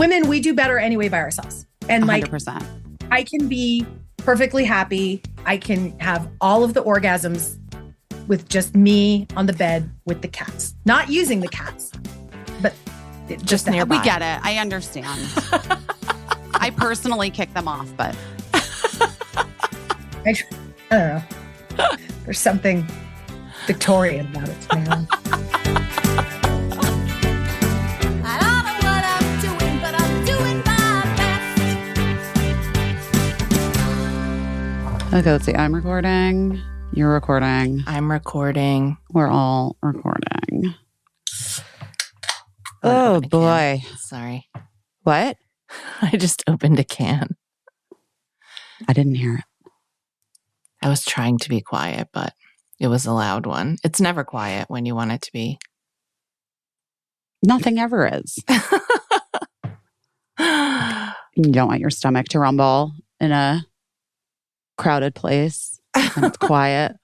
women, we do better anyway by ourselves. And 100%. I can be perfectly happy. I can have all of the orgasms with just me on the bed with the cats. Not using the cats, but just nearby. We get it. I understand. I personally kick them off, but I don't know. There's something Victorian about it to me. I don't know what I'm doing, but I'm doing my best. okay, let's see. I'm recording. You're recording. I'm recording. We're all recording. Oh, boy. Sorry. What? I just opened a can. I didn't hear it. I was trying to be quiet, but it was a loud one. It's never quiet when you want it to be. Nothing ever is. You don't want your stomach to rumble in a crowded place and it's quiet.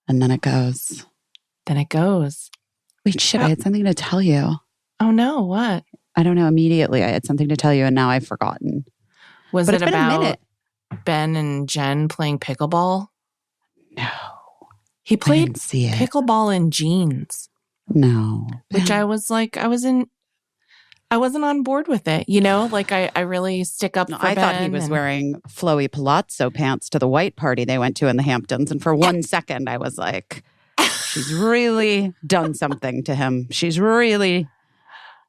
And then it goes. Then it goes. Wait, shit, I had something to tell you. Oh, no. What? I don't know. Immediately, I had something to tell you and now I've forgotten. Was But it it's been a about minute. Ben and Jen playing pickleball? No. He I played didn't see it. pickleball in jeans, No. which I was like, I wasn't on board with it. You know, like I really stick up for I thought he Ben was and- wearing flowy palazzo pants to the white party they went to in the Hamptons. And for 1 second, I was like, she's really done something to him. She's really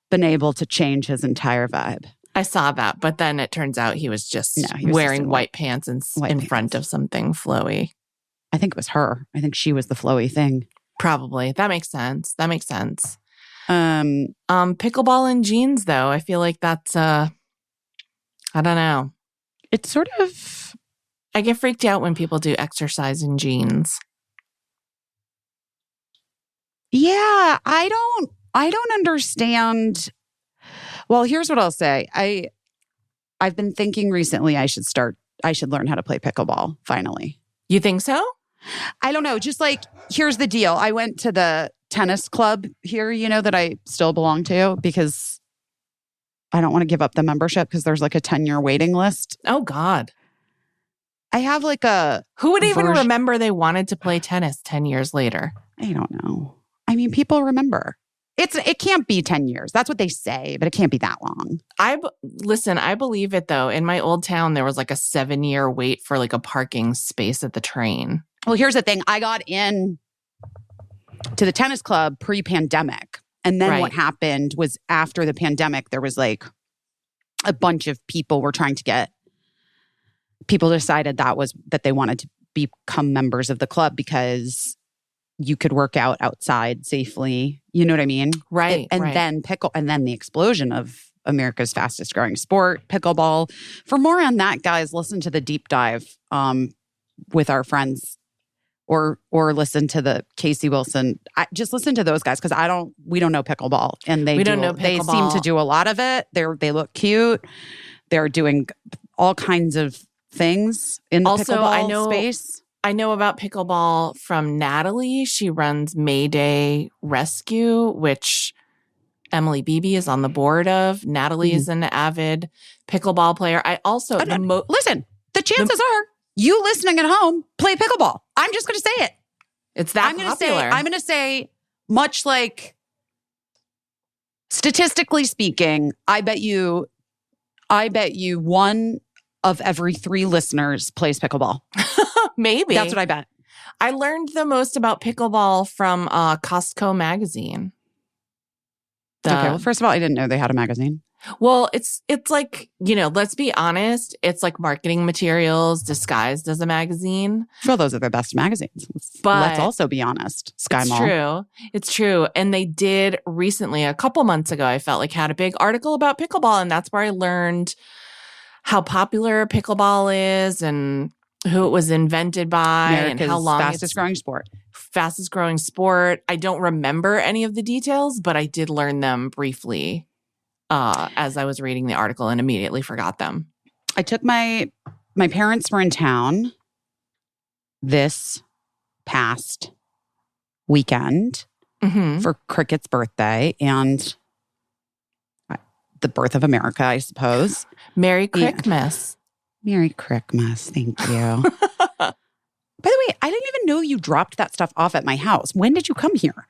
been able to change his entire vibe. I saw that, but then it turns out he was just No, he was wearing just in white pants in front of something flowy. I think it was her. I think she was the flowy thing. Probably. That makes sense. Um, Pickleball in jeans, though. I feel like that's, I don't know. it's sort of, I get freaked out when people do exercise in jeans. yeah, I don't understand. Well, here's what I'll say. I've been thinking recently I should learn how to play pickleball finally. You think so? I don't know. Just like, here's the deal. I went to the tennis club here, that I still belong to because I don't want to give up the membership because there's like a 10-year waiting list. Oh, God. I have like a... Who would even remember they wanted to play tennis 10 years later? I don't know. I mean, people remember. It can't be 10 years. That's what they say, but it can't be that long. Listen, I believe it, though. In my old town, there was like a 7-year wait for like a parking space at the train. Well, here's the thing. I got in to the tennis club pre-pandemic. And then what happened was after the pandemic, there was like a bunch of people were trying to get, people decided that they wanted to become members of the club because you could work out outside safely. You know what I mean? Right. And then the explosion of America's fastest growing sport, pickleball. For more on that, guys, listen to the deep dive with our friends or listen to the Caissie Wilson. Just listen to those guys because we don't know pickleball. And they seem to do a lot of it. They look cute. They're doing all kinds of things in the pickleball space. I know about pickleball from Natalie. She runs Mayday Rescue, which Emily Beebe is on the board of. Natalie is an avid pickleball player. Listen, the chances are you listening at home play pickleball. I'm just going to say it. It's that popular. I'm going to say, much like statistically speaking, I bet you one of every 3 listeners plays pickleball. Maybe. That's what I bet. I learned the most about pickleball from Costco magazine. Okay, well, first of all, I didn't know they had a magazine. Well, it's like, let's be honest. It's like marketing materials disguised as a magazine. Well, those are the best magazines. But let's also be honest. Sky Mall. It's true. And they did recently, a couple months ago, I felt like had a big article about pickleball. And that's where I learned how popular pickleball is and who it was invented by America's and how long fastest growing sport. I don't remember any of the details, but I did learn them briefly as I was reading the article and immediately forgot them. I took my parents were in town this past weekend for Cricket's birthday, and the birth of America, I suppose. Merry Christmas. Merry Christmas. Thank you. By the way, I didn't even know you dropped that stuff off at my house. When did you come here?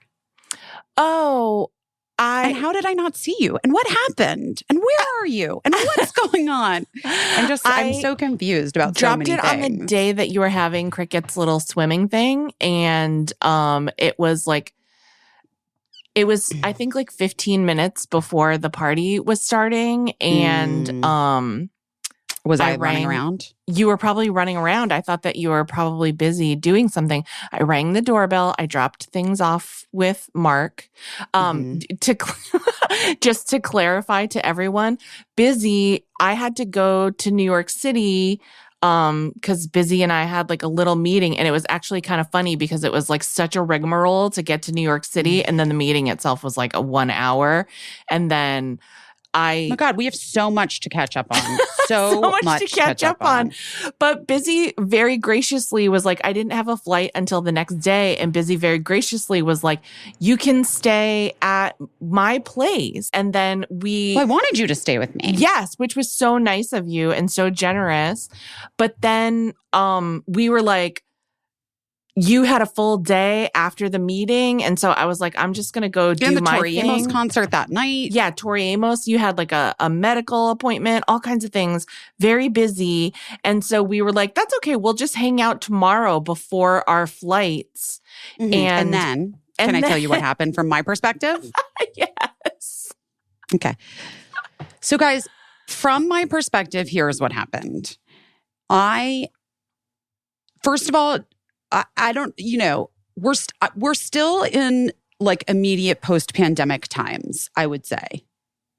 Oh, And how did I not see you? And what happened? And where are you? And what's going on? I'm so confused about so many things. Dropped it on the day that you were having Cricket's little swimming thing. And it was I think like 15 minutes before the party was starting. And was I running around? You were probably running around. I thought that you were probably busy doing something. I rang the doorbell. I dropped things off with Mark. Just to clarify to everyone, Busy, I had to go to New York City because Busy and I had like a little meeting, and it was actually kind of funny because it was like such a rigmarole to get to New York City, and then the meeting itself was like a 1 hour, and then oh my God, we have so much to catch up on. So much to catch up on. But Busy very graciously was like, I didn't have a flight until the next day. And Busy very graciously was like, you can stay at my place. And then I wanted you to stay with me. Yes, which was so nice of you and so generous. But then we were like, you had a full day after the meeting. And so I was like, I'm just going to go do my Tori thing. Amos concert that night. Yeah, Tori Amos. You had like a medical appointment, all kinds of things, very busy. And so we were like, that's okay. We'll just hang out tomorrow before our flights. Mm-hmm. And then, can I tell you what happened from my perspective? Yes. Okay. So guys, from my perspective, here's what happened. First of all, I don't, we're still in like immediate post-pandemic times, I would say.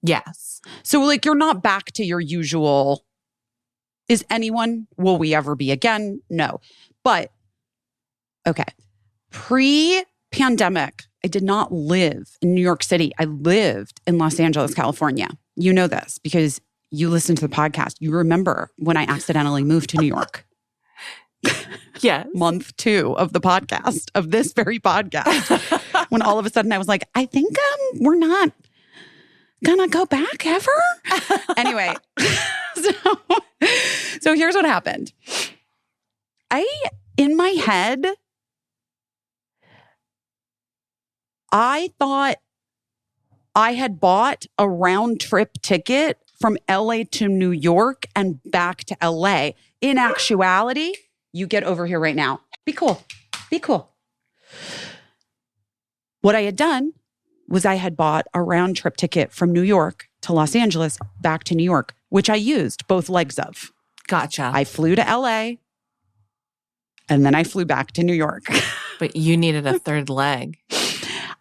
Yes. So like you're not back to your usual, will we ever be again? No. But, okay. Pre-pandemic, I did not live in New York City. I lived in Los Angeles, California. You know this because you listen to the podcast. You remember when I accidentally moved to New York. Yes. Month 2 of the podcast, of this very podcast, when all of a sudden I was like, I think we're not gonna go back ever. Anyway, so here's what happened. In my head, I thought I had bought a round trip ticket from LA to New York and back to LA. In actuality, you get over here right now. Be cool. Be cool. What I had done was I had bought a round trip ticket from New York to Los Angeles back to New York, which I used both legs of. Gotcha. I flew to LA and then I flew back to New York. But you needed a third leg.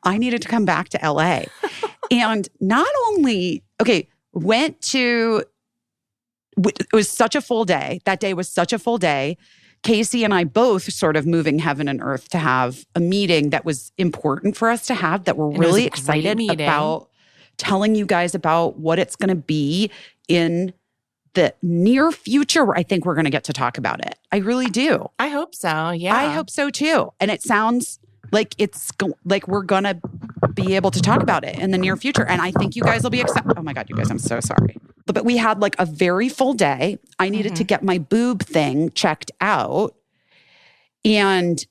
I needed to come back to LA. And not only, it was such a full day. That day was such a full day. Caissie and I both sort of moving heaven and earth to have a meeting that was important for us to have, that we're really excited about telling you guys about what it's going to be in the near future. I think we're going to get to talk about it. I really do. I hope so. Yeah. I hope so too. And it sounds like like we're going to be able to talk about it in the near future. And I think you guys will be excited. Oh my God, you guys, I'm so sorry. But we had like a very full day. I needed to get my boob thing checked out. And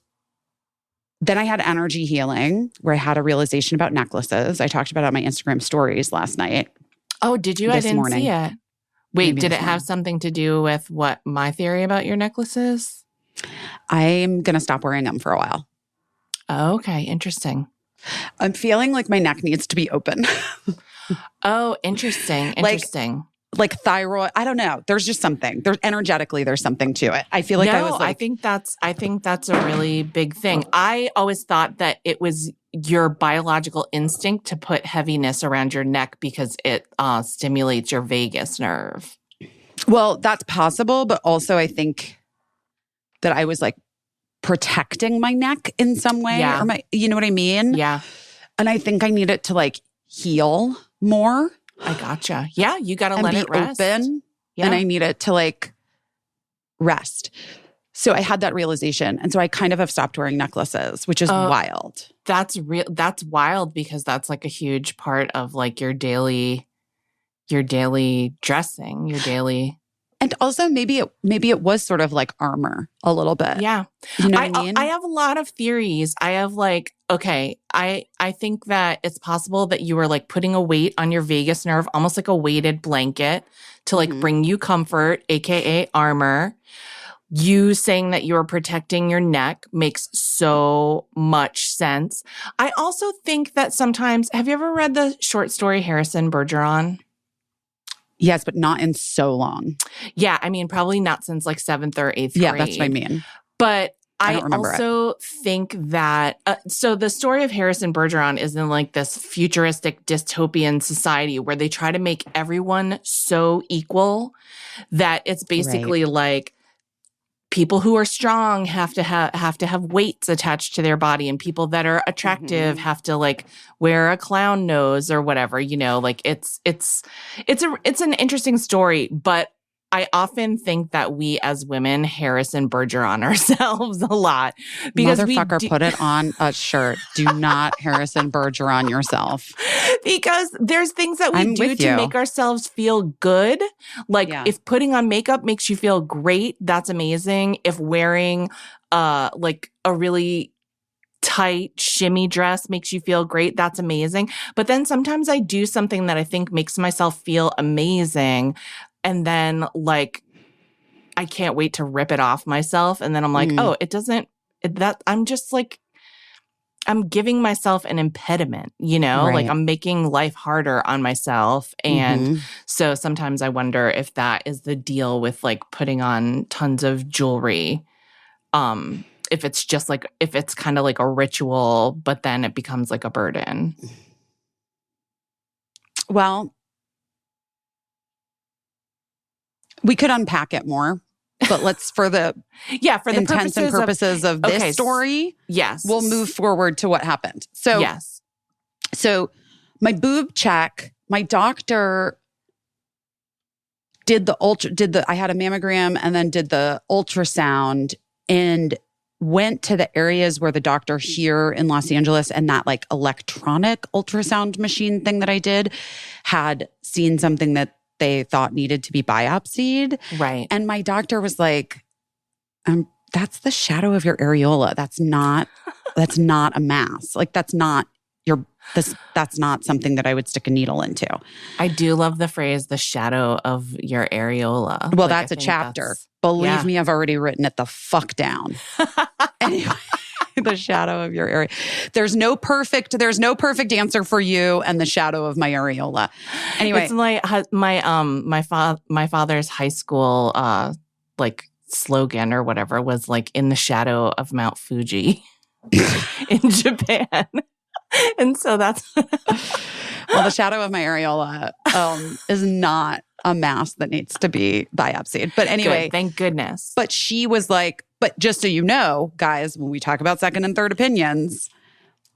then I had energy healing where I had a realization about necklaces. I talked about it on my Instagram stories last night. Oh, did you? I didn't see it. Wait, Maybe did it have something to do with what my theory about your necklaces? I'm going to stop wearing them for a while. Oh, okay. Interesting. I'm feeling like my neck needs to be open. Oh, interesting. Interesting. Like thyroid. I don't know. There's just something. Energetically, there's something to it. I feel like I was like, I think that's a really big thing. I always thought that it was your biological instinct to put heaviness around your neck because it stimulates your vagus nerve. Well, that's possible, but also I think that I was like protecting my neck in some way, or you know what I mean? Yeah. And I think I need it to like heal more. I gotcha. Yeah, you got to let it rest. Open, yeah. And I need it to like rest. So I had that realization. And so I kind of have stopped wearing necklaces, which is wild. That's wild because that's like a huge part of like your daily your daily dressing, your daily. And also maybe it was sort of like armor a little bit. Yeah. You know what I mean? I have a lot of theories. I have like, okay, I think that it's possible that you were like putting a weight on your vagus nerve, almost like a weighted blanket to like bring you comfort, AKA armor. You saying that you're protecting your neck makes so much sense. I also think that sometimes, have you ever read the short story Harrison Bergeron? Yes, but not in so long. Yeah, I mean, probably not since like 7th or 8th grade. Yeah, that's what I mean. But I don't remember also think that, so the story of Harrison Bergeron is in like this futuristic dystopian society where they try to make everyone so equal that it's basically like people who are strong have to have weights attached to their body, and people that are attractive have to like wear a clown nose or whatever, you know, like it's an interesting story, but I often think that we as women Harrison Bergeron ourselves a lot because Motherfucker, put it on a shirt. Do not Harrison Bergeron yourself. Because there's things that we do to make ourselves feel good. Like if putting on makeup makes you feel great, that's amazing. If wearing like a really tight shimmy dress makes you feel great, that's amazing. But then sometimes I do something that I think makes myself feel amazing. And then like, I can't wait to rip it off myself. And then I'm like, oh, I'm just like, I'm giving myself an impediment, you know, like I'm making life harder on myself. And so sometimes I wonder if that is the deal with like putting on tons of jewelry. If it's just like, if it's kind of like a ritual, but then it becomes like a burden. Well, we could unpack it more, but let's for the intents and purposes of this story, we'll move forward to what happened. So, so my boob check, my doctor I had a mammogram and then did the ultrasound and went to the areas where the doctor here in Los Angeles and that like electronic ultrasound machine thing that I did had seen something that they thought needed to be biopsied. Right. And my doctor was like, that's the shadow of your areola. That's not a mass. Like that's not something that I would stick a needle into. I do love the phrase, the shadow of your areola. Well, that's a chapter. Believe me, I've already written it the fuck down. Anyway. The shadow of your area. There's no perfect answer for you and the shadow of my areola. Anyway, it's like my father's high school like slogan or whatever was like in the shadow of Mount Fuji in Japan. And so that's well, the shadow of my areola is not a mass that needs to be biopsied. But anyway, good, thank goodness. But she was like, but just so you know, guys, when we talk about second and third opinions,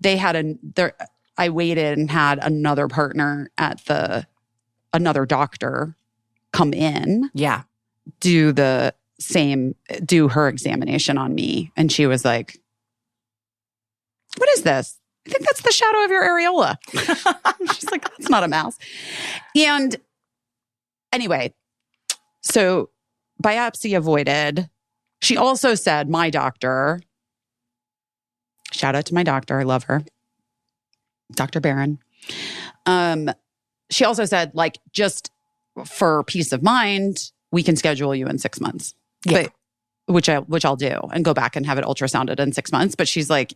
I waited and had another partner at another doctor come in. Yeah. Do her examination on me. And she was like, what is this? I think that's the shadow of your areola. She's like, that's not a mouse. And anyway, so biopsy avoided. She also said, my doctor, shout out to my doctor, I love her, Dr. Barron. She also said, like, just for peace of mind, we can schedule you in 6 months. Yeah. Which I'll do and go back and have it ultrasounded in 6 months. But she's like,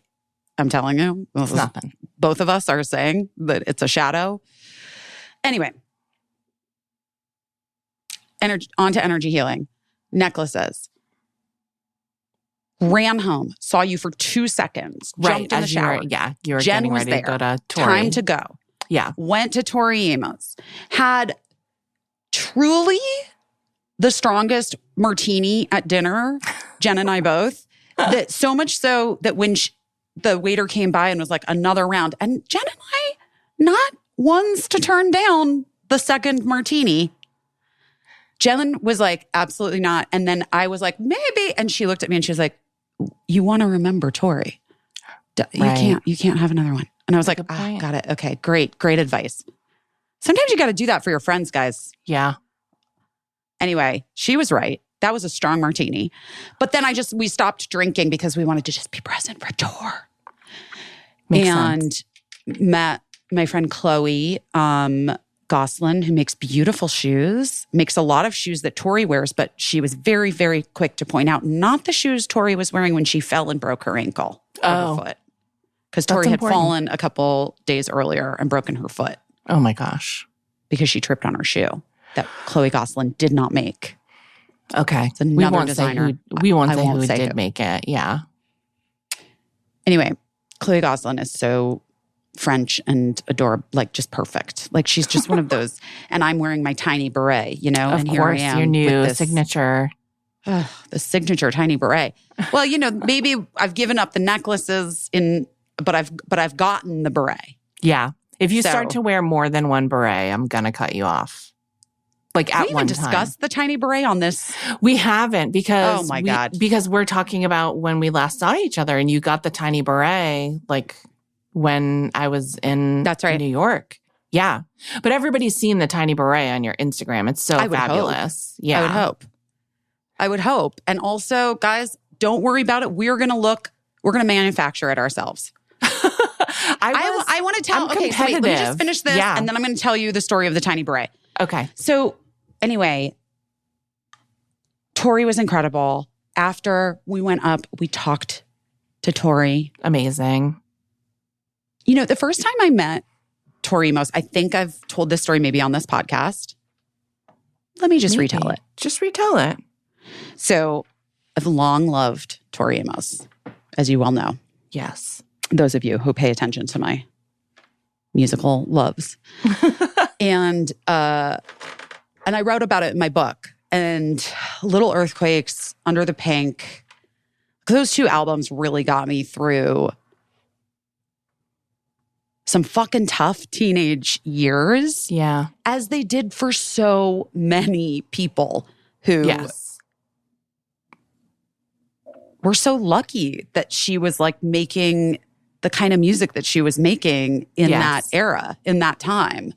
I'm telling you, it's nothing. Both of us are saying that it's a shadow. Anyway, on to energy healing. Necklaces. Ran home, saw you for 2 seconds, jumped in the shower. You were Jen getting ready to go to Tori. Time to go. Yeah. Went to Tori Amos. Had truly the strongest martini at dinner, Jen and I both. That so much so that when the waiter came by and was like, another round. And Jen and I, not ones to turn down the second martini. Jen was like, absolutely not. And then I was like, maybe. And she looked at me and she was like, you want to remember Tori. You can't have another one. And I was like, got it. Okay, great advice. Sometimes you got to do that for your friends, guys. Yeah. Anyway, she was right. That was a strong martini. But then we stopped drinking because we wanted to just be present for tour. Makes sense. Met my friend Chloe Goslin, who makes beautiful shoes, makes a lot of shoes that Tori wears, but she was very, very quick to point out not the shoes Tori was wearing when she fell and broke her ankle or her foot. Because Tori had fallen a couple days earlier and broken her foot. Oh my gosh. Because she tripped on her shoe that Chloe Goslin did not make. Okay. It's another designer. We won't say who did make it. Yeah. Anyway, Chloe Goslin is so French and adorable, like just perfect. Like she's just one of those. And I'm wearing my tiny beret, you know? Of and course, here I am your new with this, signature. The signature tiny beret. Well, you know, maybe I've given up the necklaces but I've gotten the beret. Yeah. If you start to wear more than one beret, I'm gonna cut you off. Like at one time. We even discussed the tiny beret on this. We haven't because oh my God. Because we're talking about when we last saw each other and you got the tiny beret like when I was in New York. Yeah. But everybody's seen the tiny beret on your Instagram. It's so fabulous. Yeah. I would hope. And also, guys, don't worry about it. We're going to manufacture it ourselves. I want to tell. Okay, so wait, let me just finish this and then I'm going to tell you the story of the tiny beret. Okay. So anyway, Tori was incredible. After we went up, we talked to Tori. Amazing. You know, the first time I met Tori Amos, I think I've told this story maybe on this podcast. Let me just retell it. Just retell it. So I've long loved Tori Amos, as you well know. Yes. Those of you who pay attention to my musical loves. And I wrote about it in my book. And Little Earthquakes, Under the Pink, those two albums really got me through some fucking tough teenage years. Yeah. As they did for so many people who were so lucky that she was like making the kind of music that she was making in that era, in that time.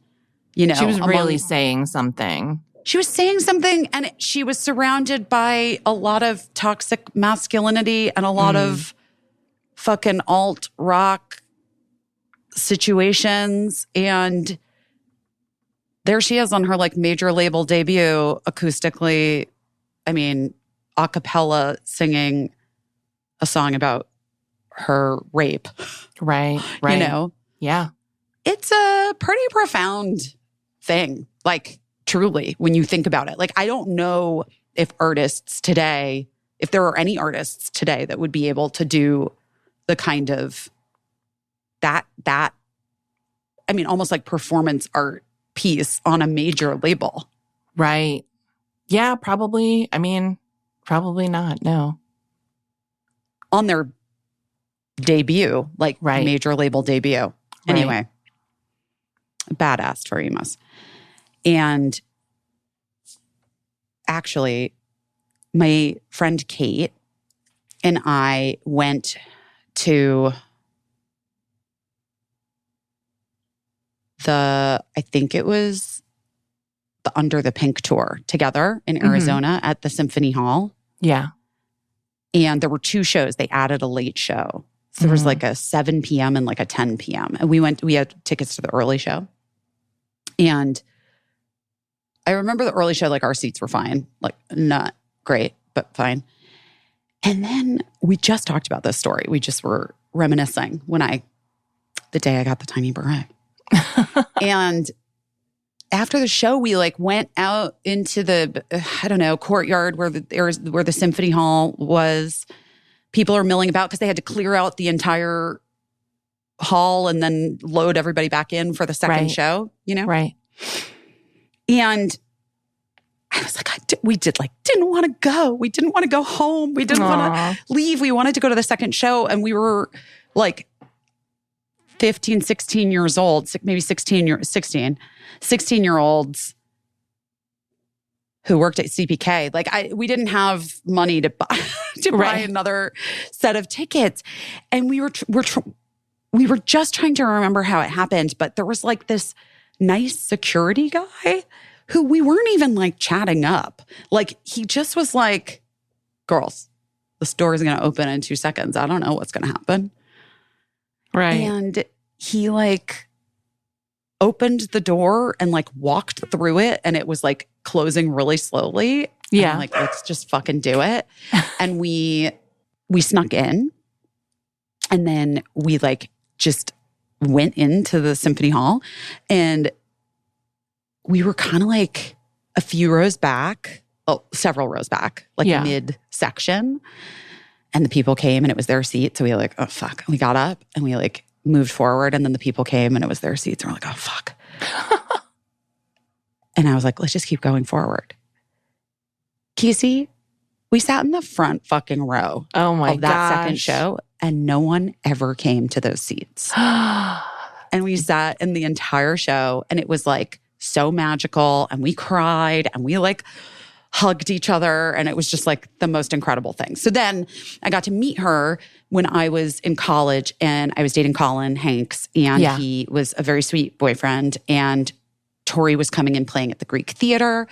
You know, she was really saying something. She was saying something, and she was surrounded by a lot of toxic masculinity and a lot of fucking alt rock situations. And there she is on her like major label debut, acoustically, I mean, a cappella singing a song about her rape. Right. You know? Yeah. It's a pretty profound thing. Like, truly, when you think about it. Like, I don't know if artists today, if there are any artists today that would be able to do the kind of that, I mean, almost like performance art piece on a major label. Right. Yeah, probably. I mean, probably not. No. On their debut, like major label debut. Anyway, badass Tori Amos. And actually, my friend Kate and I went to I think it was the Under the Pink tour together in Arizona at the Symphony Hall. Yeah. And there were two shows. They added a late show. So there was like a 7 p.m. and like a 10 p.m. And we had tickets to the early show. And I remember the early show, like our seats were fine. Like not great, but fine. And then we just talked about this story. We just were reminiscing the day I got the tiny beret. And after the show, we like went out into the, courtyard where the Symphony Hall was. People are milling about because they had to clear out the entire hall and then load everybody back in for the second show, you know? Right. And I was like, didn't want to go. We didn't want to go home. We didn't want to leave. We wanted to go to the second show. And we were like 15, 16 years old, maybe 16-year-olds who worked at CPK. Like we didn't have money to buy another set of tickets. And we were just trying to remember how it happened. But there was like this nice security guy who we weren't even like chatting up. Like he just was like, girls, this door is going to open in 2 seconds. I don't know what's going to happen. Right. And he like opened the door and like walked through it, and it was like closing really slowly. Yeah. And I'm like, let's just fucking do it. And we snuck in, and then we like just went into the symphony hall, and we were kind of like a few rows back, several rows back, like mid section. And the people came and it was their seat. So we were like, oh, fuck. We got up and we like moved forward, and then the people came and it was their seats. And we're like, oh, fuck. And I was like, let's just keep going forward. Caissie, we sat in the front fucking row of that second show, and no one ever came to those seats. And we sat in the entire show, and it was like so magical, and we cried, and we like hugged each other, and it was just like the most incredible thing. So then I got to meet her when I was in college, and I was dating Colin Hanks, and he was a very sweet boyfriend, and Tori was coming and playing at the Greek Theater.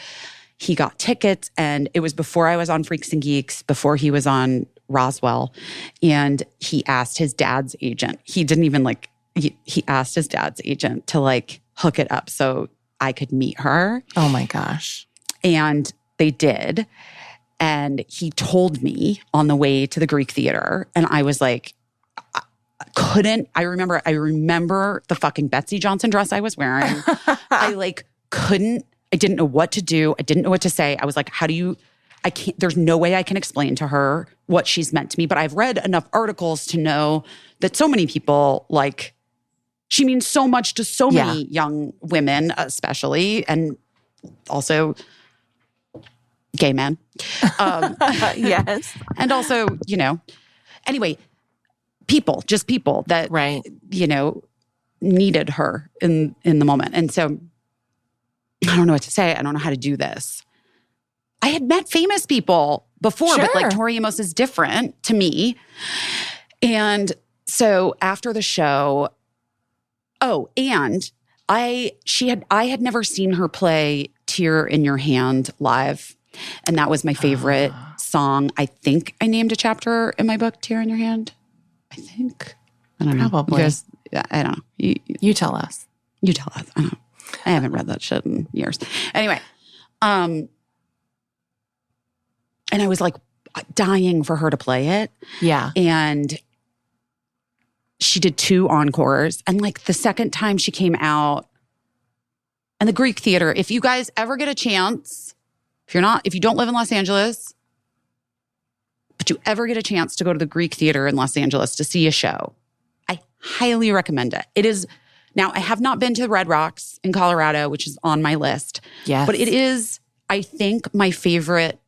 He got tickets, and it was before I was on Freaks and Geeks, before he was on Roswell, and he asked his dad's agent. He didn't even like, he asked his dad's agent to like hook it up so I could meet her. Oh my gosh. And they did. And he told me on the way to the Greek Theater, and I was like, I remember the fucking Betsy Johnson dress I was wearing. I didn't know what to do. I didn't know what to say. I was like, there's no way I can explain to her what she's meant to me. But I've read enough articles to know that so many people, like, she means so much to so many young women, especially, and also gay men. Yes. And also, anyway, people that, needed her in the moment. And so I don't know what to say. I don't know how to do this. I had met famous people before, but like Tori Amos is different to me. And so after the show, and I had never seen her play Tear in Your Hand live. And that was my favorite song. I think I named a chapter in my book, Tear in Your Hand. I think. I don't know. Probably. I don't know. You tell us. You tell us. I don't know. I haven't read that shit in years. Anyway. And I was like dying for her to play it. Yeah. And she did 2 encores. And like the second time she came out, and the Greek Theater, if you guys ever get a chance, if you don't live in Los Angeles, but you ever get a chance to go to the Greek Theater in Los Angeles to see a show, I highly recommend it. It is, now I have not been to Red Rocks in Colorado, which is on my list. Yes. But it is, I think, my favorite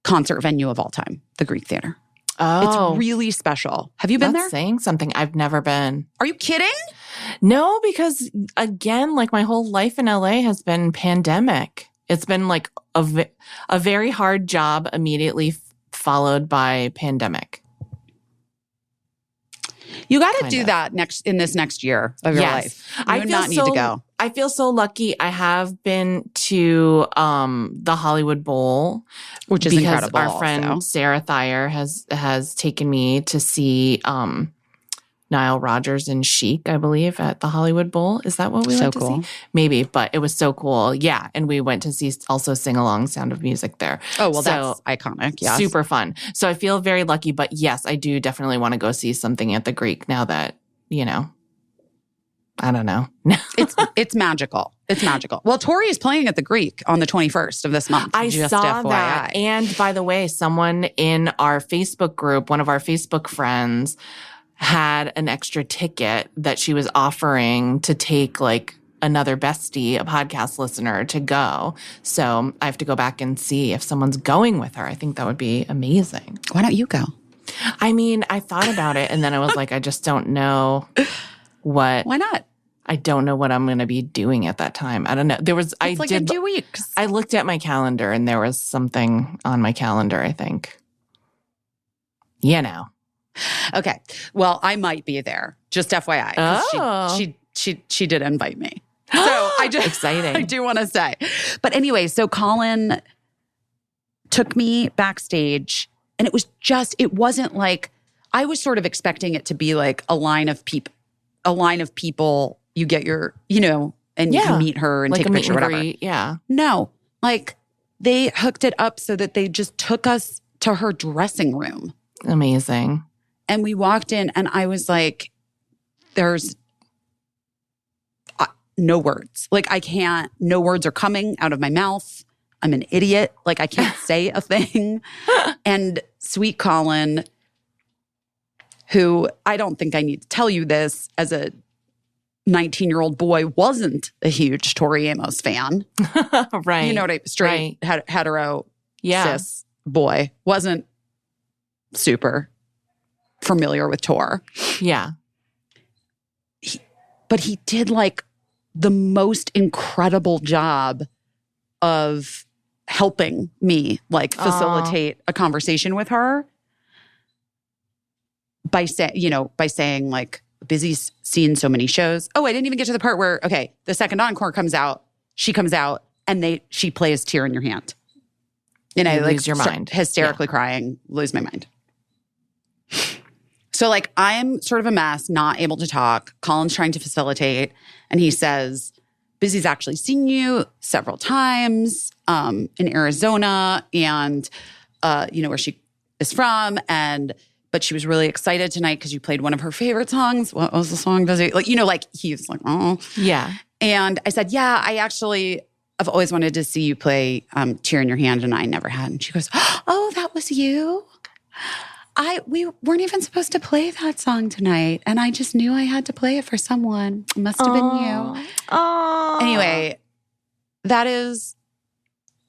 concert venue of all time, the Greek Theater. Oh. It's really special. Have you been there? That's saying something. I've never been. Are you kidding? No, because again, like my whole life in LA has been pandemic. It's been like a very hard job immediately followed by pandemic. You got to do that in this next year of your life. You do not need to go. I feel so lucky. I have been to the Hollywood Bowl, which is incredible. Our friend Sarah Thayer has taken me to see Nile Rodgers and Chic, I believe, at the Hollywood Bowl. Is that what we went to see? Maybe, but it was so cool. Yeah, and we went to see also Sing Along Sound of Music there. Oh, well, that's iconic. Yes. Super fun. So I feel very lucky, but yes, I do definitely want to go see something at the Greek now that, I don't know. It's magical. It's magical. Well, Tori is playing at the Greek on the 21st of this month. I just saw FYI. that. And by the way, someone in our Facebook group, one of our Facebook friends, had an extra ticket that she was offering to take like another bestie, a podcast listener, to go. So I have to go back and see if someone's going with her. I think that would be amazing. Why don't you go? I mean, I thought about it and then I was like, I just don't know what. Why not? I don't know what I'm going to be doing at that time. I don't know. It's like in 2 weeks. I looked at my calendar and there was something on my calendar, I think. Okay. Well, I might be there. Just FYI. Oh. She did invite me. So I just Exciting. I do want to say. But anyway, so Colin took me backstage and it wasn't like, I was sort of expecting it to be like a line of people, you get your, and you can meet her and like take a meet picture, and whatever. greet, yeah. No, like they hooked it up so that they just took us to her dressing room. Amazing. And we walked in and I was like, there's no words. Like no words are coming out of my mouth. I'm an idiot. Like I can't say a thing. And sweet Colin, who I don't think I need to tell you this, as a 19-year-old boy, wasn't a huge Tori Amos fan. Right. You know what I straight hetero cis boy. Wasn't super familiar with Tor. Yeah. But he did like the most incredible job of helping me like facilitate a conversation with her by saying like, Busy's seen so many shows. Oh, I didn't even get to the part where, okay, the second encore comes out, she comes out and she plays Tear in Your Hand. And I like lose your mind. Hysterically crying, lose my mind. So like I'm sort of a mess, not able to talk. Colin's trying to facilitate and he says, Busy's actually seen you several times in Arizona and where she is from, but she was really excited tonight because you played one of her favorite songs. What was the song, Busy? Like, he's like, oh. Yeah. And I said, yeah, I've always wanted to see you play Tear in Your Hand and I never had. And she goes, oh, that was you? We weren't even supposed to play that song tonight. And I just knew I had to play it for someone. It must have been you. Oh. Anyway, that is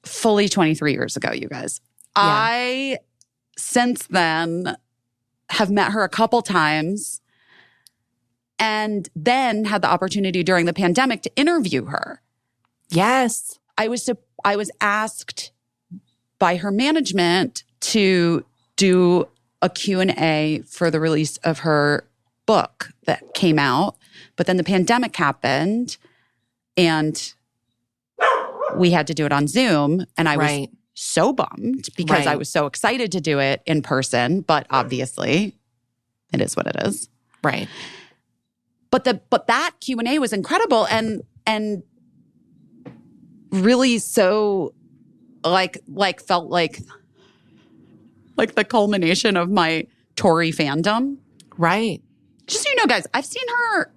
fully 23 years ago, you guys. Yeah. I, since then, have met her a couple times and then had the opportunity during the pandemic to interview her. Yes. I was asked by her management to do a Q&A for the release of her book that came out, but then the pandemic happened and we had to do it on Zoom and I was so bummed because I was so excited to do it in person, but obviously it is what it is. Right. But that Q&A was incredible and really so like felt like the culmination of my Tori fandom. Right. Just so you know, guys, I've seen her.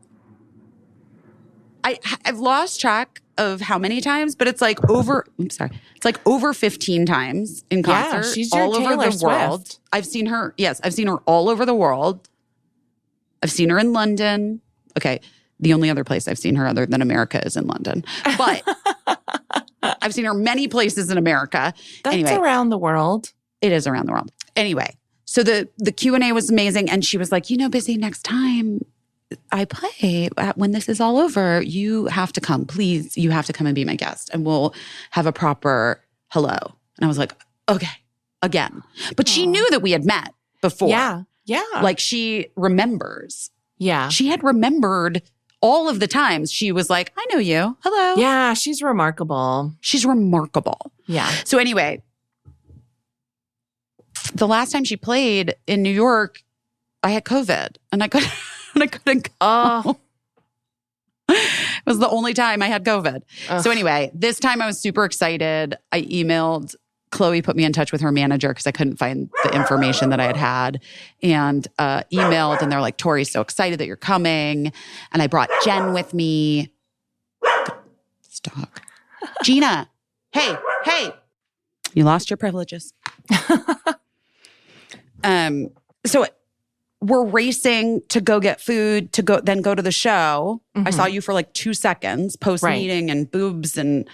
I've lost track of how many times, but it's like over. I'm sorry, it's like over 15 times in concert. Yeah, she's your all over Taylor the world. Swift. I've seen her. Yes, I've seen her all over the world. I've seen her in London. Okay, the only other place I've seen her other than America is in London, but I've seen her many places in America. That's anyway, around the world. It is around the world. Anyway, so the Q&A was amazing. And she was like, Busy, next time I play, when this is all over, you have to come. Please, you have to come and be my guest. And we'll have a proper hello. And I was like, okay, again. But she knew that we had met before. Yeah. Yeah. Like she remembers. Yeah. She had remembered all of the times she was like, I know you. Hello. Yeah. She's remarkable. She's remarkable. Yeah. So anyway, the last time she played in New York, I had COVID and I couldn't go. Oh. It was the only time I had COVID. Ugh. So anyway, this time I was super excited. I emailed Chloe, put me in touch with her manager because I couldn't find the information that I had and emailed and they're like, Tori's so excited that you're coming. And I brought Jen with me. Stop. Gina, hey, you lost your privileges. So we're racing to go get food to go to the show. I saw you for like 2 seconds post meeting and boobs and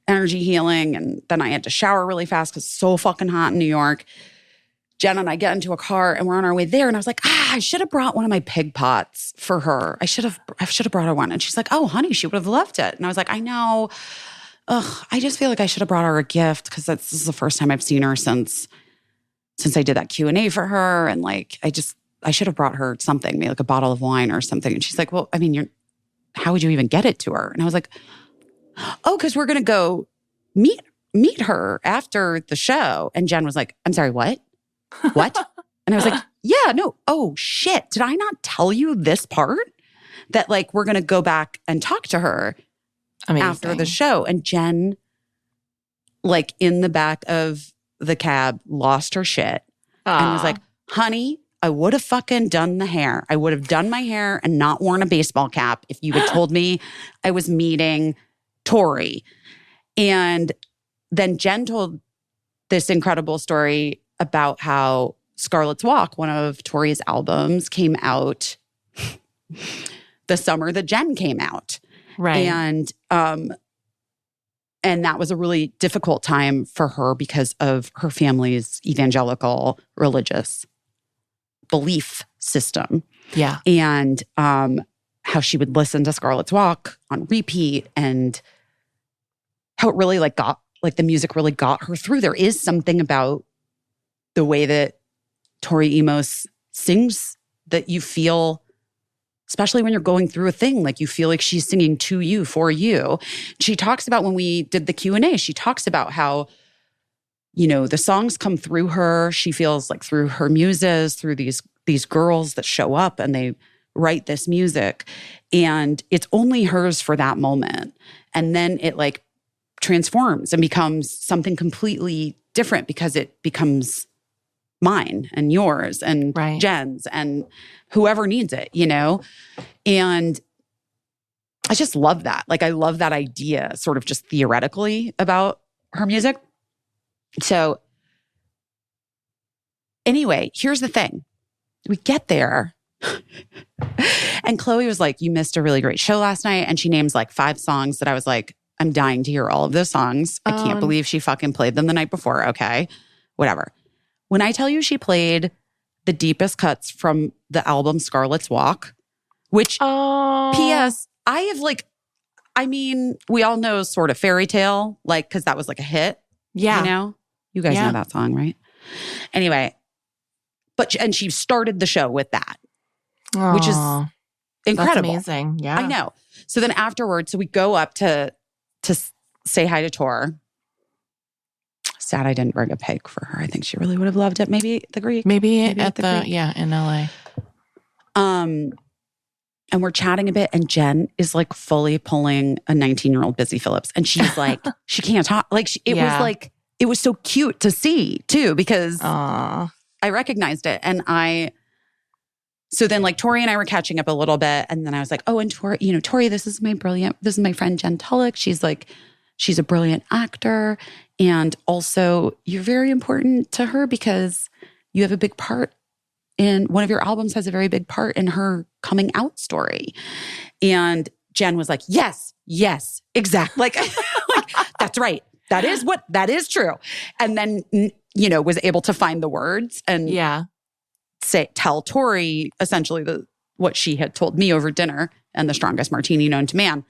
energy healing. And then I had to shower really fast because it's so fucking hot in New York. Jen and I get into a car and we're on our way there. And I was like, I should have brought one of my pig pots for her. I should have brought her one. And she's like, oh, honey, she would have loved it. And I was like, I know. I just feel like I should have brought her a gift because this is the first time I've seen her since I did that Q&A for her. And like, I should have brought her something, maybe like a bottle of wine or something. And she's like, well, I mean, how would you even get it to her? And I was like, oh, because we're going to go meet her after the show. And Jen was like, I'm sorry, what? What? And I was like, yeah, no. Oh, shit. Did I not tell you this part? That like, we're going to go back and talk to her after the show. And Jen, like in the back of the cab, lost her shit and was like, honey, I would have fucking done the hair. I would have done my hair and not worn a baseball cap if you had told me I was meeting Tori. And then Jen told this incredible story about how Scarlet's Walk, one of Tori's albums, came out the summer that Jen came out. Right. And that was a really difficult time for her because of her family's evangelical religious belief system. Yeah. And how she would listen to Scarlet's Walk on repeat and how it really the music really got her through. There is something about the way that Tori Amos sings that you feel, especially when you're going through a thing, like you feel like she's singing to you, for you. She talks about when we did the Q&A, she talks about how, you know, the songs come through her. She feels like through her muses, through these girls that show up and they write this music. And it's only hers for that moment. And then it like transforms and becomes something completely different because it becomes mine and yours and Jen's and whoever needs it, you know? And I just love that. Like, I love that idea sort of just theoretically about her music. So anyway, here's the thing. We get there and Chloe was like, you missed a really great show last night. And she names like 5 songs that I was like, I'm dying to hear all of those songs. I can't believe she fucking played them the night before. Okay, whatever. When I tell you she played the deepest cuts from the album Scarlet's Walk, which, P.S., I have like, I mean, we all know sort of Fairy Tale, like, because that was like a hit. Yeah. You know? You guys know that song, right? Anyway, and she started the show with that, which is incredible. That's amazing. Yeah. I know. So then afterwards, so we go up to say hi to Tor. Sad I didn't bring a pig for her. I think she really would have loved it. Maybe the Greek. Maybe at the Greek. Yeah, in LA. And we're chatting a bit and Jen is like fully pulling a 19-year-old Busy Phillips. And she's like, she can't talk. Like it was so cute to see too, because I recognized it. And so then like Tori and I were catching up a little bit. And then I was like, oh, and Tori, you know, Tori, this is my friend Jen Tulloch. She's a brilliant actor. And also you're very important to her because you have a big part in one of your albums has a very big part in her coming out story. And Jen was like, yes, exactly. Like, that's right. That is true. And then, you know, was able to find the words and tell Tori essentially what she had told me over dinner and the strongest martini known to man.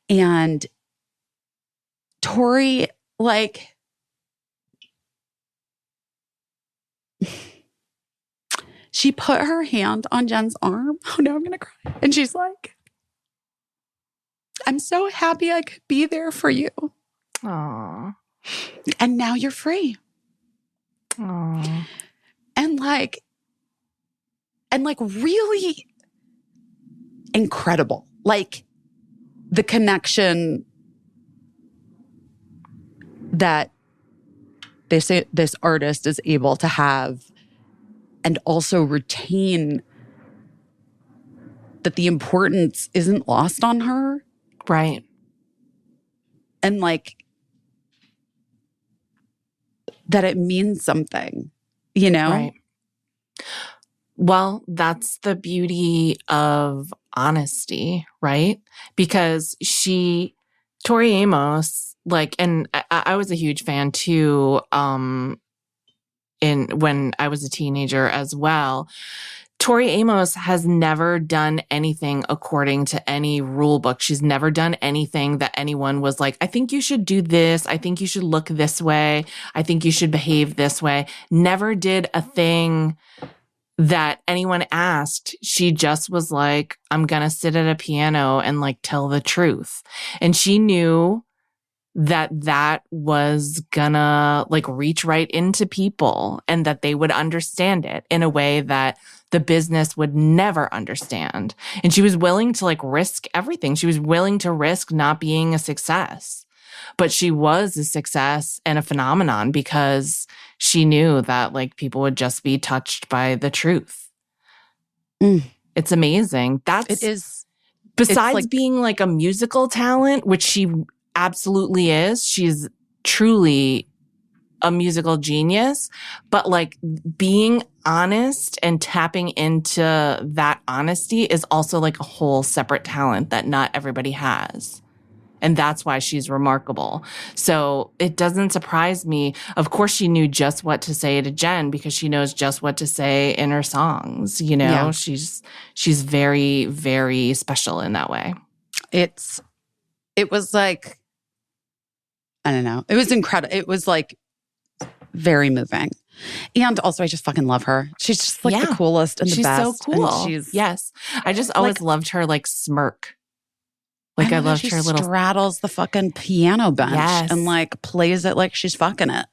And Tori, like, she put her hand on Jen's arm. Oh no, I'm going to cry. And she's like, I'm so happy I could be there for you. Aww. And now you're free. Aww. And like really incredible. Like the connection that this artist is able to have and also retain, that the importance isn't lost on her. Right. And like that it means something, you know? Right. Well, that's the beauty of honesty, right? Because Tori Amos, like, and I was a huge fan too, when I was a teenager as well. Tori Amos has never done anything according to any rule book. She's never done anything that anyone was like, I think you should do this. I think you should look this way. I think you should behave this way. Never did a thing that anyone asked, she just was like, I'm going to sit at a piano and like tell the truth. And she knew that was gonna like reach right into people and that they would understand it in a way that the business would never understand. And she was willing to like risk everything. She was willing to risk not being a success, but she was a success and a phenomenon because she knew that like people would just be touched by the truth. It's amazing. It is. Besides like, being like a musical talent, which she absolutely is. She's truly a musical genius, but like being honest and tapping into that honesty is also like a whole separate talent that not everybody has. And that's why she's remarkable. So it doesn't surprise me. Of course, she knew just what to say to Jen because she knows just what to say in her songs. You know, Yeah. she's very, very special in that way. It was like, I don't know. It was incredible. It was like very moving. And also I just fucking love her. She's just like the coolest and the best. She's so cool. And yes. I just always loved her like smirk. Like I loved her little straddles the fucking piano bench and like plays it like she's fucking it.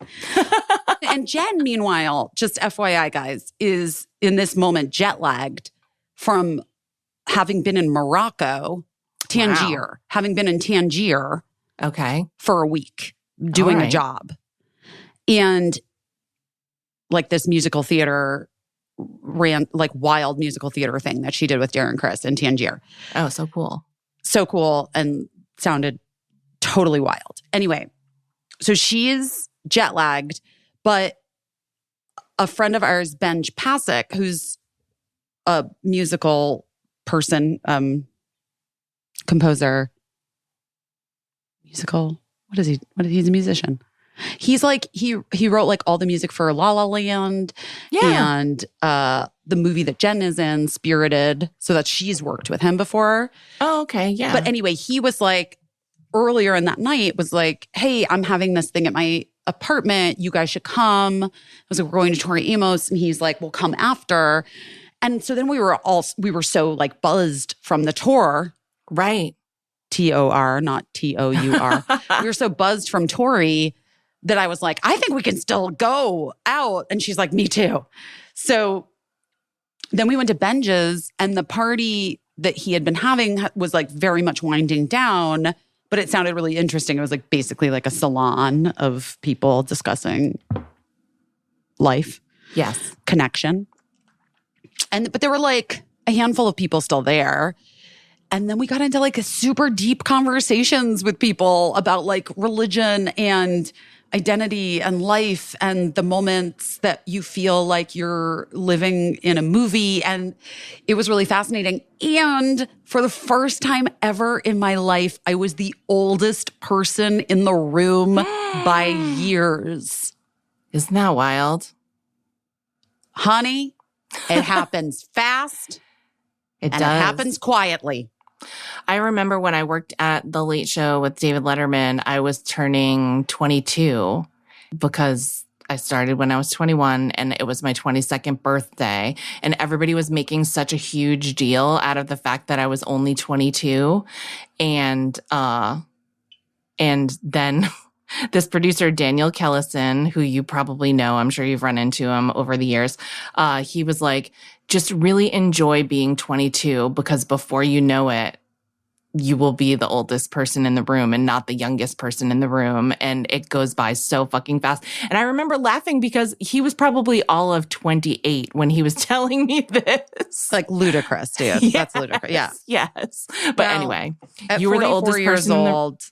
And Jen, meanwhile, just FYI guys, is in this moment jet lagged from having been in Morocco, Tangier, having been in Tangier for a week doing a job. And like this musical theater like wild musical theater thing that she did with Darren Criss in Tangier. Oh, so cool. So cool and sounded totally wild. Anyway, so she's jet lagged, but a friend of ours, Ben Pasek, who's a musical person, composer, musical. What is he? He's a musician. He's like, he wrote like all the music for La La Land and the movie that Jen is in, Spirited, so that she's worked with him before. Oh, okay. Yeah. But anyway, he was like, earlier in that night was like, hey, I'm having this thing at my apartment. You guys should come. I was like, we're going to Tori Amos. And he's like, we'll come after. And so then we were so like buzzed from the tour. Right. T-O-R, not T-O-U-R. We were so buzzed from Tori that I was like, I think we can still go out. And she's like, me too. So then we went to Benja's and the party that he had been having was like very much winding down, but it sounded really interesting. It was like basically like a salon of people discussing life. Yes. Connection. But there were like a handful of people still there. And then we got into like a super deep conversations with people about like religion and identity and life and the moments that you feel like you're living in a movie. And it was really fascinating. And for the first time ever in my life, I was the oldest person in the room by years. Isn't that wild? Honey, it happens fast. It and does. It happens quietly. I remember when I worked at The Late Show with David Letterman, I was turning 22 because I started when I was 21 and it was my 22nd birthday. And everybody was making such a huge deal out of the fact that I was only 22. And then this producer, Daniel Kellison, who you probably know, I'm sure you've run into him over the years. He was like, just really enjoy being 22 because before you know it, you will be the oldest person in the room and not the youngest person in the room. And it goes by so fucking fast. And I remember laughing because he was probably all of 28 when he was telling me this. Like ludicrous, dude. Yes, that's ludicrous. Yeah. Yes. But anyway, at you were the oldest years person old.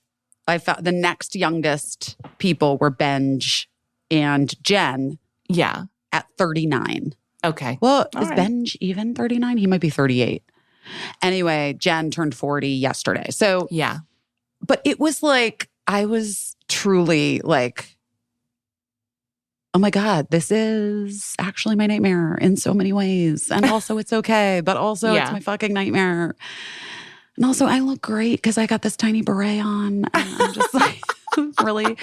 I found the next youngest people were Benj and Jen. Yeah. At 39. Okay. Well, All is right. Benj even 39? He might be 38. Anyway, Jen turned 40 yesterday. So, yeah. But it was like, I was truly like, oh my God, this is actually my nightmare in so many ways. And also it's okay, but also it's my fucking nightmare. And also I look great because I got this tiny beret on. And I'm just like, really,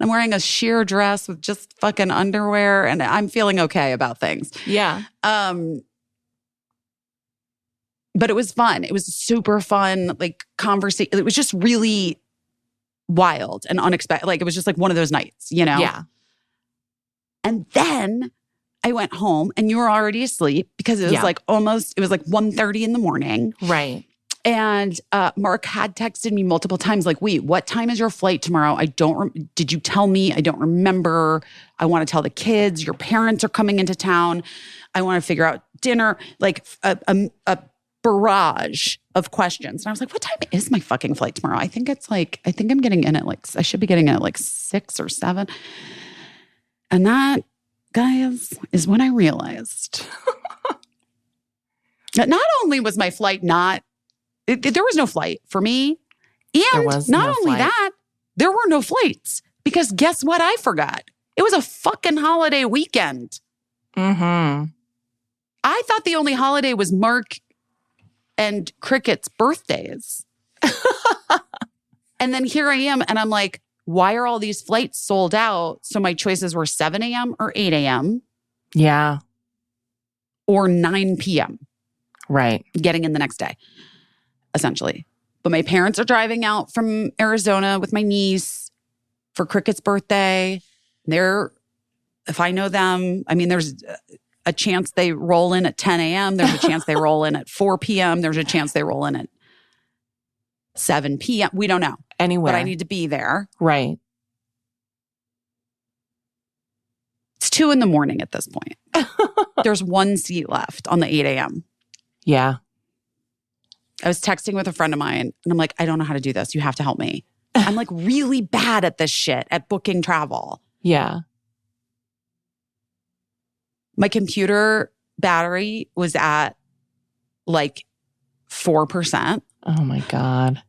I'm wearing a sheer dress with just fucking underwear and I'm feeling okay about things. Yeah. But it was fun. It was super fun, like conversation. It was just really wild and unexpected. Like it was just like one of those nights, you know? Yeah. And then I went home and you were already asleep because it was like almost, it was like 1:30 in the morning. Right. And Mark had texted me multiple times like, wait, what time is your flight tomorrow? Did you tell me? I don't remember. I want to tell the kids. Your parents are coming into town. I want to figure out dinner. Like a barrage of questions. And I was like, what time is my fucking flight tomorrow? I think I'm getting in at like, I should be getting in at like 6 or 7. And that, guys, is when I realized that not only was my flight there was no flight for me. And not only that, there were no flights. Because guess what I forgot? It was a fucking holiday weekend. Mm-hmm. I thought the only holiday was Mark and Cricket's birthdays. And then here I am, and I'm like, why are all these flights sold out? So my choices were 7 a.m. or 8 a.m. Yeah. Or 9 p.m. Right. Getting in the next day, essentially. But my parents are driving out from Arizona with my niece for Cricket's birthday. If I know them, I mean, there's a chance they roll in at 10 a.m. There's a chance they roll in at 4 p.m. There's a chance they roll in at 7 p.m. We don't know. Anywhere. But I need to be there. Right. It's 2 a.m. at this point. There's one seat left on the 8 a.m. Yeah. I was texting with a friend of mine and I'm like, I don't know how to do this. You have to help me. I'm like really bad at this shit, at booking travel. Yeah. My computer battery was at like 4%. Oh my God.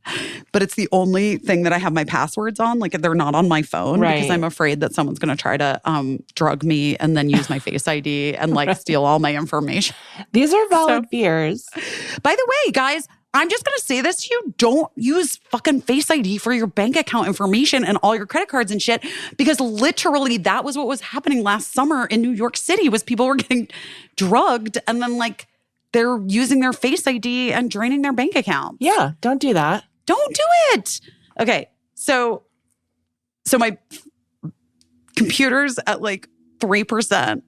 But it's the only thing that I have my passwords on. Like they're not on my phone because I'm afraid that someone's going to try to drug me and then use my Face ID and like steal all my information. These are valid fears. By the way, guys, I'm just going to say this to you. Don't use fucking Face ID for your bank account information and all your credit cards and shit. Because literally that was what was happening last summer in New York City was people were getting drugged and then like they're using their Face ID and draining their bank account. Yeah, don't do that. Don't do it. Okay, so my computer's at like 3%.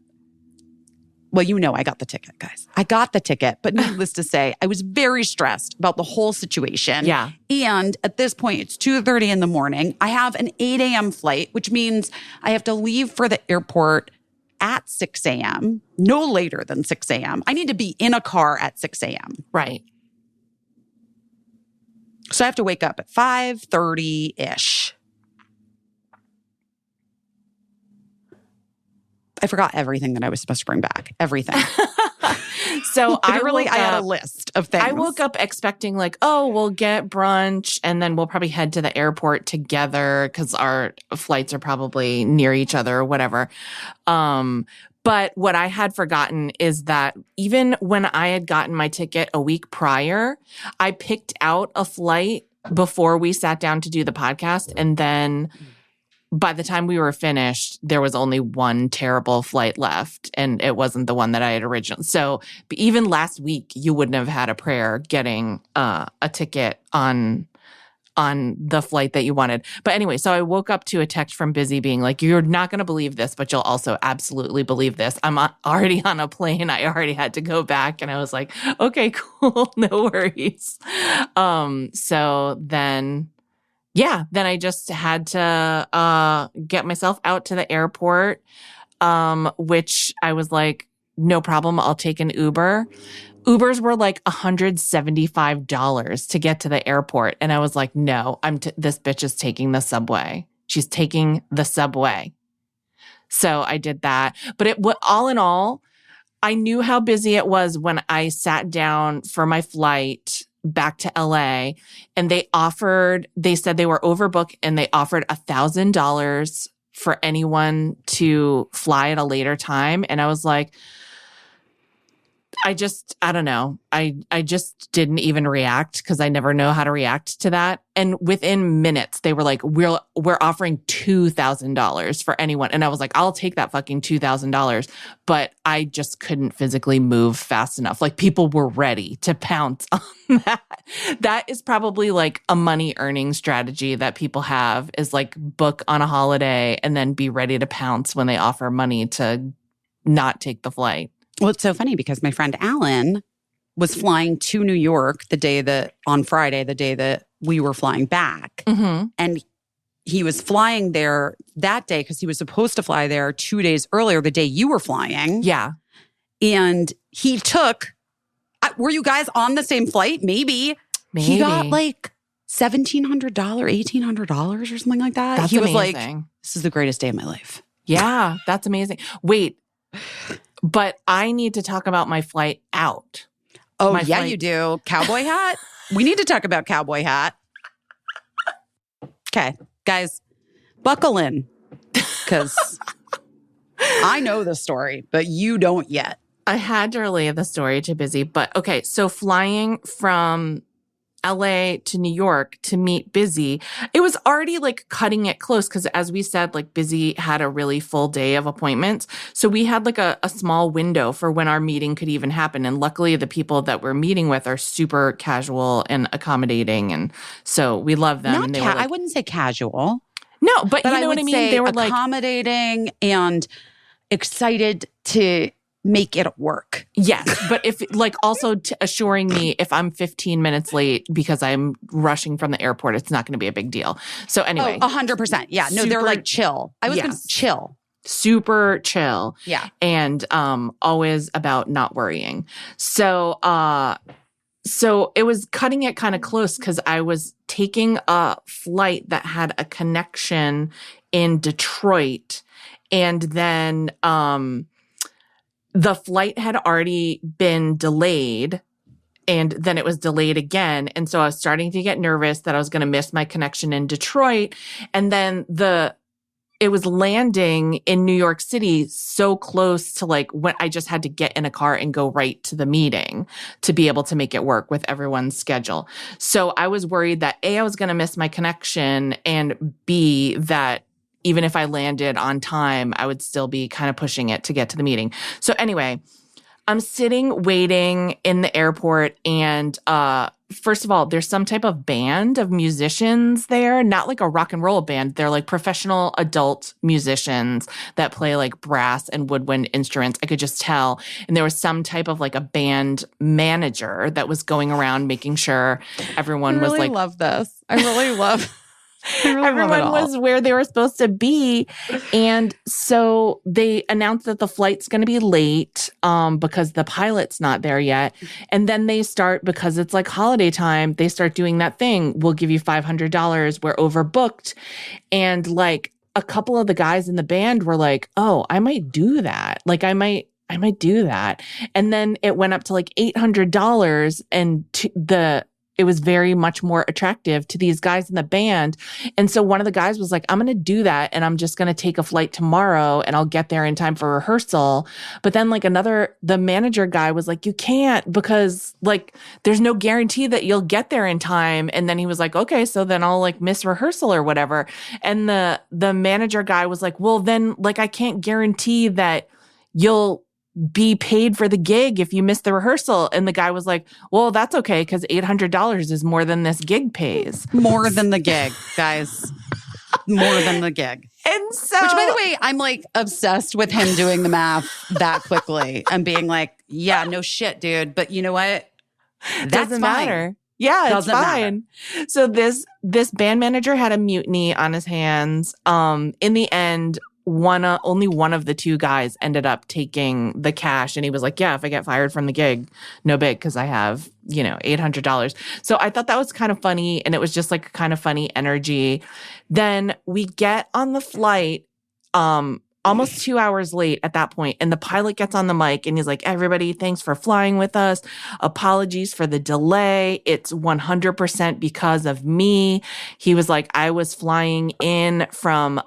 Well, you know I got the ticket, guys. I got the ticket, but needless to say, I was very stressed about the whole situation. Yeah. And at this point, it's 2:30 in the morning. I have an 8 a.m. flight, which means I have to leave for the airport at 6 a.m., no later than 6 a.m. I need to be in a car at 6 a.m. Right. So I have to wake up at 5:30-ish. I forgot everything that I was supposed to bring back. Everything. So I had a list of things. I woke up expecting like, oh, we'll get brunch and then we'll probably head to the airport together because our flights are probably near each other or whatever. But what I had forgotten is that even when I had gotten my ticket a week prior, I picked out a flight before we sat down to do the podcast. And then by the time we were finished, there was only one terrible flight left, and it wasn't the one that I had originally. So even last week, you wouldn't have had a prayer getting a ticket on the flight that you wanted. But anyway, so I woke up to a text from Busy being like, you're not going to believe this, but you'll also absolutely believe this. I'm already on a plane. I already had to go back. And I was like, okay, cool. No worries. So then... yeah, then I just had to get myself out to the airport, which I was like, no problem, I'll take an Uber. Ubers were like $175 to get to the airport. And I was like, no, this bitch is taking the subway. She's taking the subway. So I did that. But all in all, I knew how busy it was when I sat down for my flight back to LA, and they said they were overbooked and they offered $1,000 for anyone to fly at a later time. And I was like, I don't know. I just didn't even react because I never know how to react to that. And within minutes, they were like, we're offering $2,000 for anyone. And I was like, I'll take that fucking $2,000. But I just couldn't physically move fast enough. Like people were ready to pounce on that. That is probably like a money earning strategy that people have, is like book on a holiday and then be ready to pounce when they offer money to not take the flight. Well, it's so funny because my friend Alan was flying to New York on Friday, the day that we were flying back. Mm-hmm. And he was flying there that day because he was supposed to fly there 2 days earlier, the day you were flying. Yeah. And he took, were you guys on the same flight? Maybe. He got like $1,700, $1,800 or something like that. That's he was amazing. like, this is the greatest day of my life. Yeah, that's amazing. Wait, but I need to talk about my flight out. Oh, My yeah, flight- you do. Cowboy hat? We need to talk about cowboy hat. Okay, guys, buckle in because I know the story, but you don't yet. I had to relay the story to Busy, but okay. So flying from LA to New York to meet Busy, it was already like cutting it close because, as we said, like Busy had a really full day of appointments. So we had like a small window for when our meeting could even happen. And luckily, the people that we're meeting with are super casual and accommodating. And so we love them. Not and they were like, I wouldn't say casual. no, but you I know would what I mean? say They were like, accommodating and excited to make it work. yes, but if like also assuring me if I'm 15 minutes late because I'm rushing from the airport, it's not going to be a big deal. So anyway, 100%. Yeah. No, they're Super- like chill. I was going Yes. to chill. super chill. Yeah. And always about not worrying. So it was cutting it kind of close because I was taking a flight that had a connection in Detroit, and then the flight had already been delayed, and then it was delayed again. And so I was starting to get nervous that I was going to miss my connection in Detroit. And then it was landing in New York City so close to like when I just had to get in a car and go right to the meeting to be able to make it work with everyone's schedule. So I was worried that A, I was going to miss my connection, and B, that even if I landed on time, I would still be kind of pushing it to get to the meeting. So anyway, I'm sitting waiting in the airport, and first of all, there's some type of band of musicians there, not like a rock and roll band. They're like professional adult musicians that play like brass and woodwind instruments. I could just tell. And there was some type of like a band manager that was going around making sure everyone was like, love this. I really love everyone was where they were supposed to be. And so they announced that the flight's going to be late because the pilot's not there yet. And then they start, because it's like holiday time, they start doing that thing. We'll give you $500. We're overbooked. And like a couple of the guys in the band were like, oh, I might do that. Like I might do that. And then it went up to like $800, and it was very much more attractive to these guys in the band. And so one of the guys was like, I'm going to do that, and I'm just going to take a flight tomorrow, and I'll get there in time for rehearsal. But then like the manager guy was like, you can't, because like there's no guarantee that you'll get there in time. And then he was like, okay, so then I'll like miss rehearsal or whatever. And the manager guy was like, well, then like I can't guarantee that you'll be paid for the gig if you miss the rehearsal. And the guy was like, well, that's okay, because $800 is more than this gig pays. More than the gig, guys. More than the gig. And so, Which, by the way, I'm like obsessed with him doing the math that quickly and being like, yeah, no shit, dude. But you know what? That's doesn't fine. matter. Yeah, Doesn't it's fine. So this band manager had a mutiny on his hands. In the end, only one of the two guys ended up taking the cash, and he was like, yeah, if I get fired from the gig, no big, because I have, $800. So I thought that was kind of funny, and it was just like kind of funny energy. Then we get on the flight, almost 2 hours late at that point, and the pilot gets on the mic and he's like, everybody, thanks for flying with us. Apologies for the delay. It's 100% because of me. He was like, I was flying in from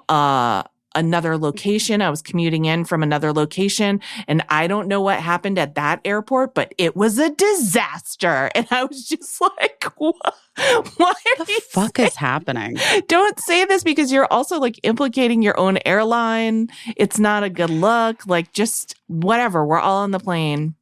another location. I was commuting in from another location, and I don't know what happened at that airport, but it was a disaster. And I was just like, what? Why are The fuck is happening? Don't say this because you're also like implicating your own airline. It's not a good look. Like, just whatever. We're all on the plane.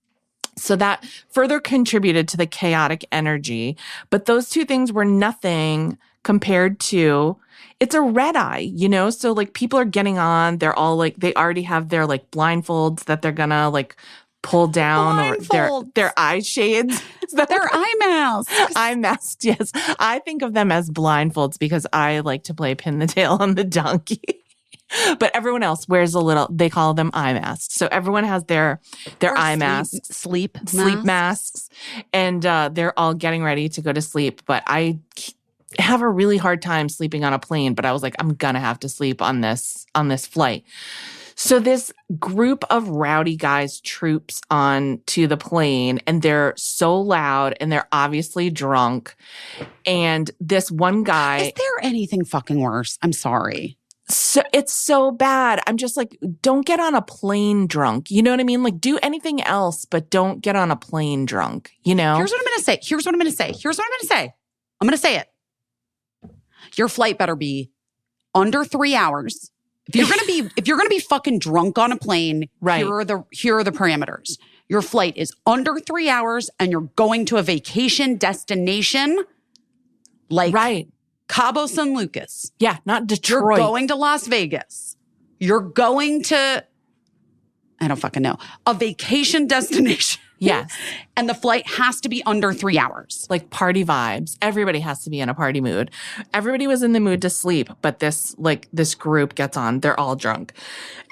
So that further contributed to the chaotic energy. But those two things were nothing compared to, it's a red eye, you know? So like people are getting on, they're all like, they already have their like blindfolds that they're gonna like pull down, or their eye shades. Their eye masks. Eye masks, yes. I think of them as blindfolds because I like to play pin the tail on the donkey. But everyone else wears a little, they call them eye masks. So everyone has their eye masks. Sleep masks. And they're all getting ready to go to sleep. But I have a really hard time sleeping on a plane. But I was like, I'm going to have to sleep on this flight. So this group of rowdy guys troops on to the plane, and they're so loud and they're obviously drunk. And this one guy. Is there anything fucking worse? I'm sorry. So it's so bad. I'm just like, don't get on a plane drunk. You know what I mean? Like, do anything else, but don't get on a plane drunk, you know? Here's what I'm going to say. I'm going to say it. Your flight better be under 3 hours. If you're going to be fucking drunk on a plane, right. Here are the parameters. Your flight is under 3 hours and you're going to a vacation destination like right. Cabo San Lucas. Yeah, not Detroit. You're going to Las Vegas. You're going to, I don't fucking know, a vacation destination. Yes. And the flight has to be under 3 hours. Like party vibes. Everybody has to be in a party mood. Everybody was in the mood to sleep, but this group gets on. They're all drunk.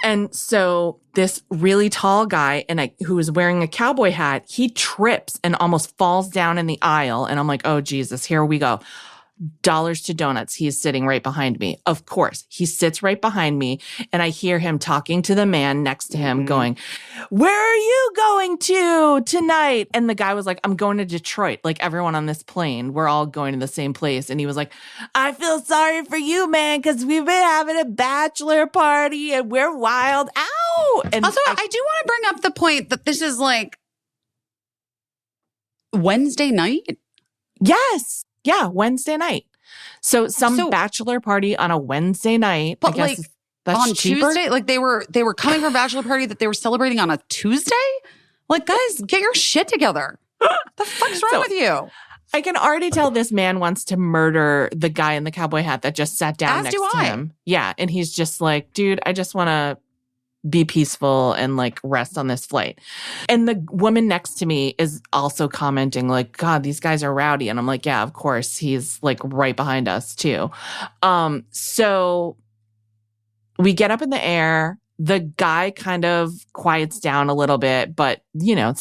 And so this really tall guy who was wearing a cowboy hat, he trips and almost falls down in the aisle. And I'm like, oh, Jesus, here we go. Dollars to donuts. He's sitting right behind me. Of course, he sits right behind me, and I hear him talking to the man next to him going, where are you going to tonight? And the guy was like, I'm going to Detroit. Like everyone on this plane, we're all going to the same place. And he was like, I feel sorry for you, man, because we've been having a bachelor party and we're wild. Ow! And also, I do want to bring up the point that this is like Wednesday night. Yes. Yeah, Wednesday night. So bachelor party on a Wednesday night. But I guess like that's on cheaper? Tuesday, like they were coming from a bachelor party that they were celebrating on a Tuesday. Like, guys, get your shit together. The fuck's wrong with you? I can already tell this man wants to murder the guy in the cowboy hat that just sat down next to him. Yeah, and he's just like, dude, I just want to be peaceful and like rest on this flight. And the woman next to me is also commenting like, God, these guys are rowdy. And I'm like, yeah, of course. He's like right behind us too. So we get up in the air. The guy kind of quiets down a little bit, but you know,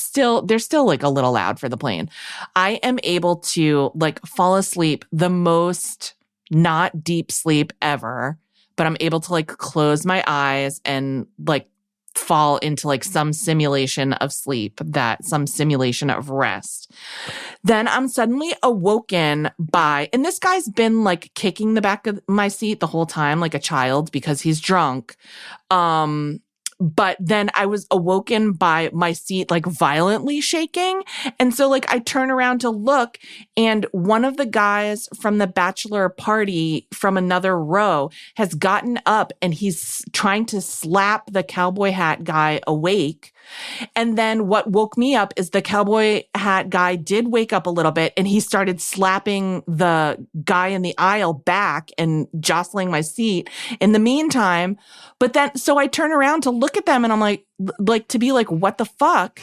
they're still like a little loud for the plane. I am able to like fall asleep, the most not deep sleep ever. But I'm able to like close my eyes and like fall into like some simulation of sleep, some simulation of rest. Then I'm suddenly awoken by, and this guy's been like kicking the back of my seat the whole time like a child because he's drunk. But then I was awoken by my seat like violently shaking. And so like I turn around to look, and one of the guys from the bachelor party from another row has gotten up and he's trying to slap the cowboy hat guy awake. And then what woke me up is the cowboy hat guy did wake up a little bit, and he started slapping the guy in the aisle back and jostling my seat in the meantime. But then, so I turn around to look at them, and I'm like to be like, what the fuck?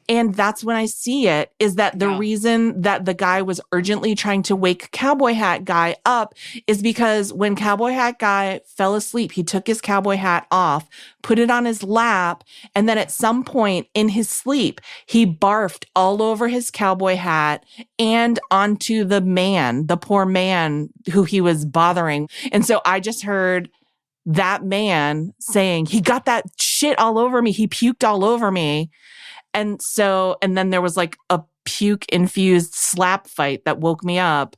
And that's when I see it, is that the reason that the guy was urgently trying to wake cowboy hat guy up is because when cowboy hat guy fell asleep, he took his cowboy hat off, put it on his lap, and then at some point in his sleep, he barfed all over his cowboy hat and onto the poor man who he was bothering. And so I just heard that man saying, he got that shit all over me. He puked all over me. And then there was like a puke infused slap fight that woke me up.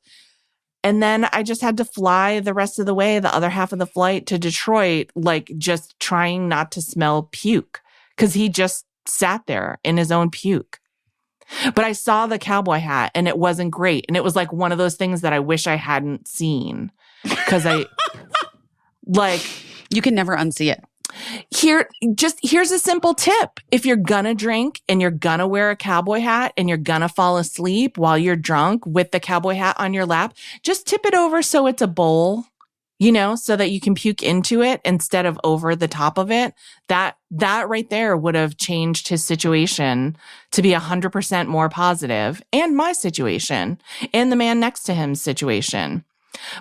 And then I just had to fly the rest of the way, the other half of the flight to Detroit, like just trying not to smell puke because he just sat there in his own puke. But I saw the cowboy hat and it wasn't great. And it was like one of those things that I wish I hadn't seen because you can never unsee it. Here's a simple tip. If you're gonna drink and you're gonna wear a cowboy hat and you're gonna fall asleep while you're drunk with the cowboy hat on your lap, just tip it over so it's a bowl, so that you can puke into it instead of over the top of it. That right there would have changed his situation to be 100% more positive, and my situation and the man next to him's situation.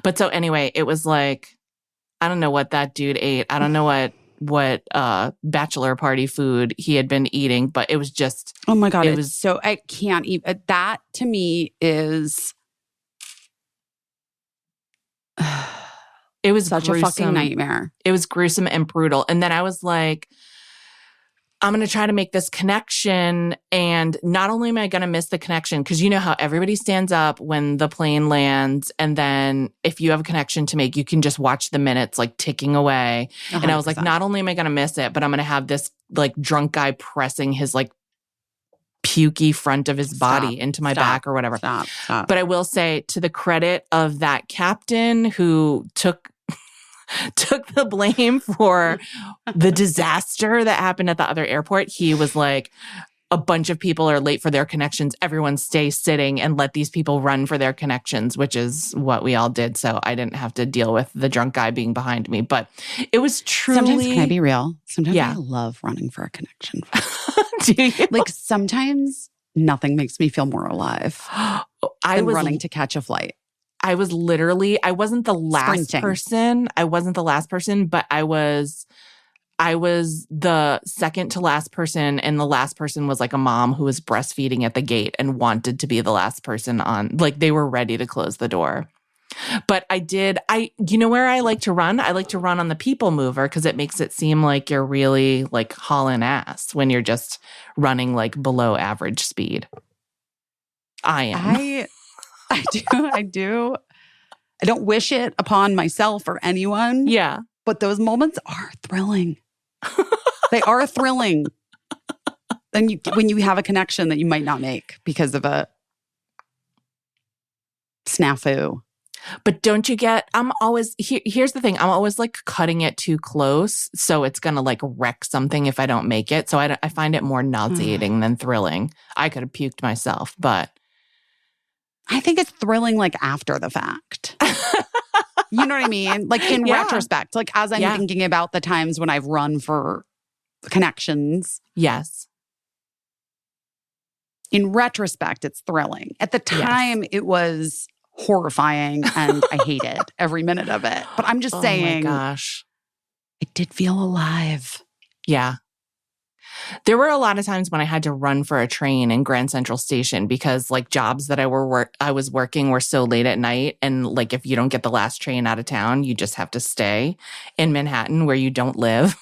But so anyway, it was like, I don't know what that dude ate. I don't know what bachelor party food he had been eating, but it was just, oh my God, I can't even, that to me is, it was such gruesome. a fucking nightmare. It was gruesome and brutal. And then I was like, I'm going to try to make this connection. And not only am I going to miss the connection, because you know how everybody stands up when the plane lands. And then if you have a connection to make, you can just watch the minutes like ticking away. 100%. And I was like, not only am I going to miss it, but I'm going to have this like drunk guy pressing his like pukey front of his body into my back or whatever. Stop. But I will say, to the credit of that captain who took the blame for the disaster that happened at the other airport, he was like, a bunch of people are late for their connections. Everyone stay sitting and let these people run for their connections, which is what we all did. So I didn't have to deal with the drunk guy being behind me. But it was truly... Sometimes, can I be real? Sometimes I love running for a connection. Do you? Like sometimes nothing makes me feel more alive than running to catch a flight. I wasn't the last person. I wasn't the last person, but I was the second to last person. And the last person was like a mom who was breastfeeding at the gate and wanted to be the last person on, like they were ready to close the door. But you know where I like to run? I like to run on the people mover because it makes it seem like you're really like hauling ass when you're just running like below average speed. I am. I do. I don't wish it upon myself or anyone. Yeah. But those moments are thrilling. They are thrilling. Then when you have a connection that you might not make because of a snafu. But don't you get, here's the thing. I'm always like cutting it too close. So it's going to like wreck something if I don't make it. So I find it more nauseating than thrilling. I could have puked myself, but. I think it's thrilling like after the fact. You know what I mean? Like in retrospect, like as I'm thinking about the times when I've run for connections. Yes. In retrospect, it's thrilling. At the time, it was horrifying and I hated every minute of it. But I'm just saying. Oh my gosh. It did feel alive. Yeah. There were a lot of times when I had to run for a train in Grand Central Station because like jobs that I was working were so late at night. And like if you don't get the last train out of town, you just have to stay in Manhattan where you don't live.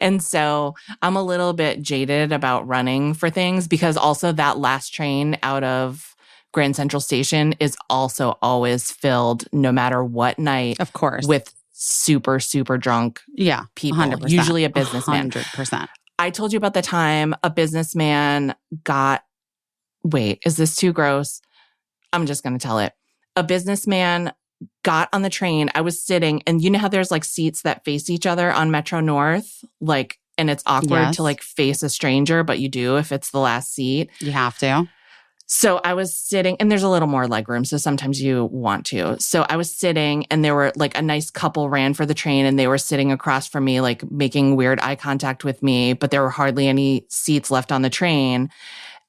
And so I'm a little bit jaded about running for things because also that last train out of Grand Central Station is also always filled no matter what night. Of course. With super, super drunk people. 100%. Usually a businessman. 100%. I told you about the time a businessman is this too gross? I'm just going to tell it. A businessman got on the train. I was sitting, and you know how there's like seats that face each other on Metro North? Like, and it's awkward to like face a stranger, but you do if it's the last seat. You have to. So I was sitting, and there's a little more legroom, so sometimes you want to. So I was sitting, and there were like a nice couple ran for the train, and they were sitting across from me, like making weird eye contact with me, but there were hardly any seats left on the train.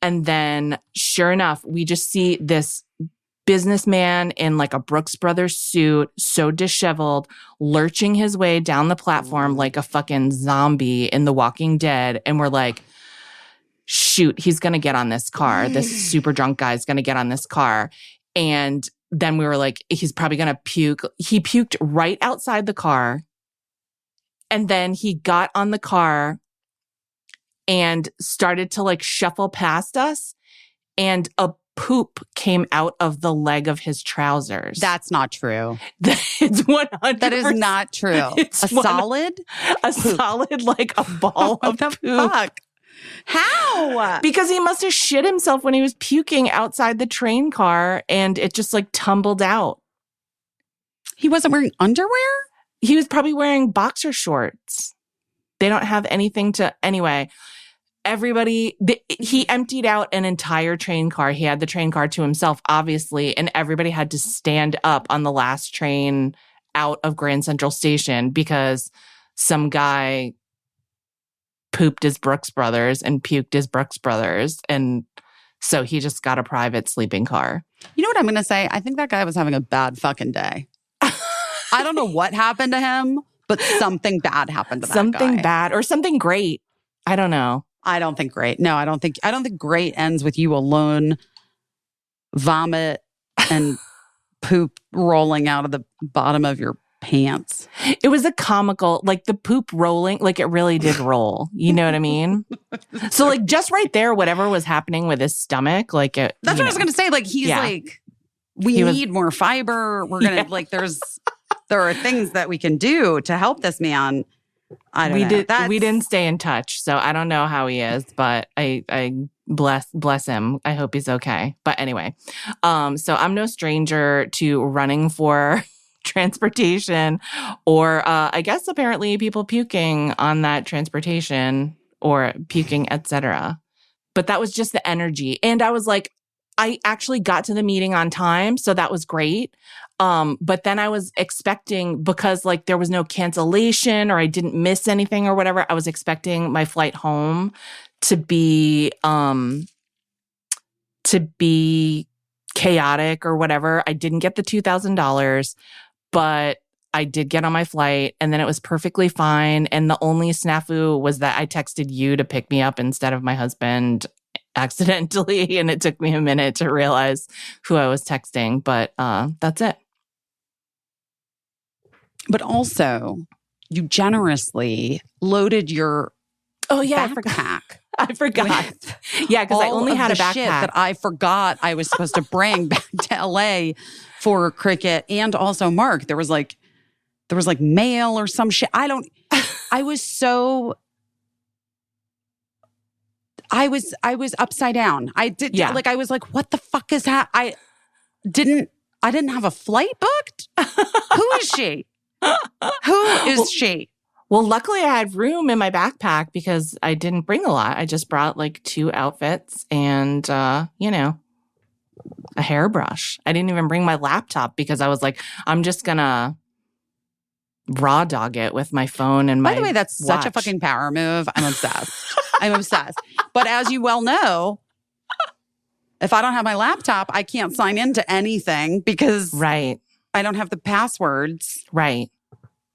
And then sure enough, we just see this businessman in like a Brooks Brothers suit, so disheveled, lurching his way down the platform like a fucking zombie in The Walking Dead. And we're like, shoot, he's going to get on this car. This super drunk guy's going to get on this car. And then we were like, he's probably going to puke. He puked right outside the car. And then he got on the car and started to like shuffle past us. And poop came out of the leg of his trousers. That's not true. It's 100%. That is not true. It's A solid? A solid, like a ball of What the poop. fuck? How? Because he must have shit himself when he was puking outside the train car and it just like tumbled out. He wasn't wearing underwear? He was probably wearing boxer shorts. They don't have anything to, anyway. He emptied out an entire train car. He had the train car to himself, obviously, and everybody had to stand up on the last train out of Grand Central Station because some guy pooped his Brooks Brothers and puked his Brooks Brothers. And so he just got a private sleeping car. You know what I'm going to say? I think that guy was having a bad fucking day. I don't know what happened to him, but something bad happened to that guy. Something bad or something great. I don't know. I don't think great. No, I don't think great ends with you alone, vomit and poop rolling out of the bottom of your pants. It was a comical, like the poop rolling, like it really did roll. You know what I mean? So like just right there, whatever was happening with his stomach, like it. That's what I was going to say. Like he's like, we need more fiber. We're going to like, there are things that we can do to help this man. I don't know. We didn't stay in touch, so I don't know how he is, but I bless him. I hope he's okay. But anyway, so I'm no stranger to running for transportation, or I guess apparently people puking on that transportation or puking, etc. But that was just the energy, and I was like, I actually got to the meeting on time, so that was great. But then I was expecting, because like there was no cancellation or I didn't miss anything or whatever, I was expecting my flight home to be chaotic or whatever. I didn't get the $2,000, but I did get on my flight and then it was perfectly fine. And the only snafu was that I texted you to pick me up instead of my husband accidentally. And it took me a minute to realize who I was texting, but that's it. But also, you generously loaded your backpack. I forgot. Yeah, because I only had a backpack. Shit that I forgot I was supposed to bring back to LA for cricket and also Mark. There was like mail or some shit. I was upside down. I was like, what the fuck is that? I didn't have a flight booked. Who is she? Who is she? Well, luckily I had room in my backpack because I didn't bring a lot. I just brought like 2 outfits and, a hairbrush. I didn't even bring my laptop because I was like, I'm just going to raw dog it with my phone and my By the way, that's watch. such a fucking power move. I'm obsessed. I'm obsessed. But as you well know, if I don't have my laptop, I can't sign into anything because right. I don't have the passwords. Right.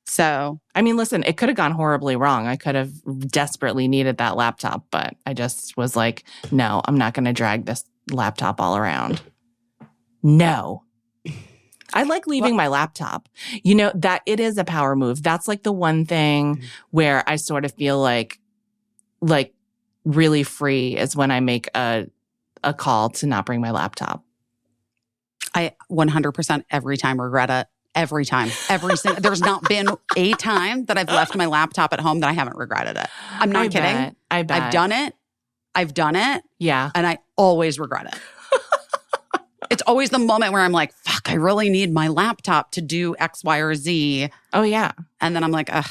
So, I mean, listen, it could have gone horribly wrong. I could have desperately needed that laptop, but I just was like, no, I'm not going to drag this laptop all around. No. I like leaving my laptop. You know, that it is a power move. That's like the one thing where I sort of feel like really free is when I make a call to not bring my laptop. I 100% every time regret it. Every time. There's not been a time that I've left my laptop at home that I haven't regretted it. I'm not kidding. I bet. I've done it. Yeah. And I always regret it. It's always the moment where I'm like, fuck, I really need my laptop to do X, Y, or Z. Oh, yeah. And then I'm like, ugh,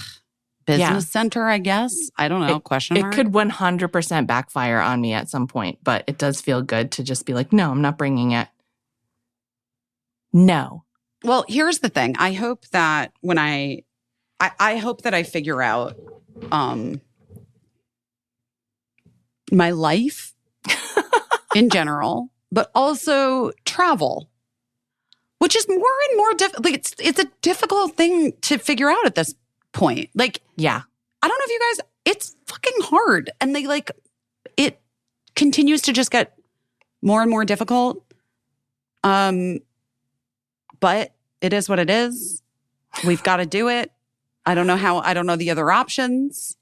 business center, I guess. I don't know. Question mark. It could 100% backfire on me at some point, but it does feel good to just be like, no, I'm not bringing it. No. Well, here's the thing. I hope that when I hope that I figure out my life in general, but also travel, which is more and more difficult. Like it's a difficult thing to figure out at this point. Like, yeah, I don't know if you guys, it's fucking hard. And it continues to just get more and more difficult. But it is what it is. We've got to do it. I don't know the other options.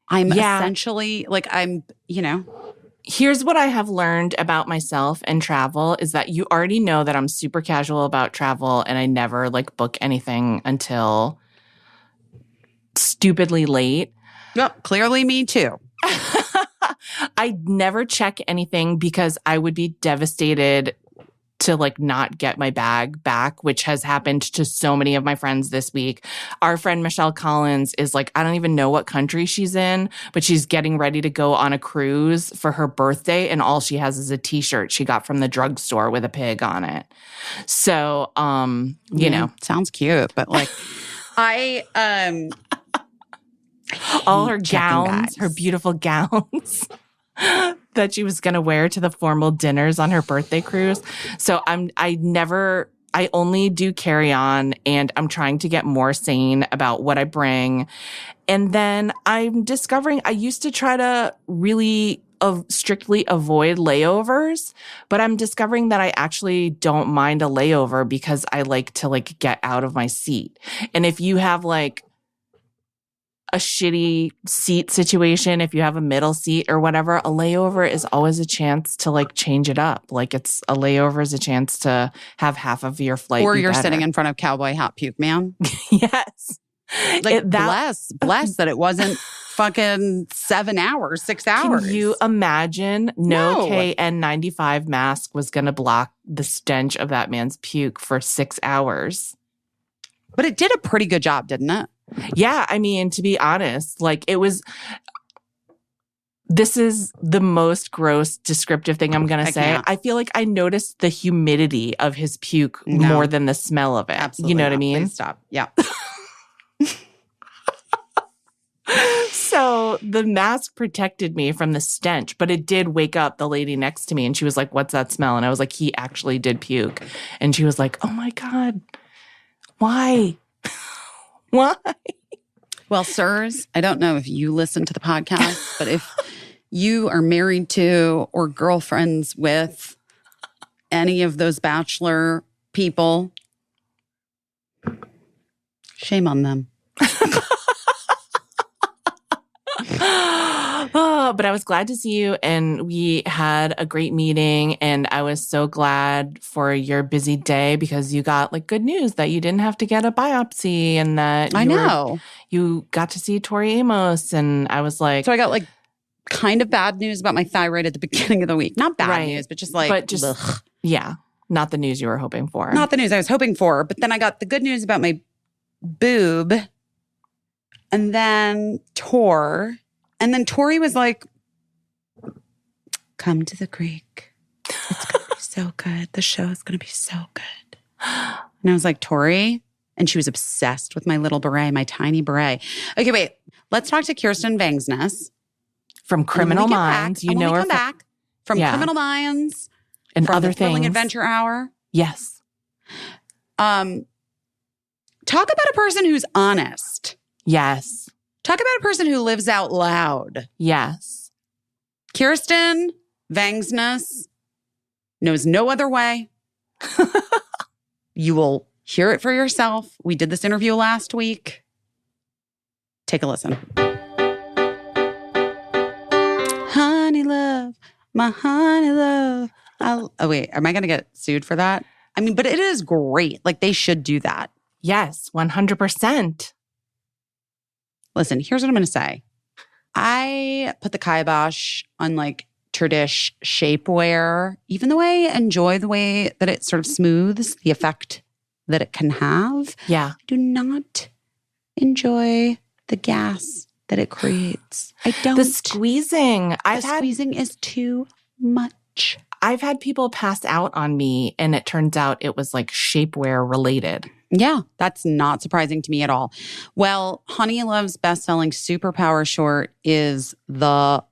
I'm essentially like, Here's what I have learned about myself and travel is that you already know that I'm super casual about travel and I never like book anything until stupidly late. Yep, clearly me too. I never check anything because I would be devastated to like not get my bag back, which has happened to so many of my friends this week. Our friend Michelle Collins is like, I don't even know what country she's in, but she's getting ready to go on a cruise for her birthday. And all she has is a t-shirt she got from the drugstore with a pig on it. So, you know, sounds cute, but like all her checking gowns, bags. her beautiful gowns that she was going to wear to the formal dinners on her birthday cruise. So I only do carry on, and I'm trying to get more sane about what I bring. And then I'm discovering I used to try to really strictly avoid layovers, but I'm discovering that I actually don't mind a layover because I like to like get out of my seat. And if you have like a shitty seat situation, if you have a middle seat or whatever, a layover is always a chance to like change it up. Like a layover is a chance to have half of your flight. Or be you're better. sitting in front of Cowboy Hot Puke Man. Yes. Like bless that it wasn't fucking 7 hours, 6 hours. Can you imagine no No. KN95 mask was going to block the stench of that man's puke for 6 hours? But it did a pretty good job, didn't it? Yeah, I mean, to be honest, like this is the most gross descriptive thing I'm going to say. can't. I feel like I noticed the humidity of his puke No. more than the smell of it. Absolutely. You know what I not. mean? Please stop. Yeah. So the mask protected me from the stench, but it did wake up the lady next to me and she was like, "What's that smell?" And I was like, "He actually did puke." And she was like, "Oh my God, why? Why?" Well, sirs, I don't know if you listen to the podcast, but if you are married to or girlfriends with any of those bachelor people, shame on them. Oh, but I was glad to see you, and we had a great meeting, and I was so glad for your busy day because you got like good news that you didn't have to get a biopsy and that you got to see Tori Amos, and I was like, So I got like kind of bad news about my thyroid at the beginning of the week. Not bad Right. news, but just like, ugh. yeah, not the news you were hoping for. Not the news I was hoping for. But then I got the good news about my boob, and then Tor. And then Tori was like, "Come to the Greek. It's going to be so good. The show is going to be so good." And I was like, "Tori?" And she was obsessed with my little beret, my tiny beret. Okay, wait. Let's talk to Kirsten Vangsness. From Criminal Minds. You know her from Yeah. Criminal Minds and from other the Thrilling things. Adventure Hour. Yes. Talk about a person who's honest. Yes. Talk about a person who lives out loud. Yes. Kirsten Vangsness knows no other way. You will hear it for yourself. We did this interview last week. Take a listen. Honey love, my honey love. Oh, wait, am I going to get sued for that? I mean, but it is great. Like, they should do that. Yes. 100%. Listen, here's what I'm going to say. I put the kibosh on like tradish shapewear, even though I enjoy the way that it sort of smooths the effect that it can have. Yeah. I do not enjoy the gas that it creates. I don't. The squeezing. The squeezing is too much. I've had people pass out on me, and it turns out it was like shapewear related. Yeah, that's not surprising to me at all. Well, Honey Love's best-selling Superpower short is the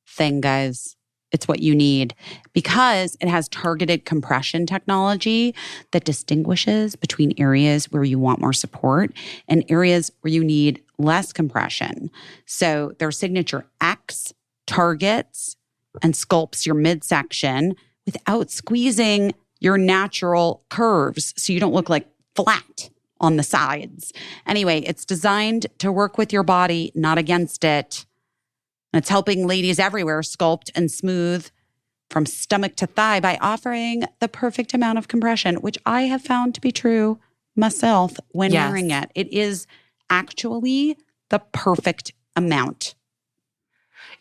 thing, guys. It's what you need because it has targeted compression technology that distinguishes between areas where you want more support and areas where you need less compression. So their signature X targets and sculpts your midsection without squeezing your natural curves so you don't look like flat on the sides. Anyway, it's designed to work with your body, not against it. It's helping ladies everywhere sculpt and smooth from stomach to thigh by offering the perfect amount of compression, which I have found to be true myself when wearing it. It is actually the perfect amount.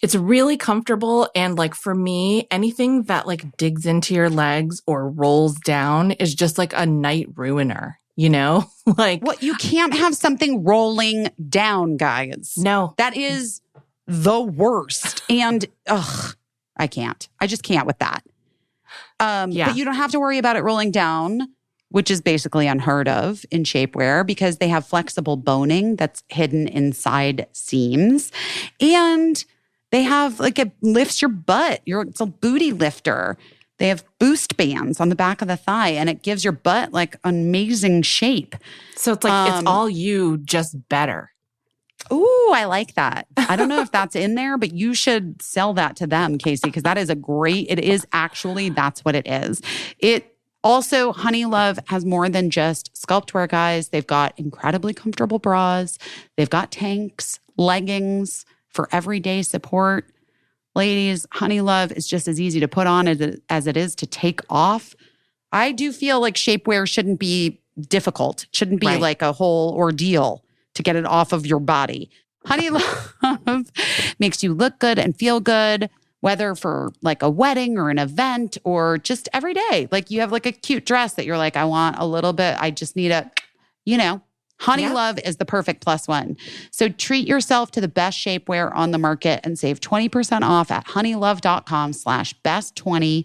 It's really comfortable. And like for me, anything that like digs into your legs or rolls down is just like a night ruiner, you know? Like, What, you can't have something rolling down, guys. no. That is the worst. And I can't. I just can't with that. But you don't have to worry about it rolling down, which is basically unheard of in shapewear because they have flexible boning that's hidden inside seams. And they have like it lifts your butt. It's a booty lifter. They have boost bands on the back of the thigh and it gives your butt like amazing shape. So it's like it's all you, just better. Ooh, I like that. I don't know if that's in there, but you should sell that to them, Caissie, because that is it is actually, that's what it is. It also, Honey Love has more than just sculpt wear, guys. They've got incredibly comfortable bras. They've got tanks, leggings for everyday support. Ladies, Honey Love is just as easy to put on as it is to take off. I do feel like shapewear shouldn't be difficult. Shouldn't be like a whole ordeal to get it off of your body. Honey Love makes you look good and feel good, whether for like a wedding or an event or just every day. Like you have like a cute dress that you're like, I want a little bit, I just need a, Honey Love is the perfect plus one. So treat yourself to the best shapewear on the market and save 20% off at honeylove.com/best20.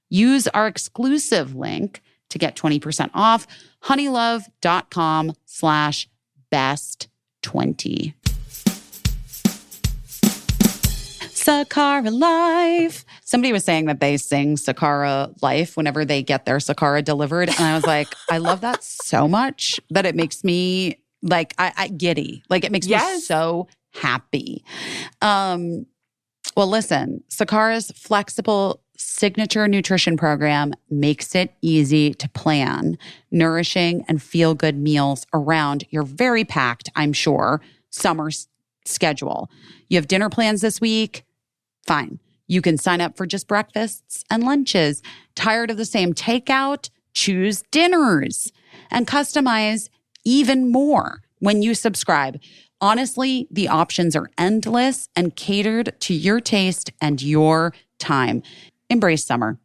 Use our exclusive link to get 20% off, honeylove.com/best20. Sakara Life. Somebody was saying that they sing Sakara Life whenever they get their Sakara delivered. And I was like, I love that so much that it makes me like, I giddy. Like it makes me so happy. Well, listen, Sakara's flexible signature nutrition program makes it easy to plan nourishing and feel-good meals around your very packed, I'm sure, summer schedule. You have dinner plans this week? Fine. You can sign up for just breakfasts and lunches. Tired of the same takeout? Choose dinners and customize even more when you subscribe. Honestly, the options are endless and catered to your taste and your time. Embrace summer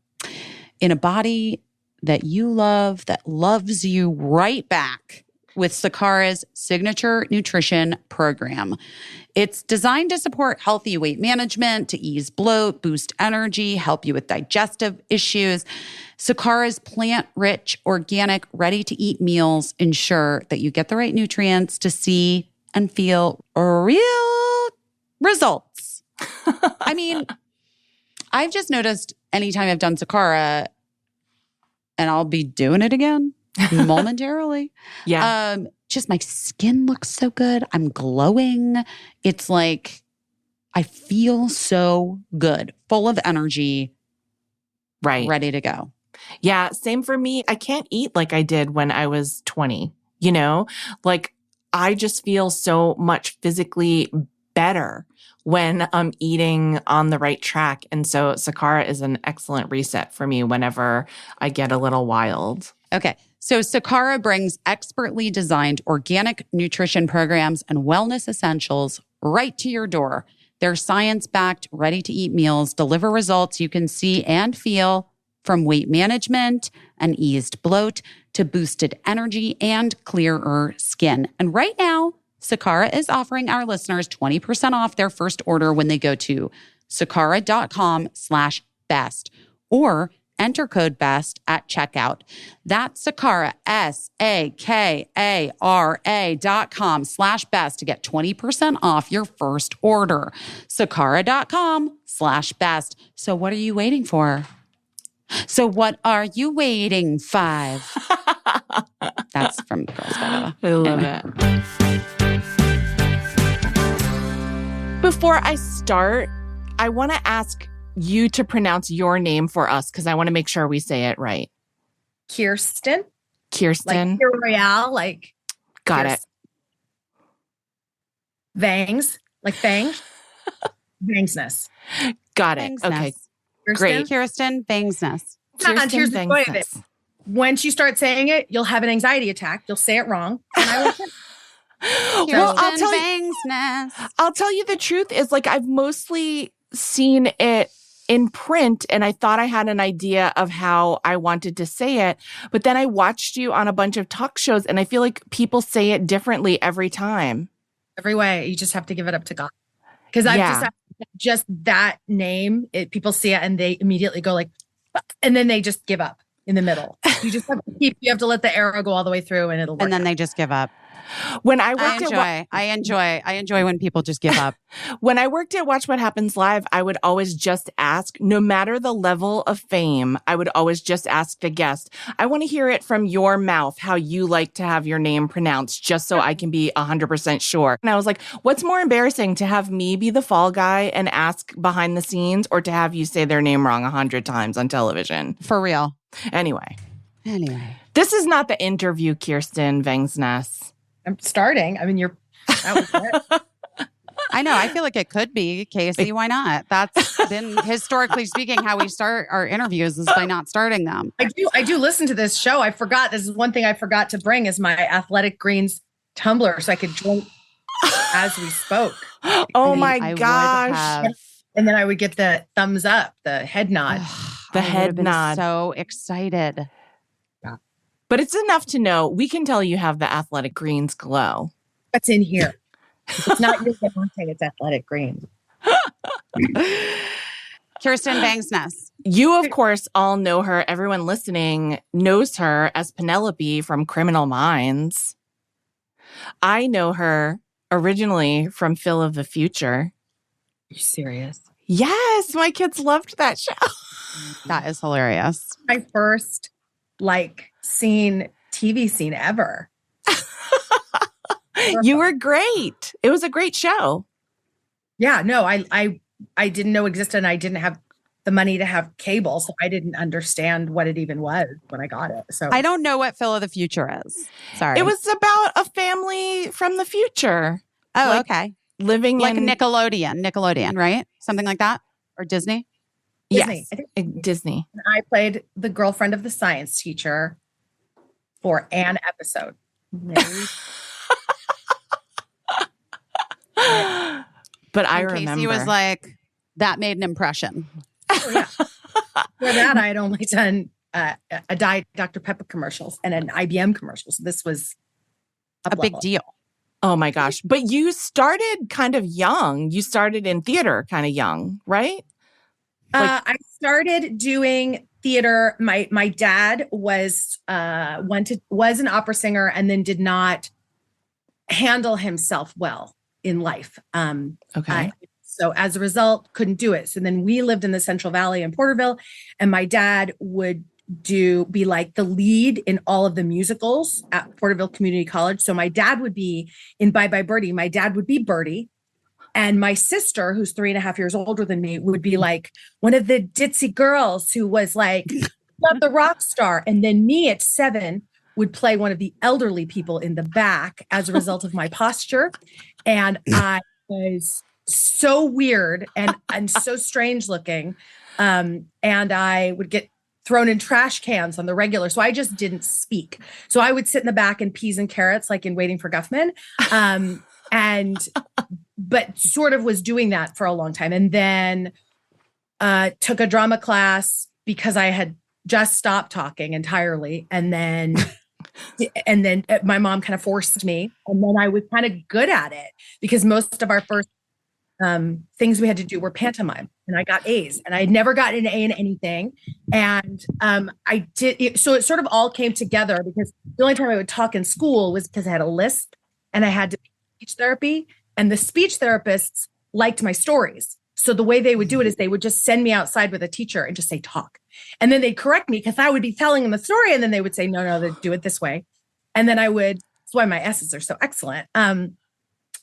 in a body that you love, that loves you right back with Sakara's signature nutrition program. It's designed to support healthy weight management, to ease bloat, boost energy, help you with digestive issues. Sakara's plant-rich, organic, ready-to-eat meals ensure that you get the right nutrients to see and feel real results. I mean, I've just noticed anytime I've done Sakara, and I'll be doing it again momentarily. Just my skin looks so good. I'm glowing. It's like I feel so good, full of energy, ready to go. Yeah, same for me. I can't eat like I did when I was 20, Like I just feel so much physically better when I'm eating on the right track. And so Sakara is an excellent reset for me whenever I get a little wild. Okay. So Sakara brings expertly designed organic nutrition programs and wellness essentials right to your door. Their science-backed, ready-to-eat meals deliver results you can see and feel, from weight management and eased bloat to boosted energy and clearer skin. And right now, Sakara is offering our listeners 20% off their first order when they go to sakara.com/best or enter code BEST at checkout. That's Sakara, SAKARA.com/best to get 20% off your first order. Sakara.com/best. So what are you waiting for? That's from Girls Five. I love it. Before I start, I want to ask you to pronounce your name for us because I want to make sure we say it right. Kirsten. Kirsten. Like Royale, like. Got it. Vangs, like fangs. Vangsness. Got it. Vangsness. Okay. Kirsten? Great. Kirsten Vangsness. And here's the joy of it. Vangsness. Once you start saying it, you'll have an anxiety attack. You'll say it wrong. And I will Well, Kirsten Vangsness. I'll tell you the truth is like I've mostly seen it in print and I thought I had an idea of how I wanted to say it. But then I watched you on a bunch of talk shows and I feel like people say it differently every time. every way. You just have to give it up to God. Because I've just that name, people see it and they immediately go like, and then they just give up in the middle. You just have to you have to let the arrow go all the way through and it'll work. And then out. they just give up. When I worked I enjoy when people just give up. When I worked at Watch What Happens Live, I would always just ask, no matter the level of fame, I would always just ask the guest, I want to hear it from your mouth, how you like to have your name pronounced, just so I can be 100% sure. And I was like, what's more embarrassing, to have me be the fall guy and ask behind the scenes, or to have you say their name wrong 100 times on television? For real. Anyway. Anyway. This is not the interview, Kirsten Vangsness. I'm starting. I mean, that was it. I know. I feel like it could be, Caissie. Why not? That's been historically speaking how we start our interviews, is by not starting them. I do listen to this show. I forgot. This is one thing I forgot to bring is my Athletic Greens tumbler so I could drink as we spoke. Oh I my would gosh. have- And then I would get the thumbs up, the head nod. The I would head have been nod. So excited. But it's enough to know we can tell you have the Athletic Greens glow. What's in here? It's not your Devontae, it's Athletic Greens. Kirsten Vangsness. You, of course, all know her. Everyone listening knows her as Penelope from Criminal Minds. I know her originally from Phil of the Future. Are you serious? Yes, my kids loved that show. That is hilarious. My first TV scene ever. You were great. It was a great show. Yeah, no, I didn't know it existed and I didn't have the money to have cable, so I didn't understand what it even was when I got it. So I don't know what Phil of the Future is. Sorry. It was about a family from the future. Oh, like, okay. Living Like in Nickelodeon, right? Something like that? Or Disney? Disney. Yes, Disney. I played the girlfriend of the science teacher for an episode. But I And remember. Caissie was like, that made an impression. Oh, yeah. For that, I had only done a Diet Dr. Pepper commercials and an IBM commercial. So this was A big deal. Oh my gosh. But you started kind of young. You started in theater kind of young, right? I started doing theater. My dad was an opera singer and then did not handle himself well in life. Okay. So as a result, couldn't do it. So then we lived in the Central Valley in Porterville, and my dad would be like the lead in all of the musicals at Porterville Community College. So my dad would be in Bye Bye Birdie. My dad would be Birdie. And my sister, who's 3.5 years older than me, would be like one of the ditzy girls who was like, not the rock star. And then me at 7 would play one of the elderly people in the back as a result of my posture. And I was so weird and so strange looking. And I would get thrown in trash cans on the regular. So I just didn't speak. So I would sit in the back in peas and carrots, like in Waiting for Guffman. But sort of was doing that for a long time. And then took a drama class because I had just stopped talking entirely. And then my mom kind of forced me. And then I was kind of good at it because most of our first things we had to do were pantomime, and I got A's, and I had never gotten an A in anything. And I did it. So it sort of all came together because the only time I would talk in school was because I had a lisp and I had to speech therapy, and the speech therapists liked my stories. So the way they would do it is they would just send me outside with a teacher and just say, talk. And then they'd correct me because I would be telling them the story. And then they would say, no, they do it this way. And then that's why my S's are so excellent. And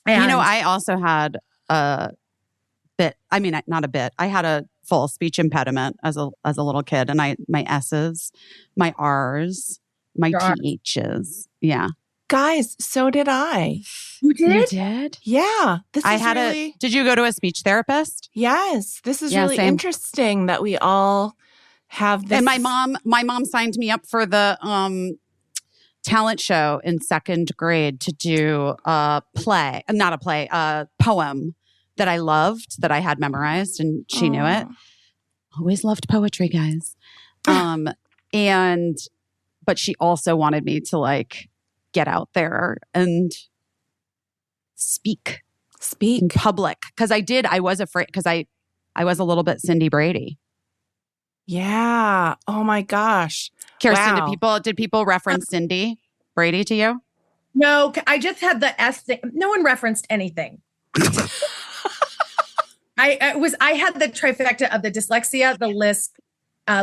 I also had a bit, not a bit. I had a full speech impediment as a little kid, and my S's, my R's, my TH's. Yeah. Guys, so did I. You You did? did? Yeah. This I is had really, did you go to a speech therapist? yes, this is Yeah, really same. interesting that we all have this. And my mom signed me up for the talent show in second grade to do a play, not a play, a poem that I loved, that I had memorized, and she knew it. Always loved poetry, guys. But she also wanted me to like get out there and speak in public. Because I was afraid, because I was a little bit Cindy Brady. Yeah. Oh my gosh. Kirsten, Wow. did people reference Cindy Brady to you? No, I just had the S thing. No one referenced anything. I had the trifecta of the dyslexia, the lisp,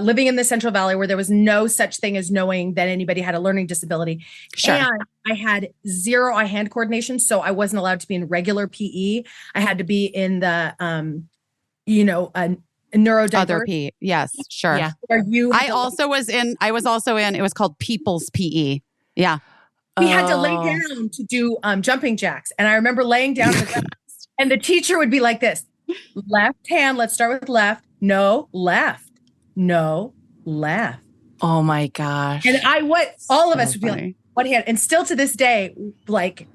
living in the Central Valley where there was no such thing as knowing that anybody had a learning disability. Sure. And I had zero eye-hand coordination, so I wasn't allowed to be in regular PE. I had to be in the, neurodiverse. Other P. Yes, sure. Yeah. Where you I was also in, it was called People's PE. Yeah. we had to lay down to do jumping jacks. And I remember laying down and the teacher would be like this, left hand, let's start with left. No, left. No, left. Oh my gosh. And all of us would be funny. like, what hand? And still to this day, like,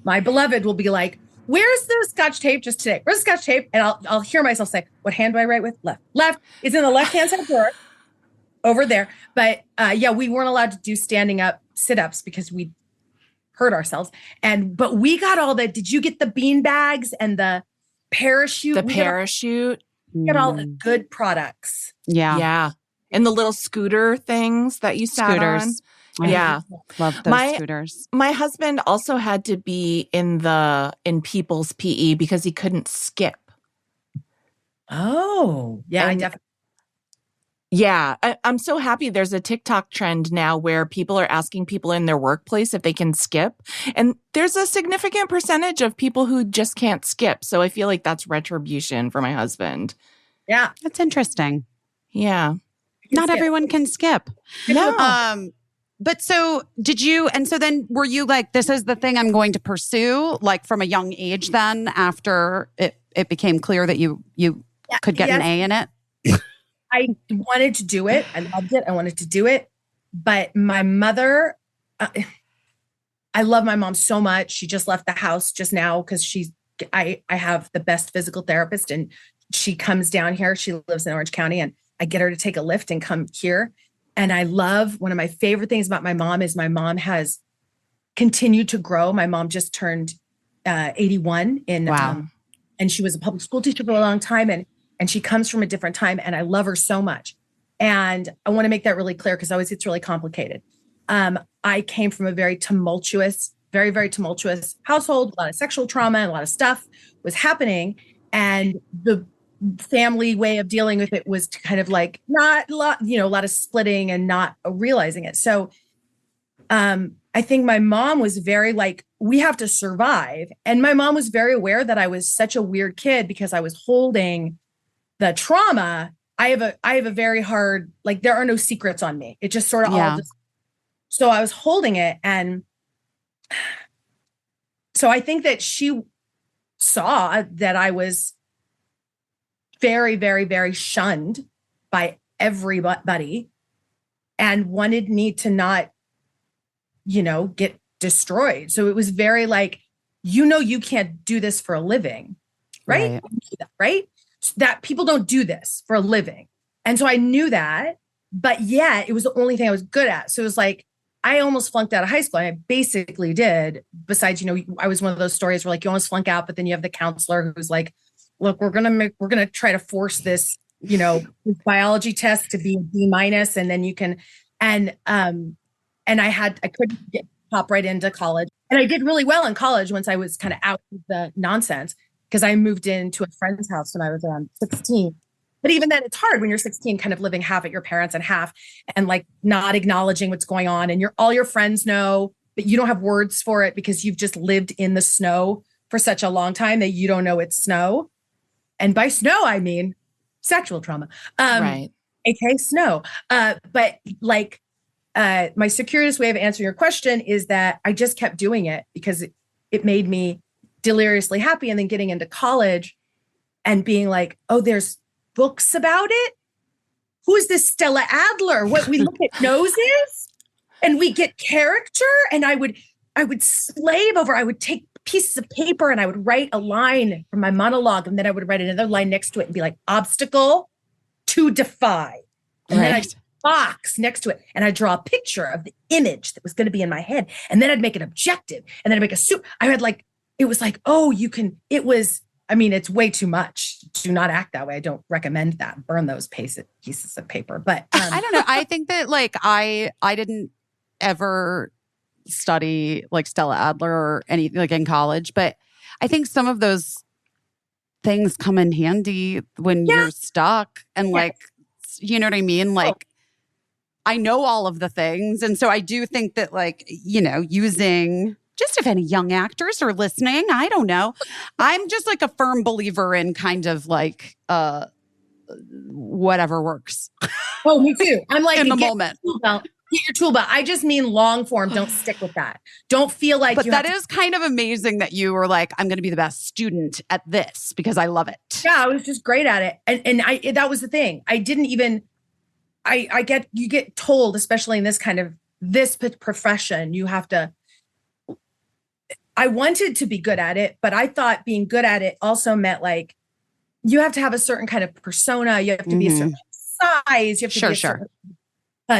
my beloved will be like, where's the Scotch tape just today? Where's the Scotch tape? And I'll hear myself say, what hand do I write with? Left. Left. It's in the left-hand side drawer over there. But we weren't allowed to do standing up sit-ups because we hurt ourselves. But we got all the, did you get the bean bags and the parachute? The parachute. We got all the good products. Yeah. Yeah. And the little scooter things that you sat on. Scooters. Yeah. Love those scooters. My husband also had to be in people's PE because he couldn't skip. Oh, yeah, I definitely. Yeah. I'm so happy there's a TikTok trend now where people are asking people in their workplace if they can skip. And there's a significant percentage of people who just can't skip. So I feel like that's retribution for my husband. Yeah. That's interesting. Yeah. Not everyone can skip. No. But so then were you like, this is the thing I'm going to pursue, like from a young age then, after it became clear that you could get an A in it? I wanted to do it. I loved it. I wanted to do it. But my mother, I love my mom so much. She just left the house just now because I have the best physical therapist, and she comes down here. She lives in Orange County, and I get her to take a lift and come here. And I love, one of my favorite things about my mom is my mom has continued to grow. My mom just turned 81 and she was a public school teacher for a long time. And she comes from a different time, and I love her so much. And I want to make that really clear because always it's really complicated. I came from a very tumultuous, very, very tumultuous household. A lot of sexual trauma and a lot of stuff was happening. And the family way of dealing with it was to kind of like a lot of splitting and not realizing it. So I think my mom was very like, we have to survive. And my mom was very aware that I was such a weird kid because I was holding the trauma. I have a very hard, like, there are no secrets on me. It just sort of all just, so I was holding it. And so I think that she saw that I was very, very, very shunned by everybody and wanted me to not, get destroyed. So it was very like, you can't do this for a living, right? Right? That people don't do this for a living. And so I knew that, but yet it was the only thing I was good at. So it was like, I almost flunked out of high school. I basically did. Besides, I was one of those stories where like you almost flunk out, but then you have the counselor who's like, look, we're going to try to force this, biology test to be a B-, and then you can, and I couldn't pop right into college. And I did really well in college once I was kind of out of the nonsense because I moved into a friend's house when I was around 16. But even then it's hard when you're 16, kind of living half at your parents and half, and like not acknowledging what's going on. And all your friends know, but you don't have words for it because you've just lived in the snow for such a long time that you don't know it's snow. And by snow, I mean sexual trauma, right? AKA snow. But like my circuitous way of answering your question is that I just kept doing it because it made me deliriously happy. And then getting into college and being like, oh, there's books about it. Who is this Stella Adler? What, we look at noses and we get character. And I would slave over, I would take pieces of paper and I would write a line from my monologue. And then I would write another line next to it and be like, obstacle to defy. And then I'd box next to it. And I'd draw a picture of the image that was going to be in my head. And then I'd make an objective. And then I'd make a soup. I had like, it was like, oh, you can, it was, I mean, it's way too much. Do not act that way. I don't recommend that. Burn those pieces of paper. But I don't know. I think that like I didn't ever study like Stella Adler or anything like in college, but I think some of those things come in handy when you're stuck and like, you know what I mean? Like I know all of the things. And so I do think that like, you know, using just if any young actors are listening, I don't know. I'm just like a firm believer in kind of like whatever works. Oh, me too. I'm like in the moment. Get your tool belt. I just mean long form. Don't stick with that. Don't feel like. But that is kind of amazing that you were like, I'm going to be the best student at this because I love it. Yeah, I was just great at it, and that was the thing. I didn't even. You get told, especially in this kind of this profession, you have to. I wanted to be good at it, but I thought being good at it also meant like you have to have a certain kind of persona. You have to be a certain size. You have to be a certain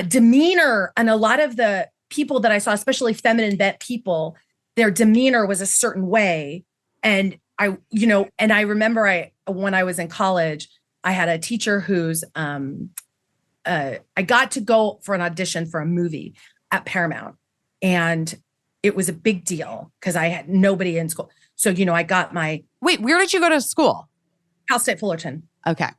demeanor. And a lot of the people that I saw, especially feminine bent people, their demeanor was a certain way. And I remember when I was in college, I had a teacher who's I got to go for an audition for a movie at Paramount, and it was a big deal because I had nobody in school. So, you know, I got my... Wait, where did you go to school? Cal State Fullerton. Okay.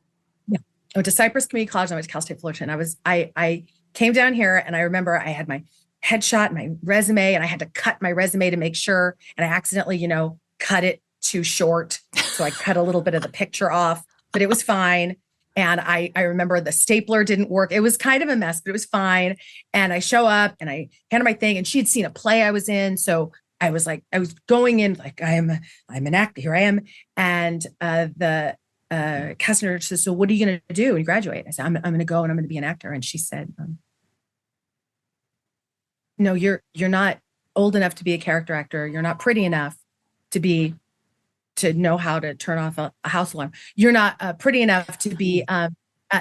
Yeah. I went to Cypress Community College and I went to Cal State Fullerton. I came down here and I remember I had my headshot, my resume, and I had to cut my resume to make sure. And I accidentally, you know, cut it too short. So I cut a little bit of the picture off, but it was fine. And I remember the stapler didn't work. It was kind of a mess, but it was fine. And I show up and I handed my thing, and she had seen a play I was in. So I was like, I was going in like, I'm an actor. Here I am. And the casting director says, so what are you going to do when you graduate? I said, I'm going to go and I'm going to be an actor. And she said, no, you're not old enough to be a character actor. You're not pretty enough to know how to turn off a house alarm. You're not pretty enough to be,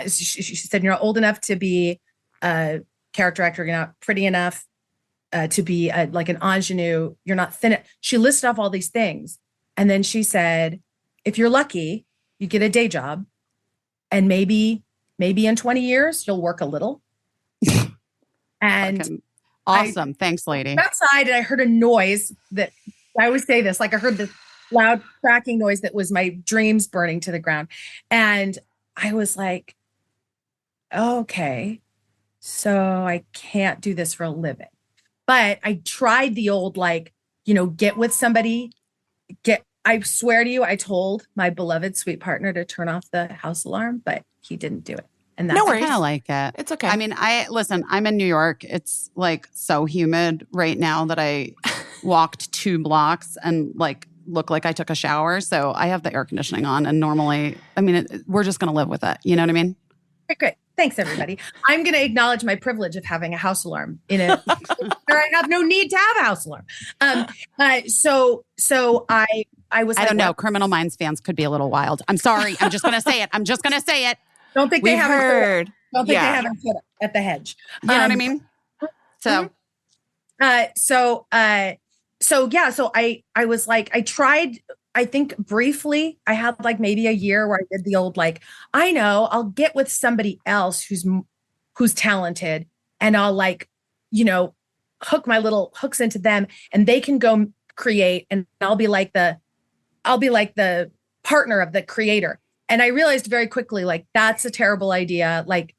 she said, you're not old enough to be a character actor. You're not pretty enough to be like an ingenue. You're not thin. She listed off all these things. And then she said, if you're lucky, you get a day job, and maybe in 20 years, you'll work a little. And awesome. Thanks, lady. Outside, and I heard a noise that I always say this, like I heard this loud cracking noise that was my dreams burning to the ground. And I was like, okay, so I can't do this for a living. But I tried the old, like, you know, get with somebody, I swear to you, I told my beloved sweet partner to turn off the house alarm, but he didn't do it. And that's No worries. I kind of like it. It's okay. I mean, listen, I'm in New York. It's like so humid right now that I walked 2 blocks and like look like I took a shower. So I have the air conditioning on, and normally, I mean, we're just going to live with it. You know what I mean? Great. Thanks, everybody. I'm going to acknowledge my privilege of having a house alarm in it. I have no need to have a house alarm. So I was. I like, don't know. Criminal Minds fans could be a little wild. I'm sorry. I'm just going to say it. Don't think they haven't heard. Don't think they haven't put it at the hedge. You know what I mean? So, So I was like, I tried, I think briefly, I had like maybe a year where I did the old, like, I know I'll get with somebody else who's talented, and I'll like, you know, hook my little hooks into them, and they can go create, and I'll be like the partner of the creator. And I realized very quickly, like, that's a terrible idea. Like,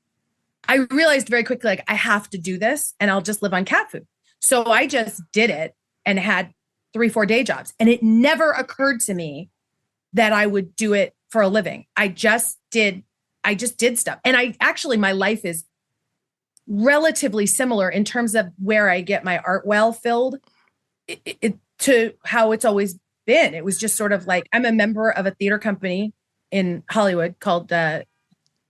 I realized very quickly, like, I have to do this and I'll just live on cat food. So I just did it and had 3-4 day jobs. And it never occurred to me that I would do it for a living. I just did stuff. And my life is relatively similar in terms of where I get my art well filled. to how it's always been. It was just sort of like, I'm a member of a theater company in Hollywood called the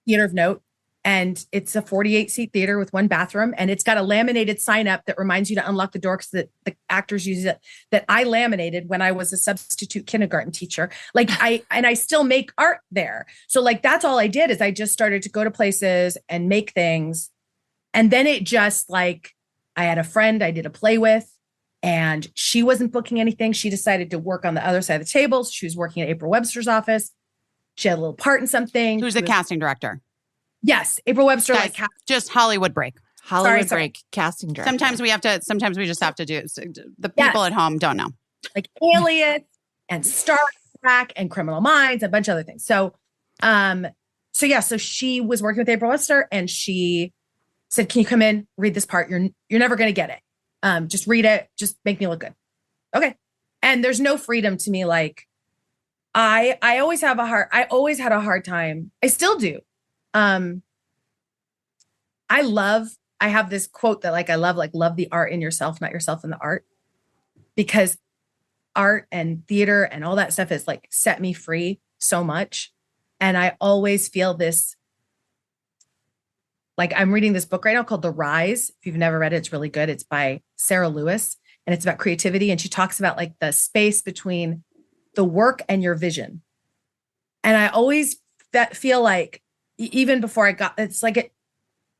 Theater of Note. And it's a 48-seat theater with one bathroom. And it's got a laminated sign up that reminds you to unlock the door because the actors use it, that I laminated when I was a substitute kindergarten teacher. Like I still make art there. So like, that's all I did is I just started to go to places and make things. And then it just like, I had a friend I did a play with and she wasn't booking anything. She decided to work on the other side of the table. She was working at April Webster's office. She had a little part in something. Who's the casting director? Yes, April Webster. Guys, like just Hollywood break. Hollywood break casting director. Sometimes we just have to do it. So the people at home don't know. Like Alias and Star Trek and Criminal Minds, a bunch of other things. So she was working with April Webster and she said, "Can you come in, read this part? You're never going to get it. Just read it. Just make me look good." Okay. And there's no freedom to me. Like I always had a hard time. I still do. I have this quote that like, I love the art in yourself, not yourself in the art, because art and theater and all that stuff has like set me free so much. And I always feel this, like I'm reading this book right now called The Rise. If you've never read it, it's really good. It's by Sarah Lewis and it's about creativity. And she talks about like the space between the work and your vision. And I always feel like, even before I got, it's like,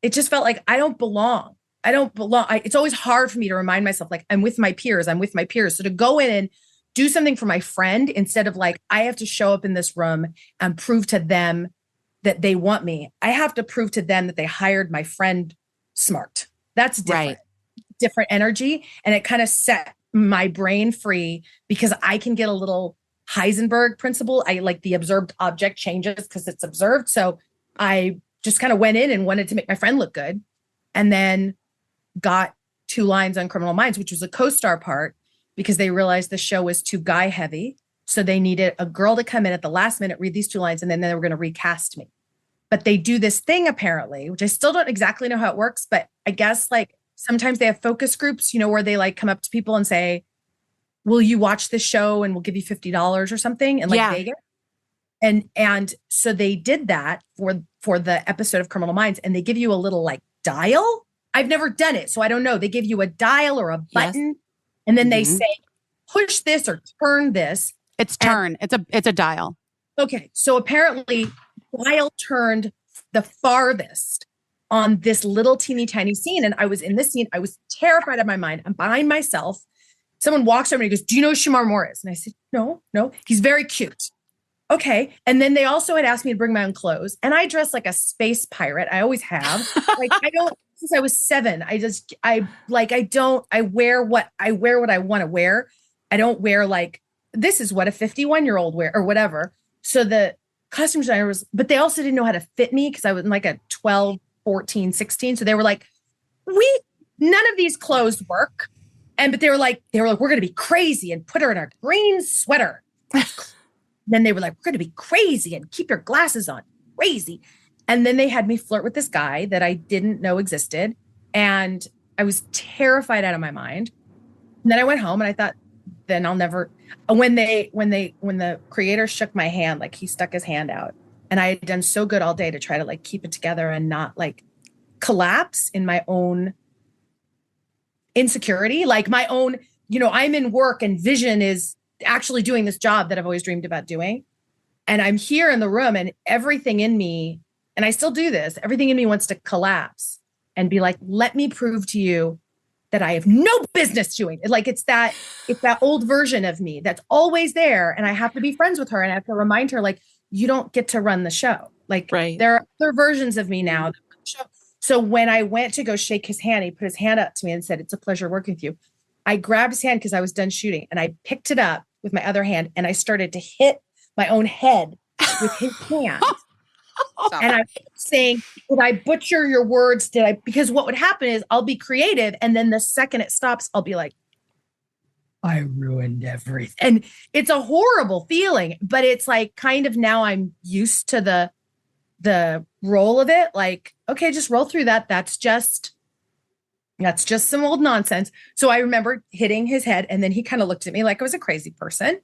it just felt like I don't belong. It's always hard for me to remind myself, like, I'm with my peers. So to go in and do something for my friend, instead of like, I have to show up in this room and prove to them that they want me. I have to prove to them that they hired my friend smart. That's different, different energy. And it kind of set my brain free because I can get a little Heisenberg principle. I like the observed object changes because it's observed. So I just kind of went in and wanted to make my friend look good and then got 2 lines on Criminal Minds, which was a co-star part because they realized the show was too guy heavy. So they needed a girl to come in at the last minute, read these 2 lines, and then they were going to recast me. But they do this thing apparently, which I still don't exactly know how it works, but I guess like sometimes they have focus groups, where they like come up to people and say, "Will you watch this show and we'll give you $50 or something?" And like Vegas. And so they did that for the episode of Criminal Minds, and they give you a little like dial. I've never done it, so I don't know. They give you a dial or a button, and then they say, "Push this or turn this." It's turn. It's a dial. Okay, so apparently, dial turned the farthest on this little teeny tiny scene, and I was in this scene. I was terrified of my mind. I'm behind myself. Someone walks over and he goes, "Do you know who Shamar Moore is?" And I said, No. He's very cute. Okay. And then they also had asked me to bring my own clothes. And I dress like a space pirate. I always have. Like since I was 7, I wear what I want to wear. I don't wear like, this is what a 51-year-old wear or whatever. So the costume designer but they also didn't know how to fit me because I was like a 12, 14, 16. So they were like, none of these clothes work. But they were like, we're going to be crazy and put her in a green sweater. Then they were like, "We're going to be crazy and keep your glasses on, crazy." And then they had me flirt with this guy that I didn't know existed. And I was terrified out of my mind. And then I went home and I thought, then I'll never, when the creator shook my hand, like he stuck his hand out and I had done so good all day to try to like keep it together and not like collapse in my own insecurity, like my own, I'm in work and vision is actually doing this job that I've always dreamed about doing. And I'm here in the room and everything in me, and I still do this, everything in me wants to collapse and be like, let me prove to you that I have no business doing it. Like it's that old version of me that's always there. And I have to be friends with her and I have to remind her, like, you don't get to run the show. Like there are other versions of me now. So when I went to go shake his hand, he put his hand up to me and said, "It's a pleasure working with you." I grabbed his hand because I was done shooting and I picked it up with my other hand and I started to hit my own head with his hand. And I'm saying, "Did I butcher your words? Because what would happen is I'll be creative. And then the second it stops, I'll be like, I ruined everything. And it's a horrible feeling, but it's like kind of now I'm used to the role of it. Like, okay, just roll through that. That's just That's just some old nonsense. So I remember hitting his head, and then he kind of looked at me like I was a crazy person.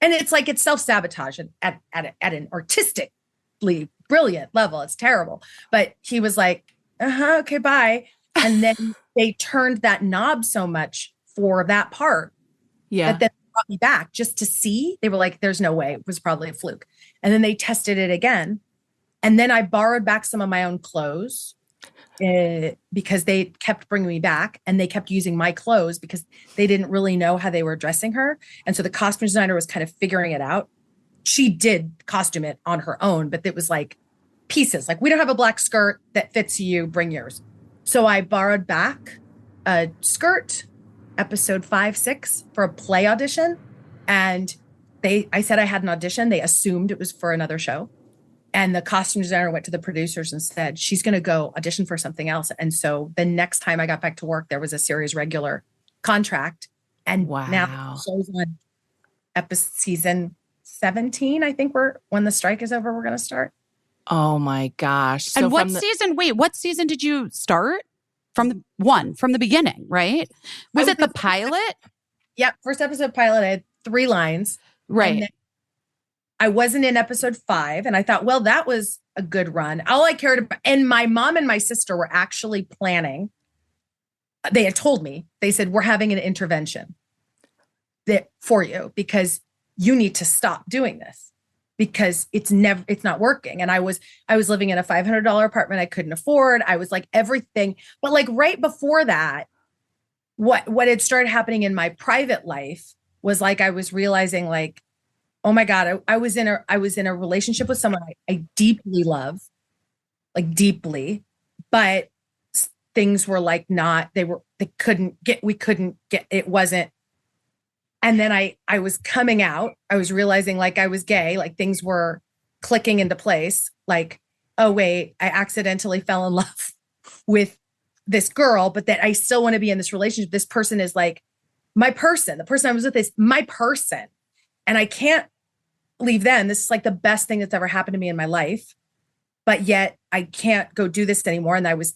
And it's like it's self-sabotage at an artistically brilliant level. It's terrible. But he was like, okay, bye. And then they turned that knob so much for that part Yeah. that then brought me back just to see. They were like, there's no way. It was probably a fluke. And then they tested it again. And then I borrowed back some of my own clothes because they kept bringing me back, and they kept using my clothes because they didn't really know how they were dressing her. And so the costume designer was kind of figuring it out. She did costume it on her own, but it was like pieces. Like, we don't have a black skirt that fits you, bring yours. So I borrowed back a skirt, episode 5, 6, for a play audition. And I said I had an audition. They assumed it was for another show. And the costume designer went to the producers and said, she's going to go audition for something else. And so the next time I got back to work, there was a series regular contract. And now the show's on season 17, I think when the strike is over, we're going to start. Oh my gosh. So and what season did you start? From the beginning, right? Was it the pilot? Yep. First episode pilot, I had 3 lines. Right. I wasn't in episode 5, and I thought, well, that was a good run. All I cared about, and my mom and my sister were actually planning. They had told me, they said, we're having an intervention for you because you need to stop doing this because it's not working. And I was living in a $500 apartment I couldn't afford. I was like everything, but like right before that, what had started happening in my private life was like, I was realizing like, oh my God, I was in a relationship with someone I deeply love, like deeply, but things were like we couldn't get, it wasn't. And then I was coming out, I was realizing like I was gay, like things were clicking into place. Like, oh wait, I accidentally fell in love with this girl, but that I still want to be in this relationship. This person is like my person. The person I was with is my person. And I can't leave them. This is like the best thing that's ever happened to me in my life. But yet I can't go do this anymore. And I was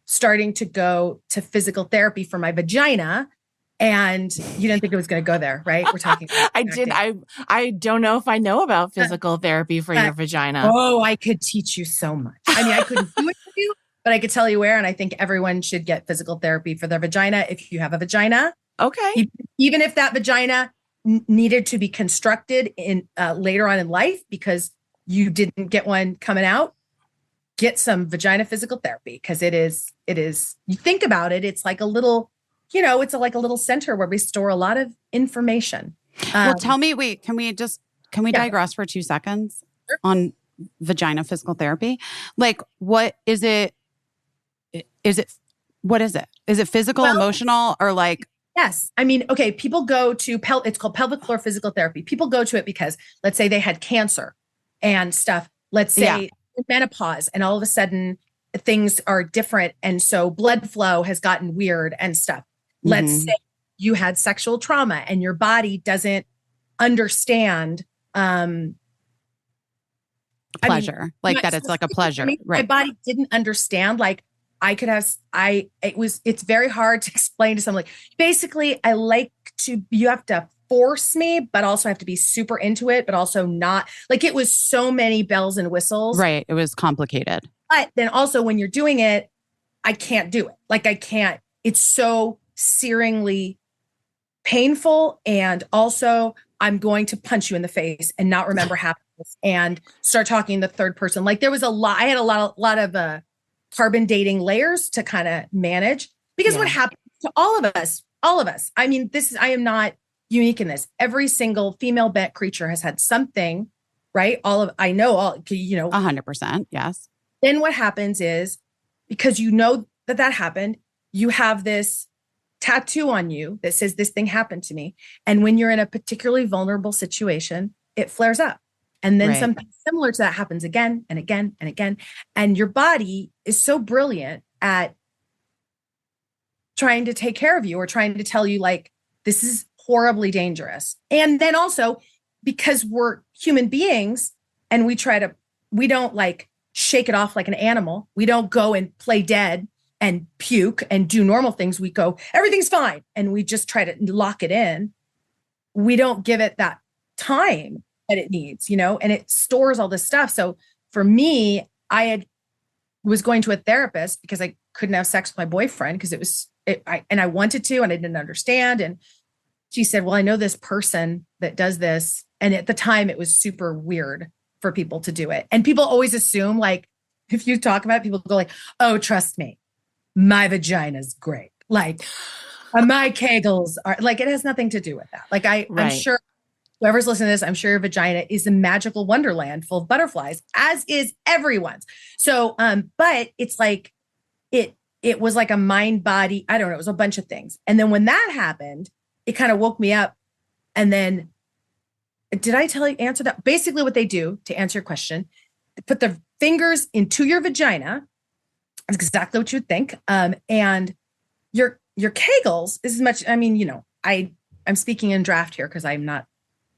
starting to go to physical therapy for my vagina. And you didn't think it was going to go there, right? We're talking. I don't know if I know about physical therapy for your vagina. Oh, I could teach you so much. I mean, I couldn't do it for you, but I could tell you where. And I think everyone should get physical therapy for their vagina if you have a vagina. Okay. Even if that vagina needed to be constructed in later on in life because you didn't get one coming out, get some vagina physical therapy because it is, you think about it, it's like a little, it's like a little center where we store a lot of information. Well, tell me, can we digress for 2 seconds on vagina physical therapy? Like, what is it? What is it? Is it physical, emotional, or like? Yes. I mean, okay, people go to, it's called pelvic floor physical therapy. People go to it because let's say they had cancer and stuff. Let's say menopause and all of a sudden things are different. And so blood flow has gotten weird and stuff. Let's say you had sexual trauma and your body doesn't understand pleasure. It's like a pleasure. Right. My body didn't understand like it's very hard to explain to someone. Like, basically, you have to force me, but also have to be super into it, but also not. Like, it was so many bells and whistles. Right. It was complicated. But then also when you're doing it, I can't do it. Like, I can't. It's so searingly painful. And also, I'm going to punch you in the face and not remember half of this and start talking in the third person. Like, there was I had a lot of carbon dating layers to kind of manage because what happens to all of us, I mean, I am not unique in this. Every single female bent creature has had something, right? 100%. Yes. Then what happens is because that happened, you have this tattoo on you that says this thing happened to me. And when you're in a particularly vulnerable situation, it flares up. And then something similar to that happens again and again and again. And your body is so brilliant at trying to take care of you or trying to tell you like, this is horribly dangerous. And then also because we're human beings and we don't like shake it off like an animal. We don't go and play dead and puke and do normal things, we go, everything's fine. And we just try to lock it in. We don't give it that time that it needs, and it stores all this stuff. So for me, was going to a therapist because I couldn't have sex with my boyfriend because I wanted to, and I didn't understand. And she said, well, I know this person that does this. And at the time it was super weird for people to do it. And people always assume, like, if you talk about it, people go like, oh, trust me, my vagina's great. Like my Kegels are like, it has nothing to do with that. Like I'm sure whoever's listening to this, I'm sure your vagina is a magical wonderland full of butterflies, as is everyone's. So, but it's like, it was like a mind body. I don't know. It was a bunch of things. And then when that happened, it kind of woke me up. And then did I answer that? Basically what they do, to answer your question, they put their fingers into your vagina. That's exactly what you would think. And your Kegels is as much, I'm speaking in draft here because I'm not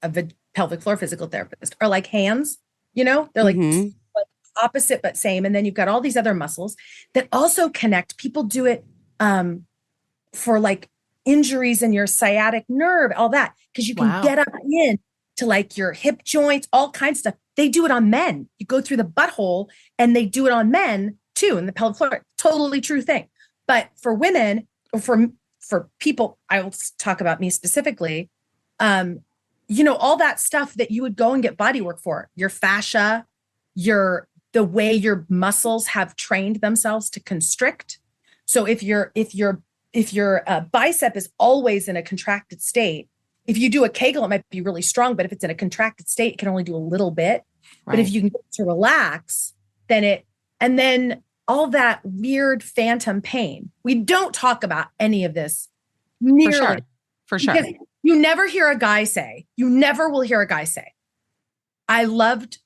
a pelvic floor physical therapist, are like hands, they're like, like opposite, but same. And then you've got all these other muscles that also connect. People do it for like injuries in your sciatic nerve, all that, because you can get up in to like your hip joints, all kinds of stuff. They do it on men. You go through the butthole and they do it on men too in the pelvic floor. Totally true thing. But for women, or for people, I will talk about me specifically, all that stuff that you would go and get body work for, your fascia, the way your muscles have trained themselves to constrict. So if your bicep is always in a contracted state, if you do a Kegel, it might be really strong, but if it's in a contracted state, it can only do a little bit. Right. But if you can get it to relax, and then all that weird phantom pain. We don't talk about any of this nearly. For sure. Because you never hear a guy say, you never will hear a guy say, I loved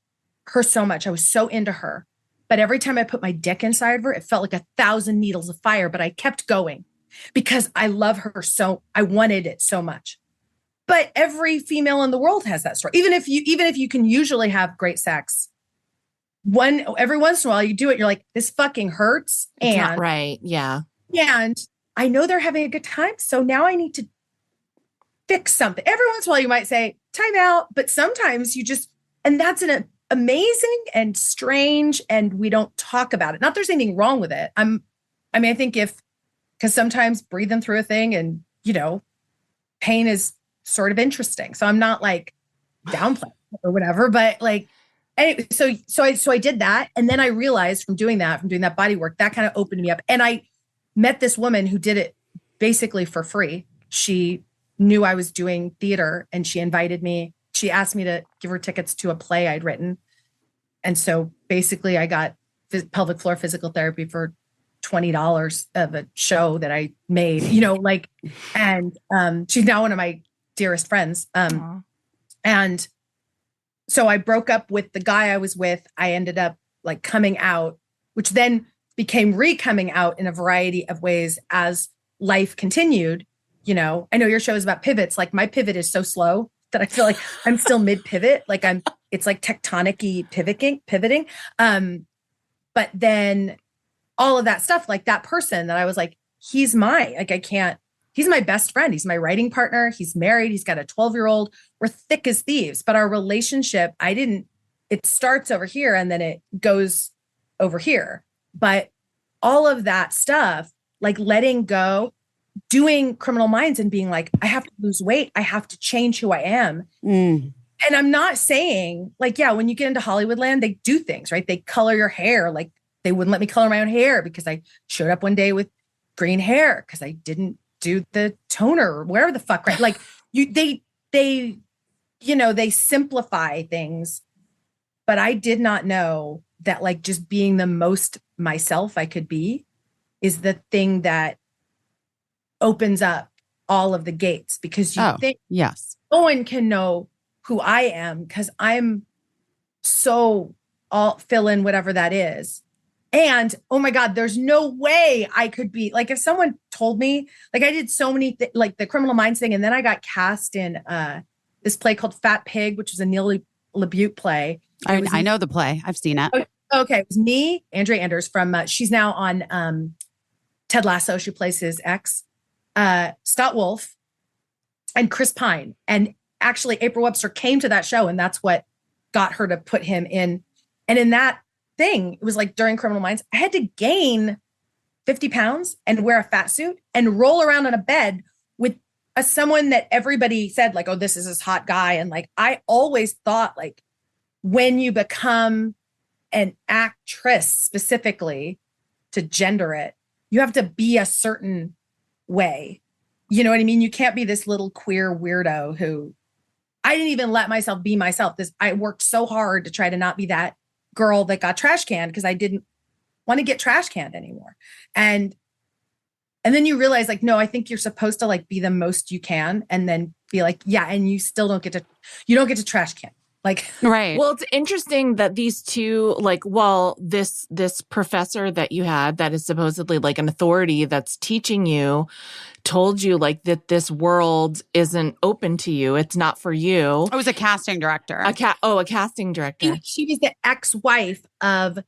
her so much. I was so into her. But every time I put my dick inside of her, it felt like 1,000 needles of fire, but I kept going because I love her so, I wanted it so much. But every female in the world has that story. Even if you can usually have great sex, every once in a while you do it, you're like, this fucking hurts. It's not right. Yeah. And I know they're having a good time. So now I need to fix something. Every once in a while you might say, time out. But sometimes you just, and that's an amazing and strange, and we don't talk about it. Not there's anything wrong with it. I think because sometimes breathing through a thing and, pain is sort of interesting. So I'm not like downplaying or whatever, but like, anyway, so I did that. And then I realized from doing that body work, that kind of opened me up. And I met this woman who did it basically for free. She knew I was doing theater and she invited me. She asked me to give her tickets to a play I'd written. And so basically I got pelvic floor physical therapy for $20 of a show that I made, and she's now one of my dearest friends. And so I broke up with the guy I was with. I ended up like coming out, which then became re-coming out in a variety of ways as life continued. I know your show is about pivots. Like my pivot is so slow that I feel like I'm still mid pivot. Like it's like tectonic-y pivoting. But then all of that stuff, like that person that I was like, he's my best friend. He's my writing partner. He's married. He's got a 12-year-old. We're thick as thieves, but our relationship, it starts over here and then it goes over here. But all of that stuff, like letting go, doing Criminal Minds and being like, I have to lose weight. I have to change who I am. And I'm not saying like, yeah, when you get into Hollywood land, they do things, right? They color your hair. Like they wouldn't let me color my own hair because I showed up one day with green hair because I didn't do the toner or whatever the fuck, right? Like they simplify things, but I did not know that like just being the most myself I could be is the thing that opens up all of the gates, because you think yes, no one can know who I am because I'm so all fill in whatever that is. And oh my God, there's no way I could be like, if someone told me, like I did so many like the Criminal Minds thing. And then I got cast in this play called Fat Pig, which was a Neil LaBute play. I know the play. I've seen it. Okay. It was me, Andrea Anders from, she's now on Ted Lasso, she plays his ex, Scott Wolf, and Chris Pine. And actually, April Webster came to that show, and that's what got her to put him in. And in that thing, it was like during Criminal Minds, I had to gain 50 pounds and wear a fat suit and roll around on a bed with someone that everybody said, like, oh, this is this hot guy. And like, I always thought, like, when you become an actress specifically, to gender it, you have to be a certain way. You know what I mean? You can't be this little queer weirdo who I didn't even let myself be myself. I worked so hard to try to not be that girl that got trash canned because I didn't want to get trash canned anymore. And then you realize, like, no, I think you're supposed to like be the most you can and then be like, yeah, and you still don't get to trash can. Like, Right. Well, it's interesting that these two, like, well, this professor that you had that is supposedly like an authority that's teaching you told you like that this world isn't open to you. It's not for you. I was a casting director. A casting director. she was the ex-wife of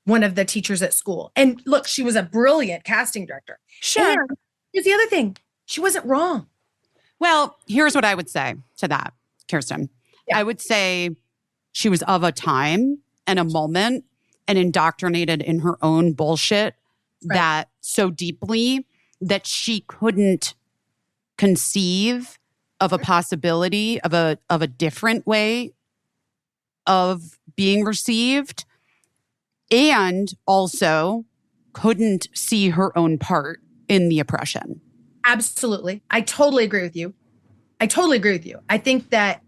one of the teachers at school. And look, she was a brilliant casting director. Sure. And here's the other thing. She wasn't wrong. Well, here's what I would say to that, Kirsten. Yeah. I would say she was of a time and a moment and indoctrinated in her own bullshit that so deeply that she couldn't conceive of a possibility of a different way of being received, and also couldn't see her own part in the oppression. Absolutely. I totally agree with you. I think that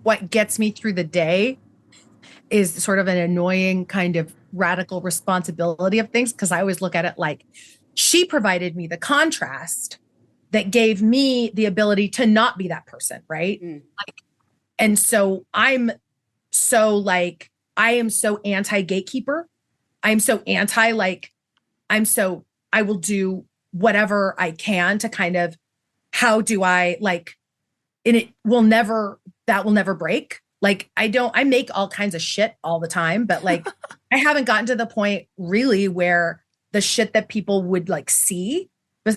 what gets me through the day is sort of an annoying kind of radical responsibility of things, because I always look at it like she provided me the contrast that gave me the ability to not be that person, right? Like, and so I am so anti-gatekeeper. I'm so anti, like, I will do whatever I can to kind of, how do I like, and that will never break. Like, I make all kinds of shit all the time, but like, I haven't gotten to the point really where the shit that people would like see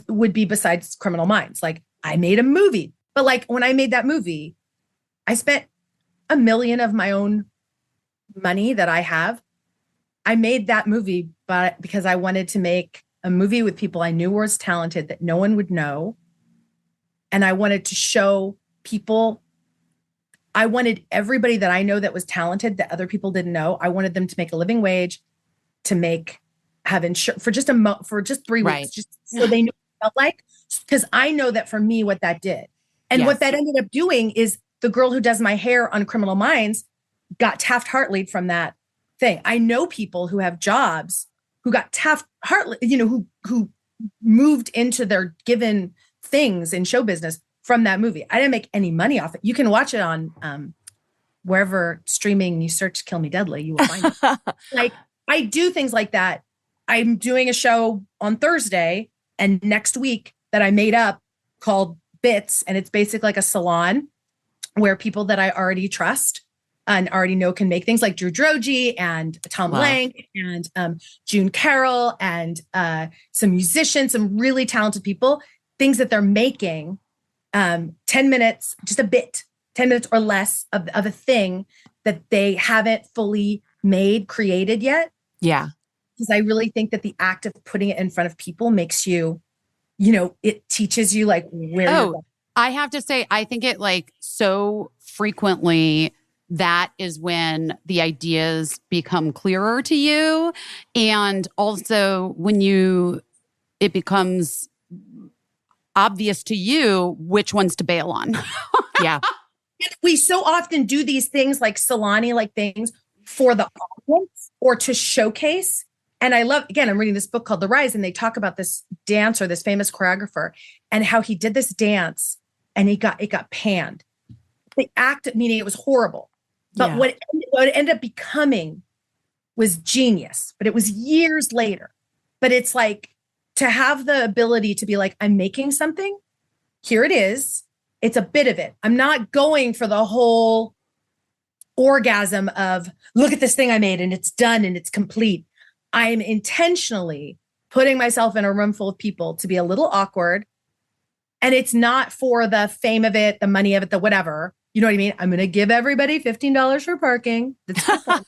would be besides Criminal Minds. Like, I made a movie, but like when I made that movie, I spent $1 million of my own money that I have. I made that movie, but because I wanted to make a movie with people I knew were talented that no one would know. And I wanted to show people, I wanted everybody that I know that was talented that other people didn't know. I wanted them to make a living wage, to have insurance for just 3 weeks, just so they knew what it felt like. Because I know that for me, what that did. And what that ended up doing is the girl who does my hair on Criminal Minds got Taft-Hartley'd from that thing. I know people who have jobs who got Taft-Hartley, who moved into their given things in show business from that movie. I didn't make any money off it. You can watch it on wherever streaming you search Kill Me Deadly, you will find it. Like, I do things like that. I'm doing a show on Thursday and next week that I made up called Bits. And it's basically like a salon where people that I already trust and already know can make things, like Drew Droege and Tom Blank and June Carroll and some musicians, some really talented people, things that they're making 10 minutes, just a bit, 10 minutes or less of a thing that they haven't fully created yet. Yeah. Because I really think that the act of putting it in front of people makes you, it teaches you like where you're going. I have to say, I think it like so frequently that is when the ideas become clearer to you. And also when it becomes obvious to you which ones to bail on. Yeah. We so often do these things like salami, like things for the audience or to showcase. And I love, again, I'm reading this book called The Rise, and they talk about this dancer, this famous choreographer, and how he did this dance and it got panned. The act, meaning it was horrible. But what it ended up becoming was genius. But it was years later. But it's like, to have the ability to be like, I'm making something, here it is. It's a bit of it. I'm not going for the whole orgasm of, look at this thing I made and it's done and it's complete. I'm intentionally putting myself in a room full of people to be a little awkward. And it's not for the fame of it, the money of it, the whatever. You know what I mean? I'm going to give everybody $15 for parking. That's for fun.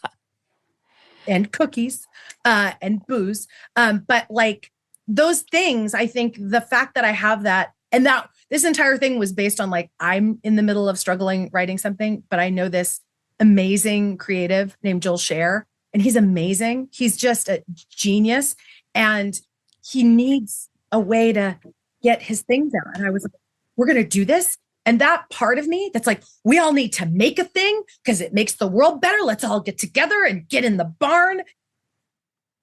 And cookies and booze. But like those things, I think the fact that I have that, and that this entire thing was based on like, I'm in the middle of struggling writing something, but I know this amazing creative named Joel Scher, and he's amazing. He's just a genius, and he needs a way to get his things out. And I was like, we're going to do this. And that part of me that's like, we all need to make a thing because it makes the world better. Let's all get together and get in the barn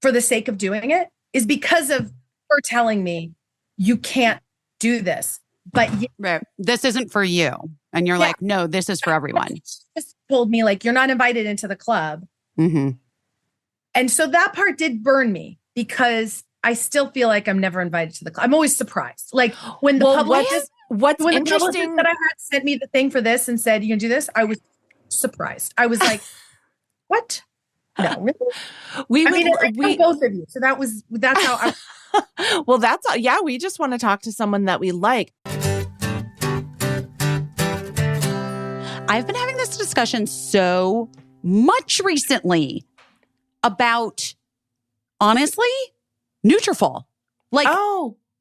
for the sake of doing it, is because of her telling me, you can't do this. But right. This isn't for you. And you're like, no, this is for everyone. Just told me like, you're not invited into the club. Mm-hmm. And so that part did burn me because I still feel like I'm never invited to the club. I'm always surprised. Like when the publicist, what's when interesting the publicist that I had sent me the thing for this and said, you can do this, I was surprised. I was like, what? No, really? Both of you. So that's how I. Well, we just want to talk to someone that we like. I've been having this discussion so much recently about, honestly, Nutrafol. Like,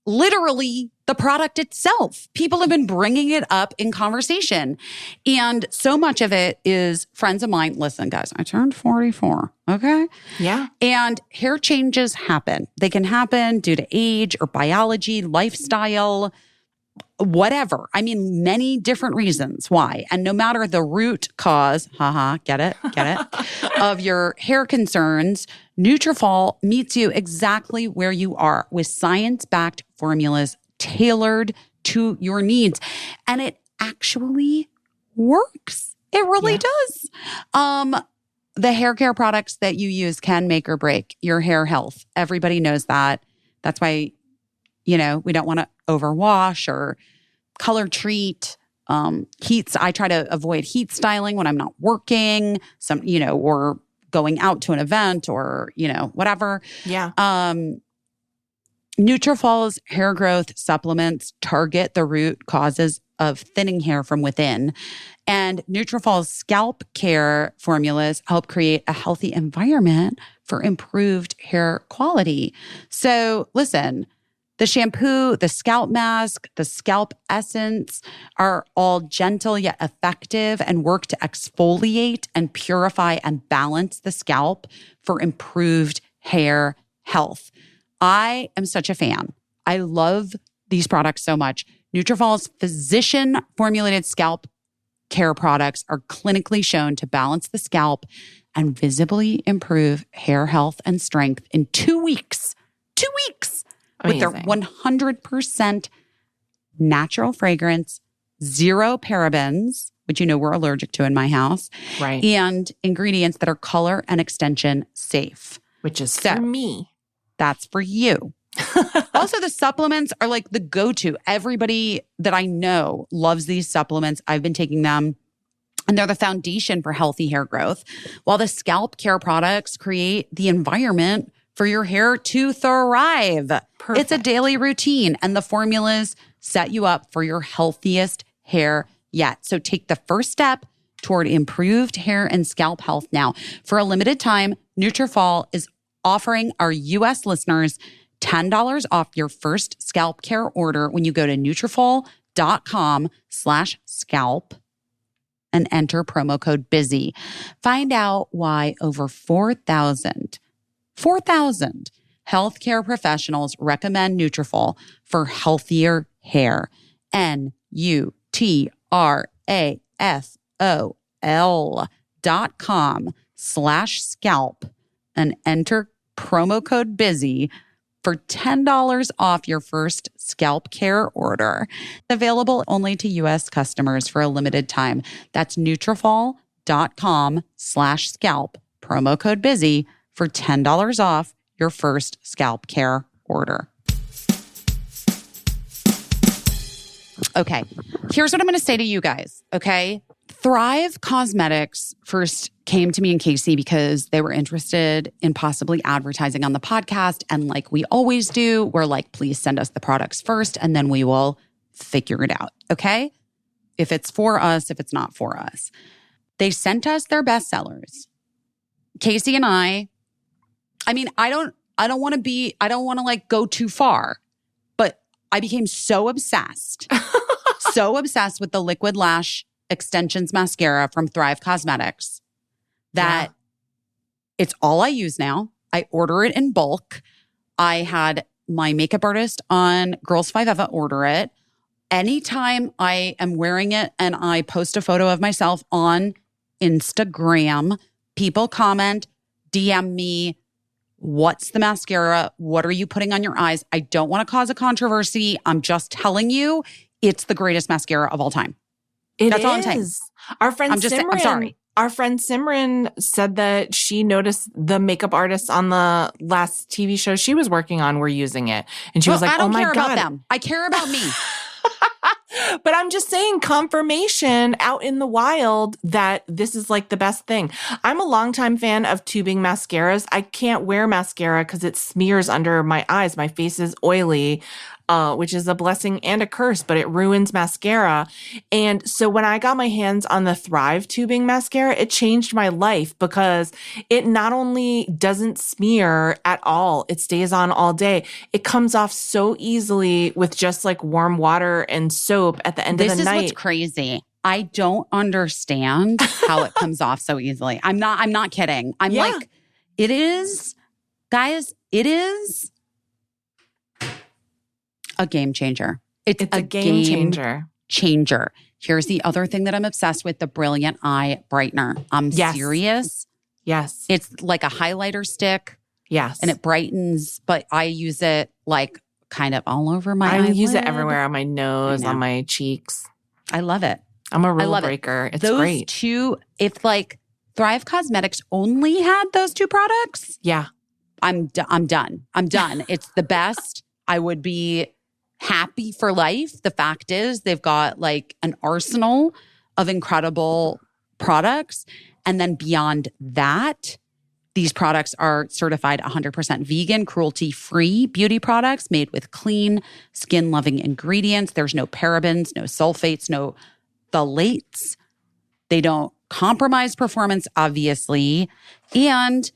literally the product itself. People have been bringing it up in conversation. And so much of it is friends of mine. Listen, guys, I turned 44. Okay. Yeah. And hair changes happen. They can happen due to age or biology, lifestyle, whatever. I mean, many different reasons why. And no matter the root cause, get it, of your hair concerns, Nutrafol meets you exactly where you are with science-backed formulas tailored to your needs. And it actually works. It really does. The hair care products that you use can make or break your hair health. Everybody knows that. That's why, we don't want to overwash or color treat. Heats. I try to avoid heat styling when I'm not working, or going out to an event or, whatever. Yeah. Nutrafol's hair growth supplements target the root causes of thinning hair from within. And Nutrafol's scalp care formulas help create a healthy environment for improved hair quality. So listen, the shampoo, the scalp mask, the scalp essence are all gentle yet effective and work to exfoliate and purify and balance the scalp for improved hair health. I am such a fan. I love these products so much. Nutrafol's physician-formulated scalp care products are clinically shown to balance the scalp and visibly improve hair health and strength in 2 weeks. 2 weeks! Amazing. With their 100% natural fragrance, 0 parabens, which we're allergic to in my house, right? And ingredients that are color and extension safe. Which is for me. That's for you. Also, the supplements are like the go-to. Everybody that I know loves these supplements. I've been taking them, and they're the foundation for healthy hair growth, while the scalp care products create the environment for your hair to thrive. Perfect. It's a daily routine, and the formulas set you up for your healthiest hair yet. So take the first step toward improved hair and scalp health now. For a limited time, Nutrafol is offering our U.S. listeners $10 off your first scalp care order when you go to Nutrafol.com/scalp and enter promo code BUSY. Find out why over 4,000 healthcare professionals recommend Nutrafol for healthier hair. Nutrafol.com/scalp and enter promo code BUSY for $10 off your first scalp care order. Available only to U.S. customers for a limited time. That's Nutrafol.com/scalp, promo code BUSY for $10 off your first scalp care order. Okay, here's what I'm going to say to you guys, okay? Thrive Cosmetics first came to me and Caissie because they were interested in possibly advertising on the podcast. And like we always do, we're like, please send us the products first and then we will figure it out. Okay? If it's for us, if it's not for us. They sent us their bestsellers. Caissie and I mean, I don't want to like go too far, but I became so obsessed with the Liquid Lash Extensions Mascara from Thrive Cosmetics that it's all I use now. I order it in bulk. I had my makeup artist on Girls 5 Eva order it. Anytime I am wearing it and I post a photo of myself on Instagram, people comment, DM me, what's the mascara? What are you putting on your eyes? I don't want to cause a controversy. I'm just telling you, it's the greatest mascara of all time. That's all I'm saying. Our friend I'm sorry. Our friend Simran said that she noticed the makeup artists on the last TV show she was working on were using it. And she was like, I don't oh my care God. about them. I care about me. But I'm just saying confirmation out in the wild that this is like the best thing. I'm a longtime fan of tubing mascaras. I can't wear mascara because it smears under my eyes. My face is oily, which is a blessing and a curse, but it ruins mascara. And so when I got my hands on the Thrive tubing mascara, it changed my life because it not only doesn't smear at all, it stays on all day. It comes off so easily with just like warm water and soap at the end of the night. This is what's crazy. I don't understand how it comes off so easily. I'm not kidding. I'm like, it is, guys, it is a game changer. It's a game changer. Here's the other thing that I'm obsessed with, the Brilliant Eye Brightener. I'm serious. Yes. It's like a highlighter stick. Yes. And it brightens, but I use it like kind of all over my eyelid. I use it everywhere, on my nose, on my cheeks. I love it. I'm a rule breaker. It's those great. Two, if like Thrive Cosmetics only had those two products, I'm done. It's the best. I would be happy for life. The fact is they've got like an arsenal of incredible products. And then beyond that, these products are certified 100% vegan, cruelty-free beauty products made with clean, skin-loving ingredients. There's no parabens, no sulfates, no phthalates. They don't compromise performance, obviously. And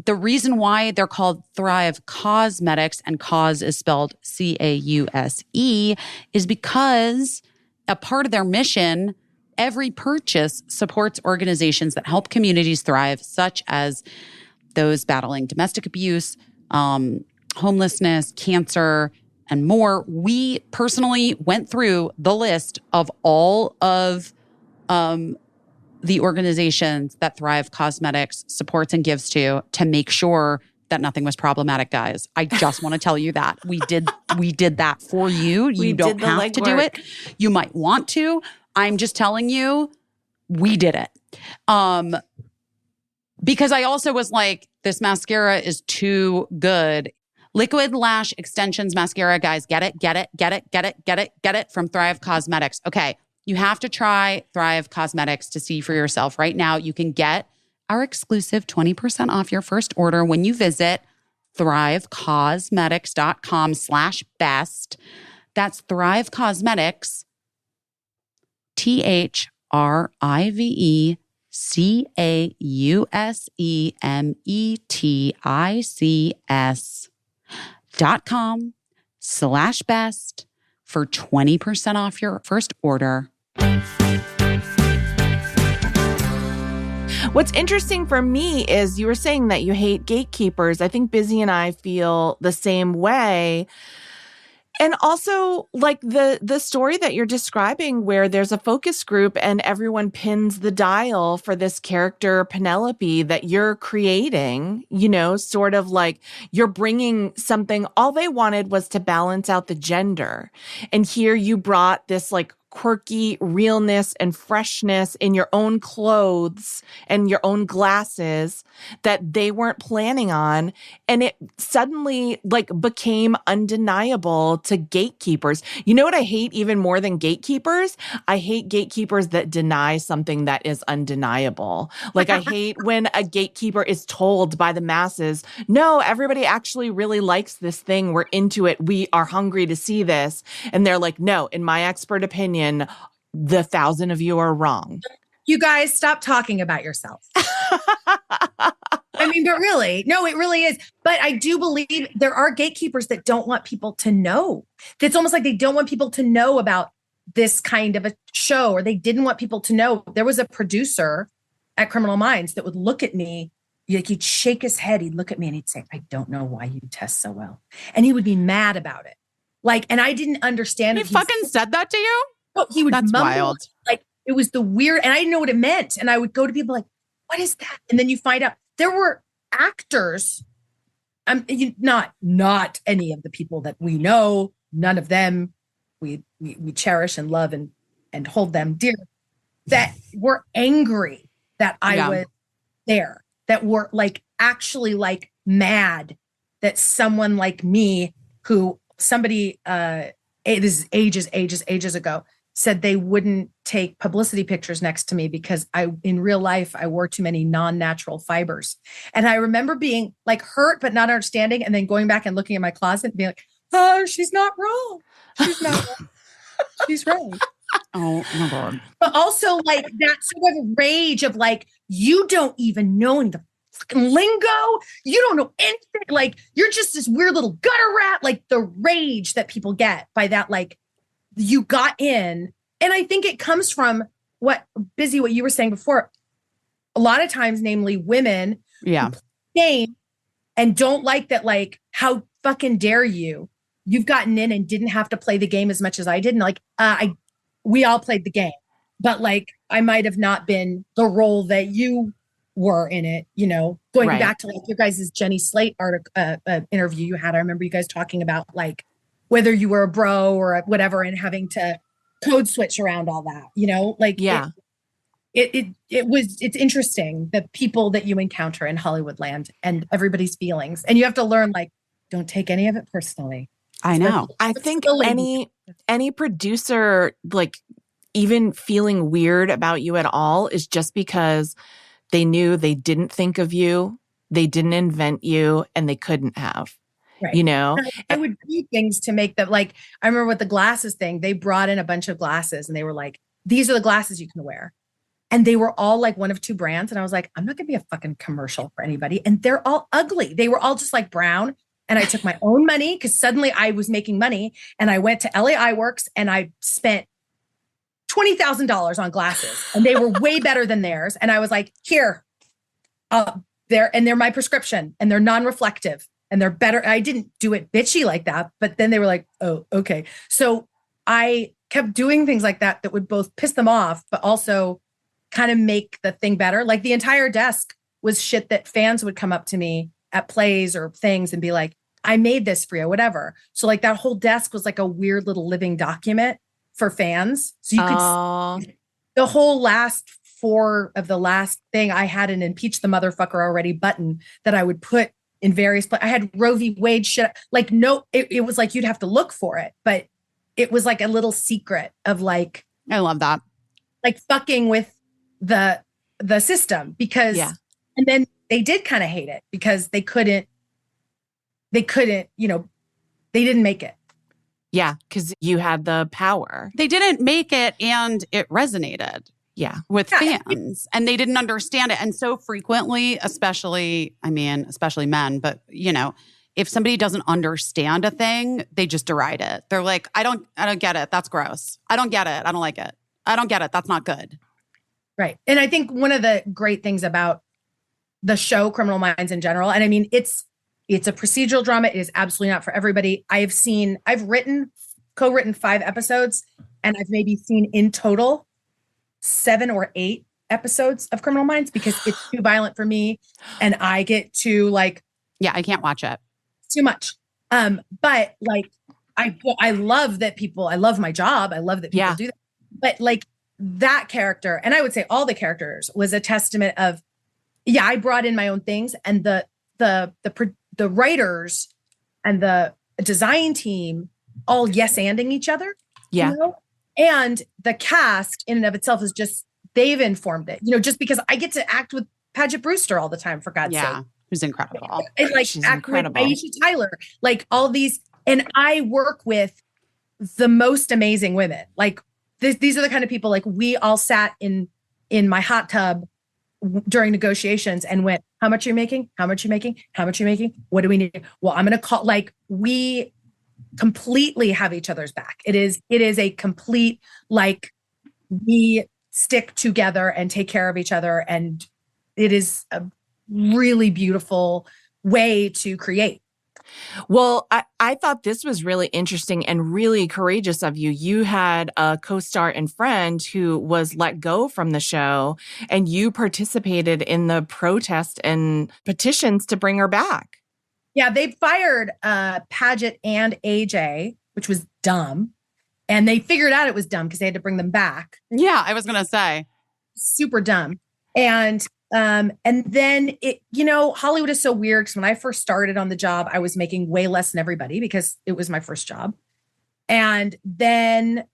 the reason why they're called Thrive Cosmetics, and cause is spelled C-A-U-S-E, is because a part of their mission, every purchase supports organizations that help communities thrive, such as those battling domestic abuse, homelessness, cancer, and more. We personally went through the list of all of the organizations that Thrive Cosmetics supports and gives to make sure that nothing was problematic, guys. I just want to tell you that. We did that for you. You don't have to do it. You might want to. I'm just telling you, we did it. Because I also was like, this mascara is too good. Liquid Lash Extensions Mascara, guys. Get it from Thrive Cosmetics. Okay. You have to try Thrive Cosmetics to see for yourself. Right now, you can get our exclusive 20% off your first order when you visit thrivecosmetics.com/best. That's Thrive Cosmetics, THRIVECOSMETICS.com/best for 20% off your first order. What's interesting for me is you were saying that you hate gatekeepers. I think Busy and I feel the same way. And also, like the story that you're describing where there's a focus group and everyone pins the dial for this character, Penelope, that you're creating, you know, sort of like you're bringing something. All they wanted was to balance out the gender. And here you brought this like quirky realness and freshness in your own clothes and your own glasses that they weren't planning on. And it suddenly like became undeniable to gatekeepers. You know what I hate even more than gatekeepers? I hate gatekeepers that deny something that is undeniable. Like I hate when a gatekeeper is told by the masses, no, everybody actually really likes this thing. We're into it. We are hungry to see this. And they're like, no, in my expert opinion, the 1,000 of you are wrong. You guys stop talking about yourself. I mean, but really, no, it really is. But I do believe there are gatekeepers that don't want people to know. It's almost like they don't want people to know about this kind of a show, or they didn't want people to know. There was a producer at Criminal Minds that would look at me, like he'd shake his head, he'd look at me and he'd say, I don't know why you test so well. And he would be mad about it. Like, and I didn't understand. He fucking said that to you? No, he would That's mumble, wild. like it was the weird, and I didn't know what it meant. And I would go to people like, what is that? And then you find out there were actors, not any of the people that we know, none of them we cherish and love and hold them dear, that were angry that I was there, that were like actually like mad that someone like me, who somebody this is ages ago, said they wouldn't take publicity pictures next to me because in real life, I wore too many non-natural fibers. And I remember being like hurt, but not understanding. And then going back and looking at my closet and being like, oh, she's not wrong. She's not wrong. She's right. Oh my God. But also like that sort of rage of like, you don't even know the fucking lingo. You don't know anything. Like you're just this weird little gutter rat. Like the rage that people get by that, like, you got in. And I think it comes from what you were saying before. A lot of times, namely women, game and don't like that, like, how fucking dare you? You've gotten in and didn't have to play the game as much as I did. And like, we all played the game, but like, I might have not been the role that you were in it, going back to like your guys' Jenny Slate interview you had. I remember you guys talking about like, whether you were a bro or whatever, and having to code switch around all that, like, it's interesting, the people that you encounter in Hollywood land and everybody's feelings. And you have to learn, like, don't take any of it personally. I know. I think any producer, like, even feeling weird about you at all is just because they knew they didn't think of you, they didn't invent you, and they couldn't have. Right. I would do things to make them, like, I remember with the glasses thing, they brought in a bunch of glasses and they were like, these are the glasses you can wear. And they were all like one of two brands. And I was like, I'm not going to be a fucking commercial for anybody. And they're all ugly. They were all just like brown. And I took my own money because suddenly I was making money. And I went to LA Eyeworks and I spent $20,000 on glasses and they were way better than theirs. And I was like, here, they're my prescription and they're non-reflective. And they're better. I didn't do it bitchy like that, but then they were like, oh, okay. So I kept doing things like that would both piss them off, but also kind of make the thing better. Like the entire desk was shit that fans would come up to me at plays or things and be like, I made this for you, whatever. So like that whole desk was like a weird little living document for fans. So you could see the whole last 4 of the last thing. I had an impeach the motherfucker already button that I would put in various places. I had Roe v. Wade shit. Like, no, it was like, you'd have to look for it, but it was like a little secret of like, I love that. Like fucking with the system because, and then they did kind of hate it because they couldn't, they didn't make it. Yeah. Cause you had the power. They didn't make it and it resonated. With fans and they didn't understand it. And so frequently, especially men, but if somebody doesn't understand a thing, they just deride it. They're like, I don't get it. That's gross. I don't get it. I don't like it. I don't get it. That's not good. Right. And I think one of the great things about the show Criminal Minds in general, and I mean, it's a procedural drama. It is absolutely not for everybody. I've co-written 5 episodes and I've maybe seen in total 7 or 8 episodes of Criminal Minds because it's too violent for me and I get to like, I can't watch it. Too much. But like, I love that I love my job. I love that people do that. but like that character, and I would say all the characters, was a testament of, yeah, I brought in my own things, and the writers and the design team all yes-anding each other. Yeah. You know? And the cast in and of itself is just, they've informed it, you know, just because I get to act with Paget Brewster all the time, for God's sake. Who's incredible. And like She's act incredible. with Aisha Tyler, like all these, and I work with the most amazing women. Like these are the kind of people, like we all sat in my hot tub during negotiations and went, how much are you making? How much are you making? How much are you making? What do we need? Well, I'm going to call, like, we completely have each other's back. It is a complete, like, we stick together and take care of each other. And it is a really beautiful way to create. Well, I thought this was really interesting and really courageous of you. You had a co-star and friend who was let go from the show, and you participated in the protest and petitions to bring her back. Yeah, they fired Paget and AJ, which was dumb. And they figured out it was dumb because they had to bring them back. Yeah, I was going to say. Super dumb. And then it, you know, Hollywood is so weird because when I first started on the job, I was making way less than everybody because it was my first job. And then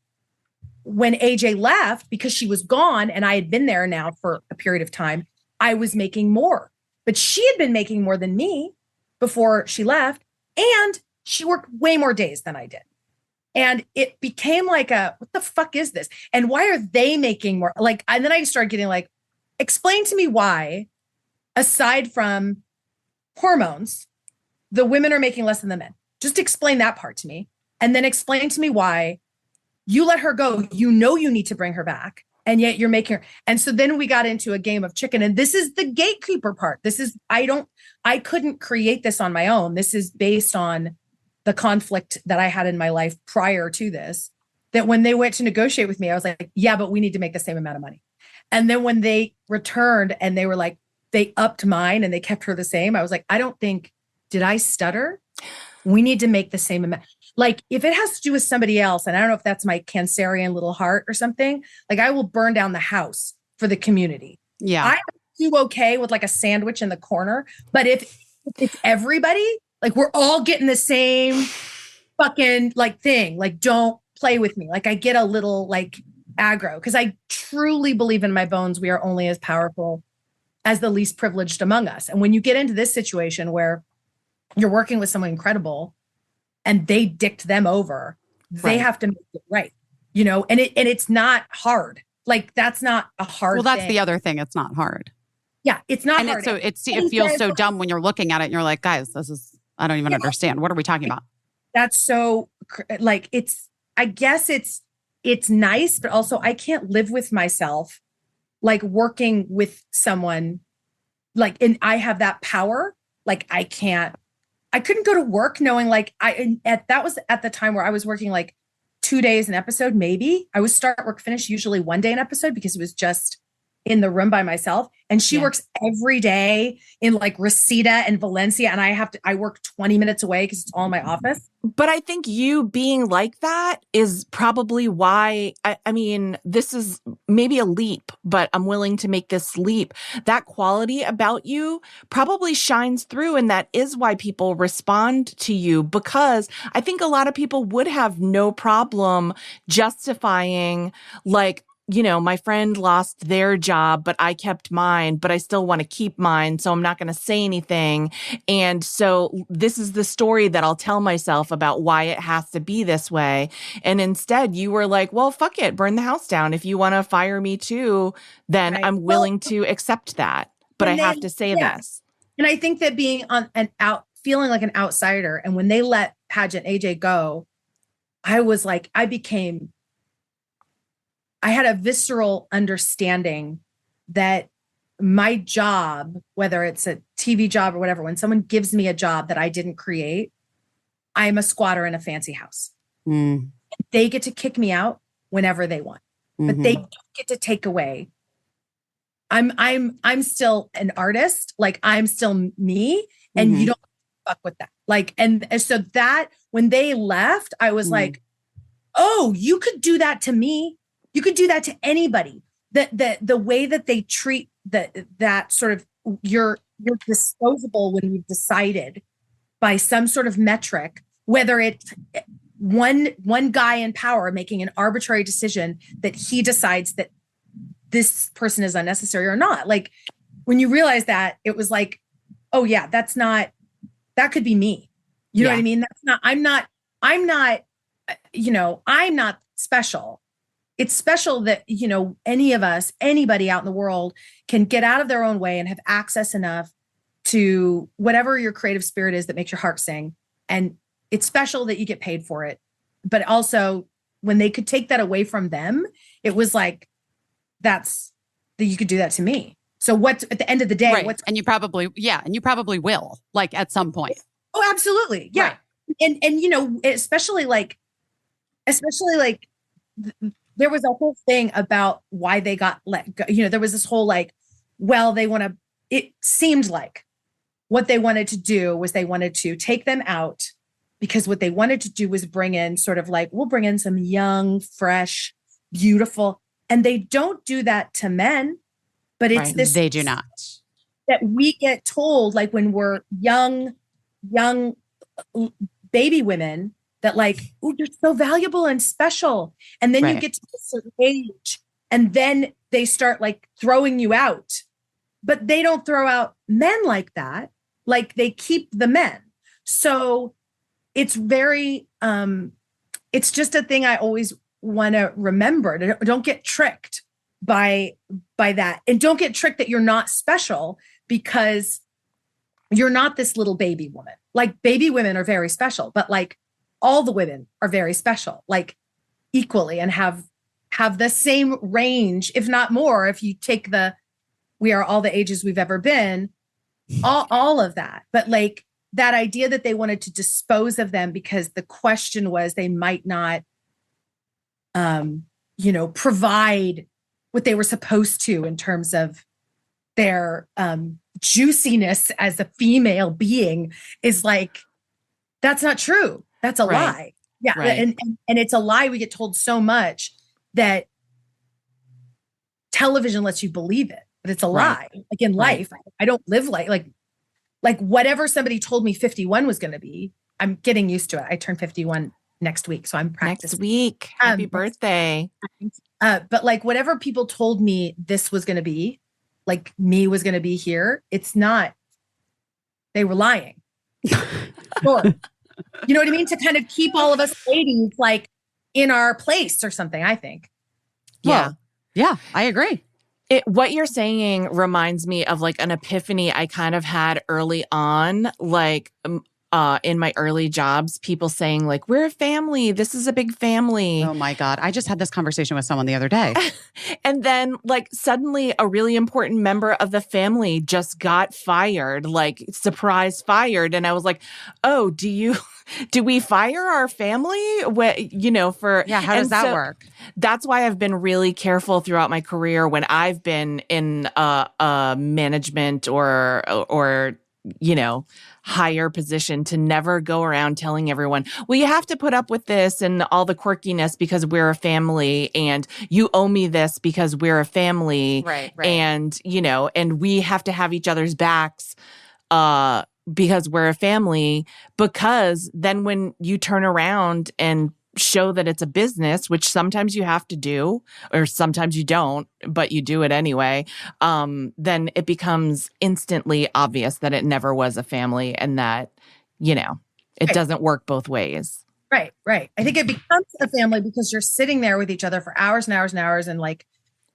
when AJ left, because she was gone and I had been there now for a period of time, I was making more. But she had been making more than me before she left. And she worked way more days than I did. And it became like what the fuck is this? And why are they making more? Like, and then I started getting like, explain to me why, aside from hormones, the women are making less than the men. Just explain that part to me. And then explain to me why you let her go. You know you need to bring her back. And yet you're making her. And so then we got into a game of chicken. And this is the gatekeeper part. This is, I couldn't create this on my own. This is based on the conflict that I had in my life prior to this, that when they went to negotiate with me, I was like, yeah, but we need to make the same amount of money. And then when they returned and they were like, they upped mine and they kept her the same, I was like, I don't think, did I stutter? We need to make the same amount. Like, if it has to do with somebody else, and I don't know if that's my Cancerian little heart or something, like I will burn down the house for the community. Yeah. I do okay with like a sandwich in the corner. But if it's everybody, like we're all getting the same fucking like thing, like don't play with me. Like I get a little like aggro because I truly believe in my bones we are only as powerful as the least privileged among us. And when you get into this situation where you're working with someone incredible and they dicked them over, they have to make it right, you know, and it's not hard. Like that's not a hard Well, that's thing. the other thing. It's not hard. Yeah, it's not And hard. it feels so dumb when you're looking at it and you're like, guys, I don't even understand. What are we talking about? That's so like, I guess it's nice, but also I can't live with myself, like working with someone like, and I have that power. Like I couldn't go to work knowing like that was at the time where I was working like 2 days an episode. Maybe I would start work, finish usually 1 day an episode because it was just in the room by myself. And she works every day in like Reseda and Valencia. And I work 20 minutes away because it's all in my office. But I think you being like that is probably why, I mean, this is maybe a leap, but I'm willing to make this leap. That quality about you probably shines through. And that is why people respond to you, because I think a lot of people would have no problem justifying like, you know, my friend lost their job, but I kept mine, but I still want to keep mine. So I'm not going to say anything. And so this is the story that I'll tell myself about why it has to be this way. And instead you were like, well, fuck it, burn the house down. If you want to fire me too, then I'm willing to accept that. But I have to say this. And I think that being feeling like an outsider. And when they let Paget AJ go, I was like, I had a visceral understanding that my job, whether it's a TV job or whatever, when someone gives me a job that I didn't create, I'm a squatter in a fancy house. Mm. They get to kick me out whenever they want, but they don't get to take away. I'm still an artist. Like I'm still me, and you don't fuck with that. Like, and so that when they left, I was like, oh, you could do that to me. You could do that to anybody. The way that they treat that sort of you're disposable when you've decided by some sort of metric, whether it's one guy in power making an arbitrary decision that he decides that this person is unnecessary or not. Like when you realize that, it was like, oh yeah, that could be me. You know what I mean? I'm not, I'm not special. It's special that, anybody out in the world can get out of their own way and have access enough to whatever your creative spirit is that makes your heart sing. And it's special that you get paid for it. But also when they could take that away from them, it was like, that you could do that to me. So what's at the end of the day, and you probably will, like at some point. Oh, absolutely. Yeah. Right. And especially like there was a whole thing about why they got let go. There was this whole it seemed like what they wanted to do was they wanted to take them out because what they wanted to do was bring in sort of like, we'll bring in some young, fresh, beautiful, and they don't do that to men, but it's this. They do not. That we get told like when we're young baby women that like, oh, you're so valuable and special. And then you get to a certain age and then they start like throwing you out, but they don't throw out men like that. Like they keep the men. So it's very, it's just a thing I always want to remember. Don't get tricked by that. And don't get tricked that you're not special because you're not this little baby woman. Like baby women are very special, but like all the women are very special, like equally, and have the same range, if not more, if you take we are all the ages we've ever been, all of that. But like that idea that they wanted to dispose of them because the question was they might not, provide what they were supposed to in terms of their juiciness as a female being is like, that's not true. That's a lie. Yeah. Right. And it's a lie. We get told so much that television lets you believe it, but it's a lie. Like in life, I don't live like whatever somebody told me 51 was going to be, I'm getting used to it. I turn 51 next week. So I'm practicing. Next week. Happy birthday. But like whatever people told me this was going to be, like me was going to be here, it's not. They were lying. Sure. You know what I mean? To kind of keep all of us ladies like in our place or something, I think. Yeah. Yeah, I agree. What you're saying reminds me of like an epiphany I kind of had early on, like in my early jobs, people saying like, we're a family. This is a big family. Oh my God. I just had this conversation with someone the other day. And then like suddenly a really important member of the family just got fired, like surprise fired. And I was like, oh, do we fire our family? How does that work? That's why I've been really careful throughout my career when I've been in a management or higher position to never go around telling everyone, well, you have to put up with this and all the quirkiness because we're a family, and you owe me this because we're a family. Right. And, and we have to have each other's backs, because we're a family, because then when you turn around and show that it's a business, which sometimes you have to do, or sometimes you don't, but you do it anyway, then it becomes instantly obvious that it never was a family and that, it doesn't work both ways. Right. I think it becomes a family because you're sitting there with each other for hours and hours and hours, and like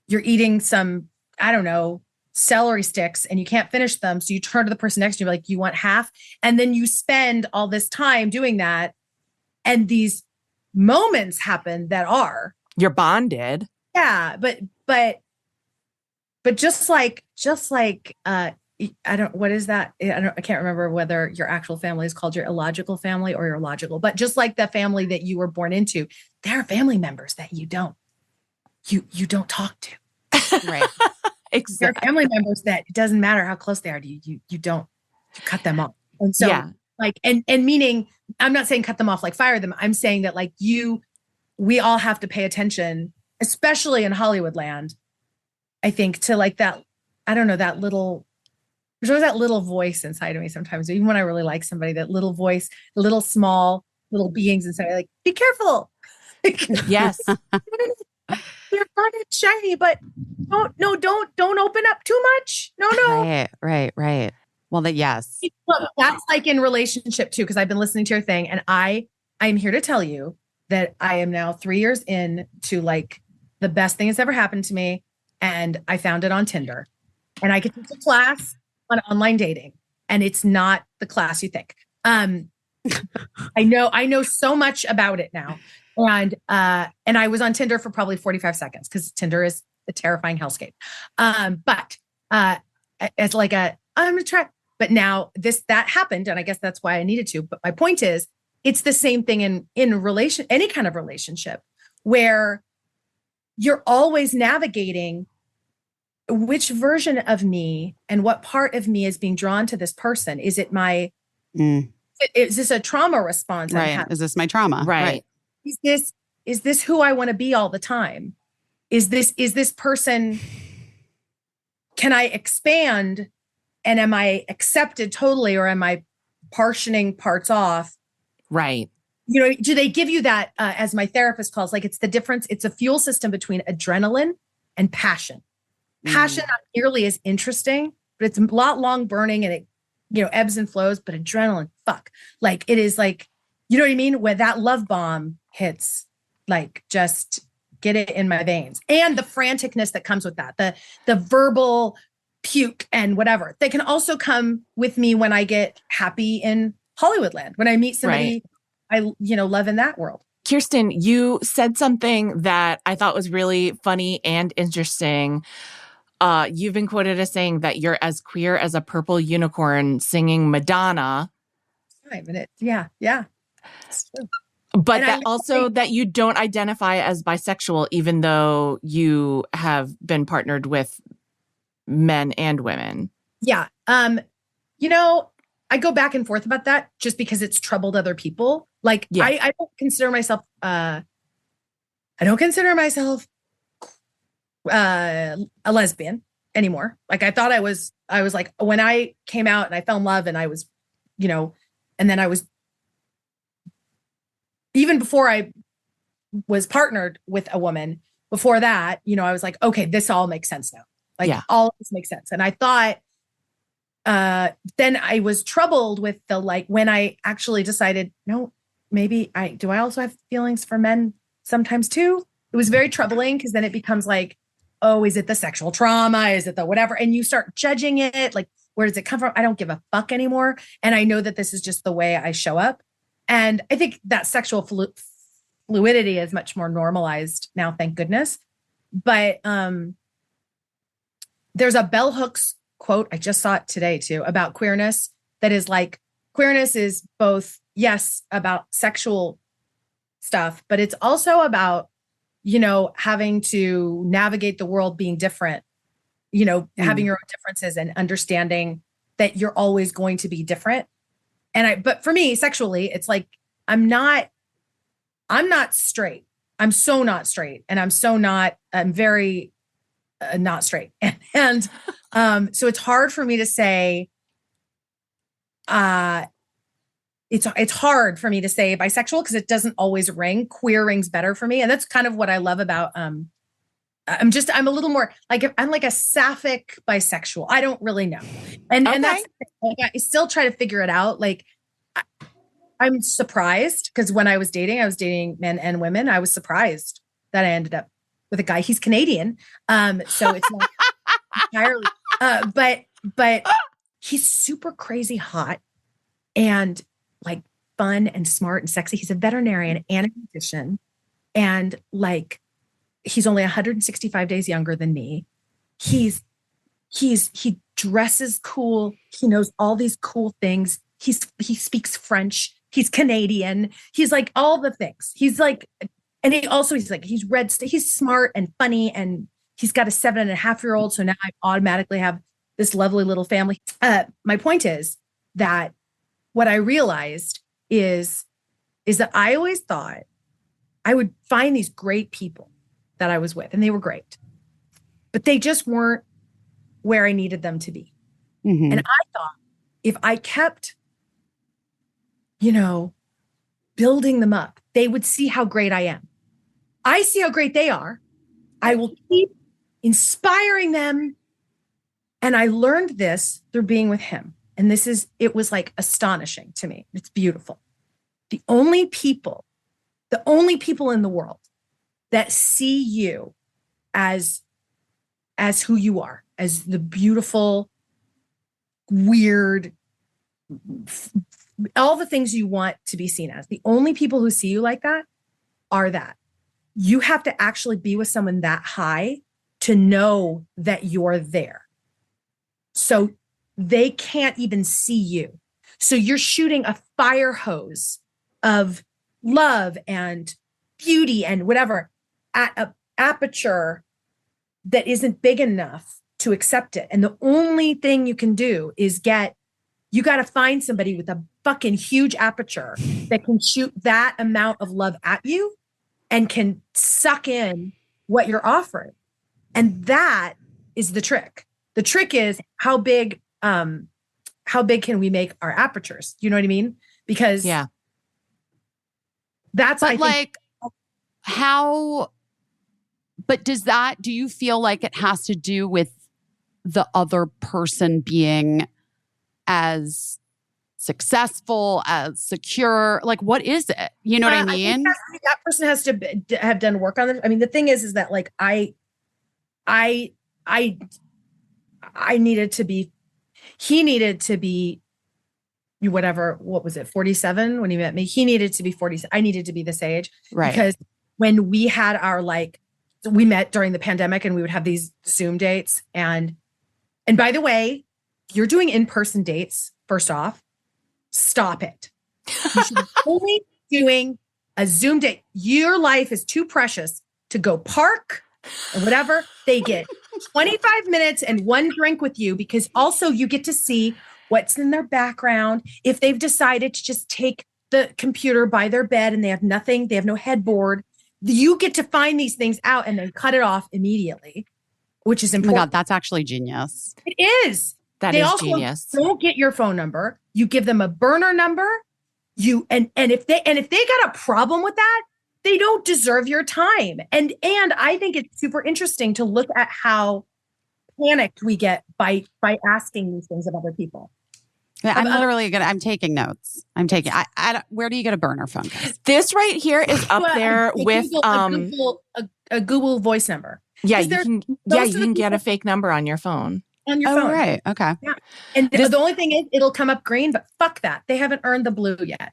you're eating some, I don't know, celery sticks and you can't finish them. So you turn to the person next to you, like, you want half? And then you spend all this time doing that. And these moments happen that you're bonded. Yeah. But just like, what is that? I can't remember whether your actual family is called your illogical family or your logical, but just like the family that you were born into, there are family members that you don't talk to. Right. Exactly. There are family members that it doesn't matter how close they are to you, you cut them off. And so like, and meaning, I'm not saying cut them off, like fire them. I'm saying that like we all have to pay attention, especially in Hollywood land, I think to like that, I don't know, that little, there's always that little voice inside of me sometimes, even when I really like somebody, that little voice, the little small little beings inside, like, be careful. Yes. They're fun and shiny, but don't open up too much. No. Right. Well, yes. Look, that's like in relationship too, because I've been listening to your thing, and I'm here to tell you that I am now 3 years in to like the best thing that's ever happened to me. And I found it on Tinder, and I could teach a class on online dating, and it's not the class you think. I know so much about it now. And I was on Tinder for probably 45 seconds because Tinder is a terrifying hellscape. But as like I'm gonna try. But now that happened, and I guess that's why I needed to. But my point is, it's the same thing in any kind of relationship where you're always navigating which version of me and what part of me is being drawn to this person. Is it is this a trauma response? Right. Is this my trauma? Right. Is this who I want to be all the time? Is this person, can I expand, and am I accepted totally, or am I partitioning parts off? Right. You know, do they give you that, as my therapist calls, like, it's the difference. It's a fuel system between adrenaline and passion. Passion not nearly as interesting, but it's a lot long burning, and it, ebbs and flows. But adrenaline, fuck, like it is like, you know what I mean? When that love bomb hits, like, just get it in my veins, and the franticness that comes with that, the verbal puke and whatever that can also come with me when I get happy in Hollywood land, when I meet somebody I love in that world. Kirsten, you said something that I thought was really funny and interesting. You've been quoted as saying that you're as queer as a purple unicorn singing Madonna. 5 minutes. Yeah. It's true. But that also that you don't identify as bisexual, even though you have been partnered with men and women. Yeah. I go back and forth about that just because it's troubled other people. Like, I don't consider myself, a lesbian anymore. Like, I thought I was like, when I came out and I fell in love, and I was, and then I was, even before I was partnered with a woman, before that, I was like, okay, this all makes sense now. Like, all of this makes sense. And I thought, then I was troubled with the, like, when I actually decided, no, maybe I also have feelings for men sometimes too. It was very troubling, because then it becomes like, oh, is it the sexual trauma? Is it the whatever? And you start judging it. Like, where does it come from? I don't give a fuck anymore. And I know that this is just the way I show up. And I think that sexual fluidity is much more normalized now, thank goodness. But there's a bell hooks quote, I just saw it today too, about queerness, that is like, queerness is both, yes, about sexual stuff, but it's also about, having to navigate the world being different, having your own differences, and understanding that you're always going to be different. But for me, sexually, it's like, I'm not straight. I'm so not straight. And I'm very not straight. And so it's hard for me to say, it's hard for me to say bisexual, because it doesn't always ring. Queer rings better for me. And that's kind of what I love about, I'm a little more like, I'm like a sapphic bisexual. I don't really know. And that's, like, I still try to figure it out. Like, I'm surprised, because when I was dating men and women. I was surprised that I ended up with a guy. He's Canadian. So it's not entirely, but he's super crazy hot and like fun and smart and sexy. He's a veterinarian and a musician. And like, he's only 165 days younger than me. He dresses cool. He knows all these cool things. He speaks French. He's Canadian. He's like all the things. He's like, and he's smart and funny, and he's got a 7.5-year-old. So now I automatically have this lovely little family. My point is that what I realized is that I always thought I would find these great people that I was with, and they were great, but they just weren't where I needed them to be. Mhm. And I thought if I kept, building them up, they would see how great I am. I see how great they are. I will keep inspiring them. And I learned this through being with him. And it was like astonishing to me. It's beautiful. The only people in the world that see you as who you are, as the beautiful, weird, all the things you want to be seen as. The only people who see you like that are that. You have to actually be with someone that high to know that you're there. So they can't even see you. So you're shooting a fire hose of love and beauty and whatever at an aperture that isn't big enough to accept it. And the only thing you can do is you got to find somebody with a fucking huge aperture that can shoot that amount of love at you and can suck in what you're offering. And that is the trick. The trick is how big can we make our apertures? You know what I mean? Because that's, but do you feel like it has to do with the other person being as successful, as secure? Like, what is it? You know what I mean? I think that person has to have done work on it. I mean, the thing is that like I needed to be, he needed to be whatever, what was it, 47 when he met me? He needed to be 40. I needed to be this age. Right. Because when we had our we met during the pandemic and we would have these Zoom dates. And by the way, if you're doing in-person dates, first off, stop it. You should be only doing a Zoom date. Your life is too precious to go park or whatever. They get 25 minutes and one drink with you, because also you get to see what's in their background. If they've decided to just take the computer by their bed and they have nothing, they have no headboard, you get to find these things out and then cut it off immediately, which is important. Oh my God, that's actually genius. It is. That they is also genius. Don't get your phone number. You give them a burner number. And if they got a problem with that, they don't deserve your time. And I think it's super interesting to look at how panicked we get by asking these things of other people. Yeah, I'm taking notes. Where do you get a burner phone, guys? This right here is up there with a Google voice number. Yeah, you can get a fake number on your phone. On your phone. Right. Okay. Yeah. And the only thing is it'll come up green, but fuck that. They haven't earned the blue yet.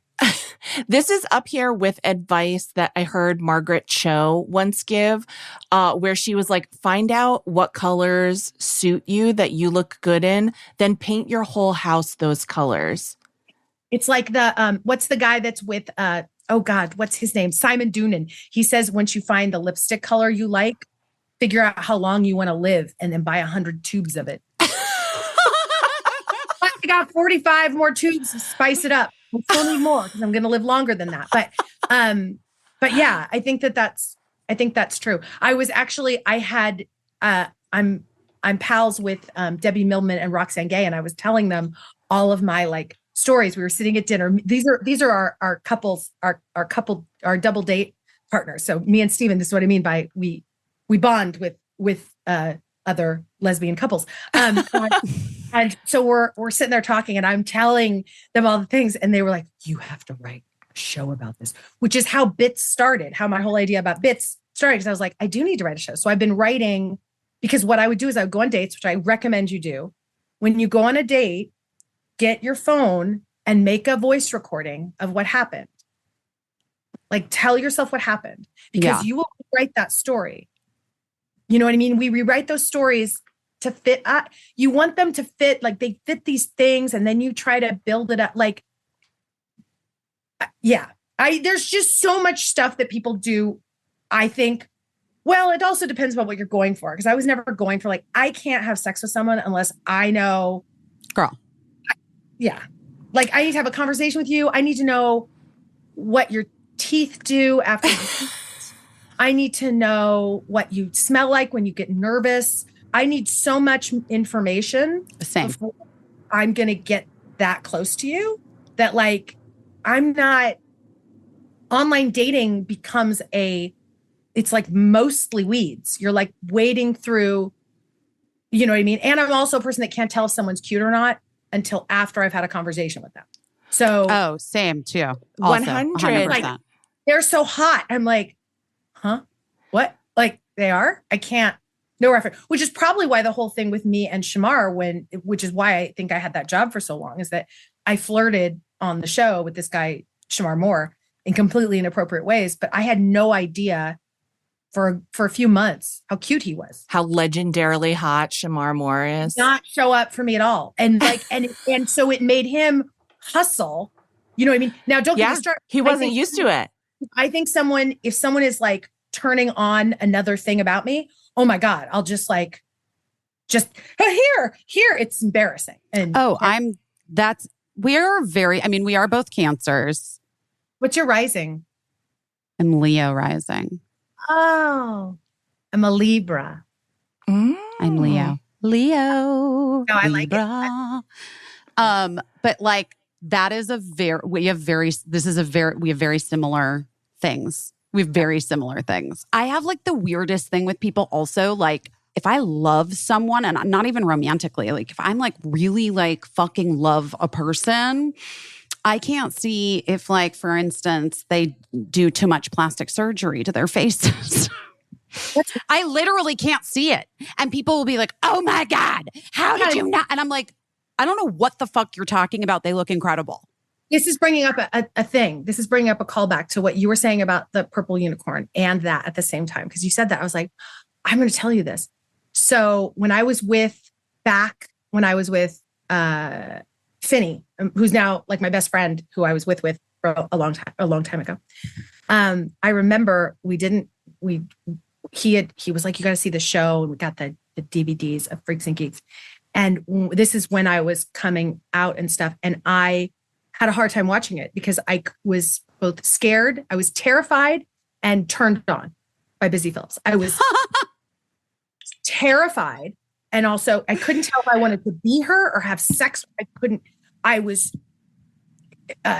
This is up here with advice that I heard Margaret Cho once give, where she was like, find out what colors suit you that you look good in, then paint your whole house those colors. It's like what's the guy that's with, oh God, what's his name? Simon Doonan. He says, once you find the lipstick color you like, figure out how long you want to live and then buy 100 tubes of it. I got 45 more tubes to spice it up. I still need more because I'm going to live longer than that. But yeah, I think that's true. I'm pals with Debbie Millman and Roxane Gay, and I was telling them all of my stories. We were sitting at dinner. These are our couples, our double date partners. So me and Steven, this is what I mean by we bond with other lesbian couples. And so we're sitting there talking, and I'm telling them all the things, and they were like, you have to write a show about this, which is how Bits started, how my whole idea about Bits started. Because I was like, I do need to write a show. So I've been writing, because what I would do is I would go on dates, which I recommend you do. When you go on a date, get your phone and make a voice recording of what happened. Tell yourself what happened, because you will write that story. You know what I mean? We rewrite those stories to fit up. You want them to fit, they fit these things, and then you try to build it up. There's just so much stuff that people do. I think, well, it also depends on what you're going for. Because I was never going for I can't have sex with someone unless I know. Girl. Yeah. I need to have a conversation with you. I need to know what your teeth do after. I need to know what you smell like when you get nervous. I need so much information Same. before I'm going to get that close to you that like, I'm not, online dating becomes it's like mostly weeds. You're like wading through, you know what I mean? And I'm also a person that can't tell if someone's cute or not until after I've had a conversation with them. So, Oh, same too. Also, 100. 100%. Like, they're so hot. I'm like, huh? What? Like they are? I can't, no reference, which is probably why the whole thing with me and Shamar, which is why I think I had that job for so long, is that I flirted on the show with this guy, Shamar Moore, in completely inappropriate ways, but I had no idea for a few months how cute he was. How legendarily hot Shamar Moore is. Not show up for me at all. And like, and so it made him hustle. You know what I mean? Now don't get me started. He wasn't used to it. I think if someone is like turning on another thing about me, oh my God, I'll just here, it's embarrassing. And we are both Cancers. what's your rising? I'm Leo rising. Oh, I'm a Libra. I'm Leo. No, I like it. But like that is we have very similar things. We have very similar things. I have like the weirdest thing with people also, like if I love someone and not even romantically, like if I'm like really like fucking love a person, I can't see if like, for instance, they do too much plastic surgery to their faces. I literally can't see it. And people will be like, oh my God, how did you not? And I'm like, I don't know what the fuck you're talking about. They look incredible. This is bringing up a thing. This is bringing up a callback to what you were saying about the purple unicorn and that at the same time. Because you said that, I was like, I'm going to tell you this. So when I was with Finney, who's now like my best friend, who I was with for a long time ago. I remember he was like, you got to see the show. And we got the DVDs of Freaks and Geeks. And this is when I was coming out and stuff. And I had a hard time watching it because I was both scared, I was terrified, and turned on by Busy Phillips. I was terrified. And also I couldn't tell if I wanted to be her or have sex. I was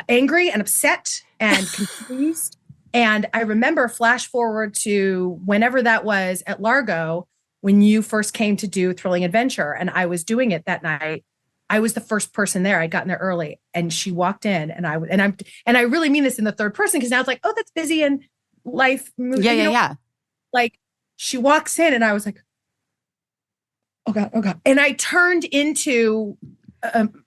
angry and upset and confused. And I remember flash forward to whenever that was at Largo, when you first came to do Thrilling Adventure, and I was doing it that night. I was the first person there. I'd gotten there early, and she walked in, and I really mean this in the third person because now it's like, oh, that's Busy and life. Yeah. Like she walks in, and I was like, oh God. And I turned into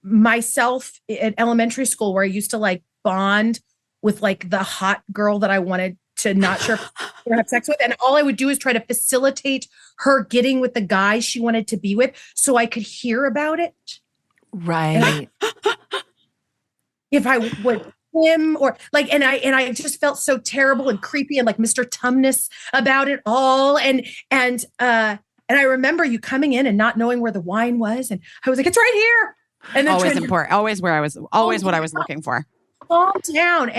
myself at elementary school, where I used to like bond with like the hot girl that I wanted to not sure if I have sex with. And all I would do is try to facilitate her getting with the guy she wanted to be with so I could hear about it. Right. If I would him or like, and I just felt so terrible and creepy and like Mr. Tumnus about it all. And I remember you coming in and not knowing where the wine was. And I was like, it's right here. And then always important. Always what I was looking for. Calm down.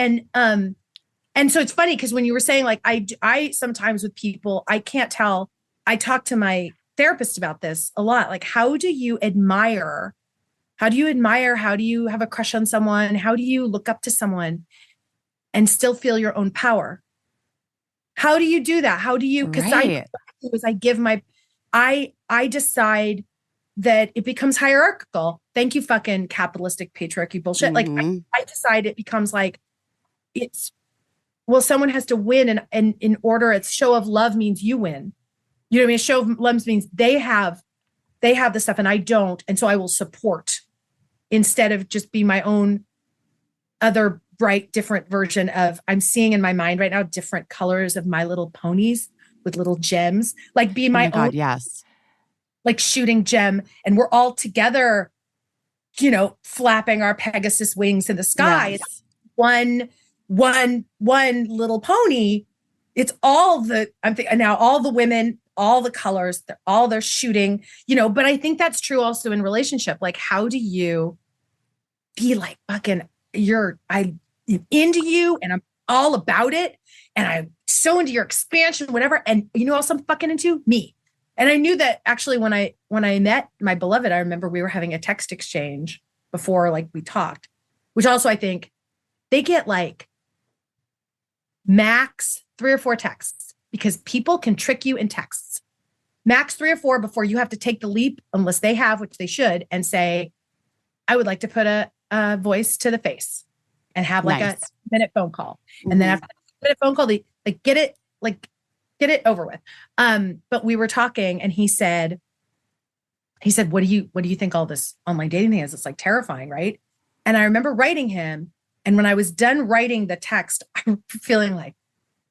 And so it's funny because when you were saying like, I sometimes with people, I can't tell, I talk to my therapist about this a lot. Like, how do you admire? How do you have a crush on someone? How do you look up to someone and still feel your own power? How do you do that? How do you, because I decide that it becomes hierarchical. Thank you, fucking capitalistic patriarchy bullshit. Mm-hmm. Like I decide it becomes like, someone has to win. And in order, it's show of love means you win. You know what I mean? A show of love means they have the stuff and I don't. And so I will support instead of just be my own other bright, different version of, I'm seeing in my mind right now, different colors of My Little Ponies with little gems, like be my own. God, yes. Like shooting gem. And we're all together, flapping our Pegasus wings in the sky. Yes. It's one little pony. It's all now all the women, all the colors, they're shooting, but I think that's true also in relationship. Like, how do you be like, fucking, I'm into you and I'm all about it. And I so into your expansion, whatever. And you know what else I'm fucking into? Me. And I knew that actually when I met my beloved, I remember we were having a text exchange before like we talked, which also I think they get like max 3 or 4 texts because people can trick you in texts. Max 3 or 4 before you have to take the leap, unless they have, which they should, and say, I would like to put a voice to the face and have like a minute phone call. And then after a minute phone call, they get it over with. But we were talking and he said, what do you think all this online dating thing is? It's like terrifying, right? And I remember writing him. And when I was done writing the text, I'm feeling like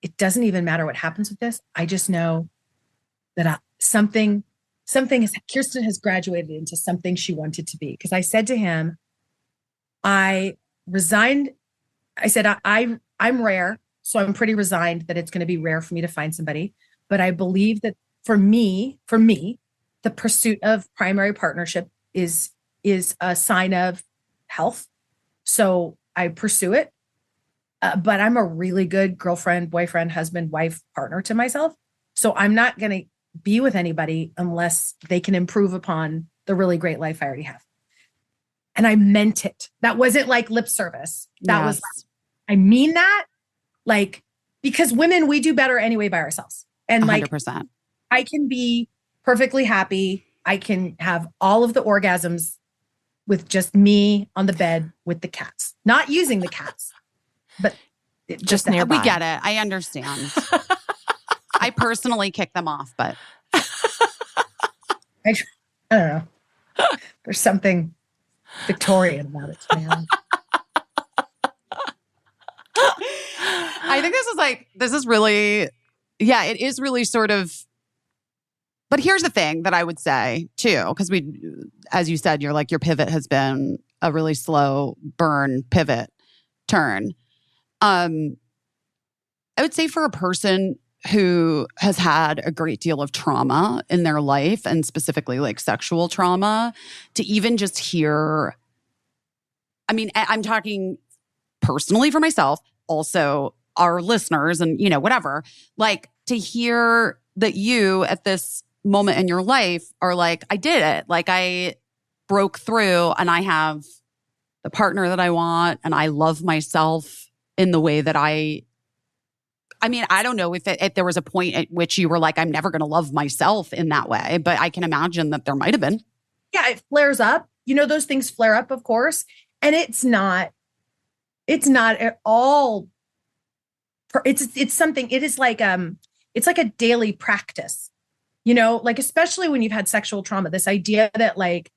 it doesn't even matter what happens with this. I just know that something is, Kirsten has graduated into something she wanted to be. Because I said to him, I resigned. I said, I'm rare. So I'm pretty resigned that it's going to be rare for me to find somebody. But I believe that for me, the pursuit of primary partnership is a sign of health. So I pursue it. But I'm a really good girlfriend, boyfriend, husband, wife, partner to myself. So I'm not going to be with anybody unless they can improve upon the really great life I already have. And I meant it. That wasn't like lip service. That was, I mean that, like, because women, we do better anyway by ourselves. And 100%. like, I can be perfectly happy. I can have all of the orgasms with just me on the bed with the cats, not using the cats, but just nearby. We get it. I understand. I personally kick them off, but I don't know. There's something Victorian about it, man. I think this is really, it is really sort of, but here's the thing that I would say too, because as you said, your pivot has been a really slow burn pivot turn. I would say for a person who has had a great deal of trauma in their life and specifically like sexual trauma, to even just hear, I mean, I'm talking personally for myself, also our listeners and, whatever, like to hear that you at this moment in your life are like, I did it. Like I broke through and I have the partner that I want and I love myself in the way that I mean, I don't know if there was a point at which you were like, I'm never going to love myself in that way, but I can imagine that there might have been. Yeah, it flares up. Those things flare up, of course. And it's not at all, it's something, it is like, it's like a daily practice, like, especially when you've had sexual trauma, this idea that like,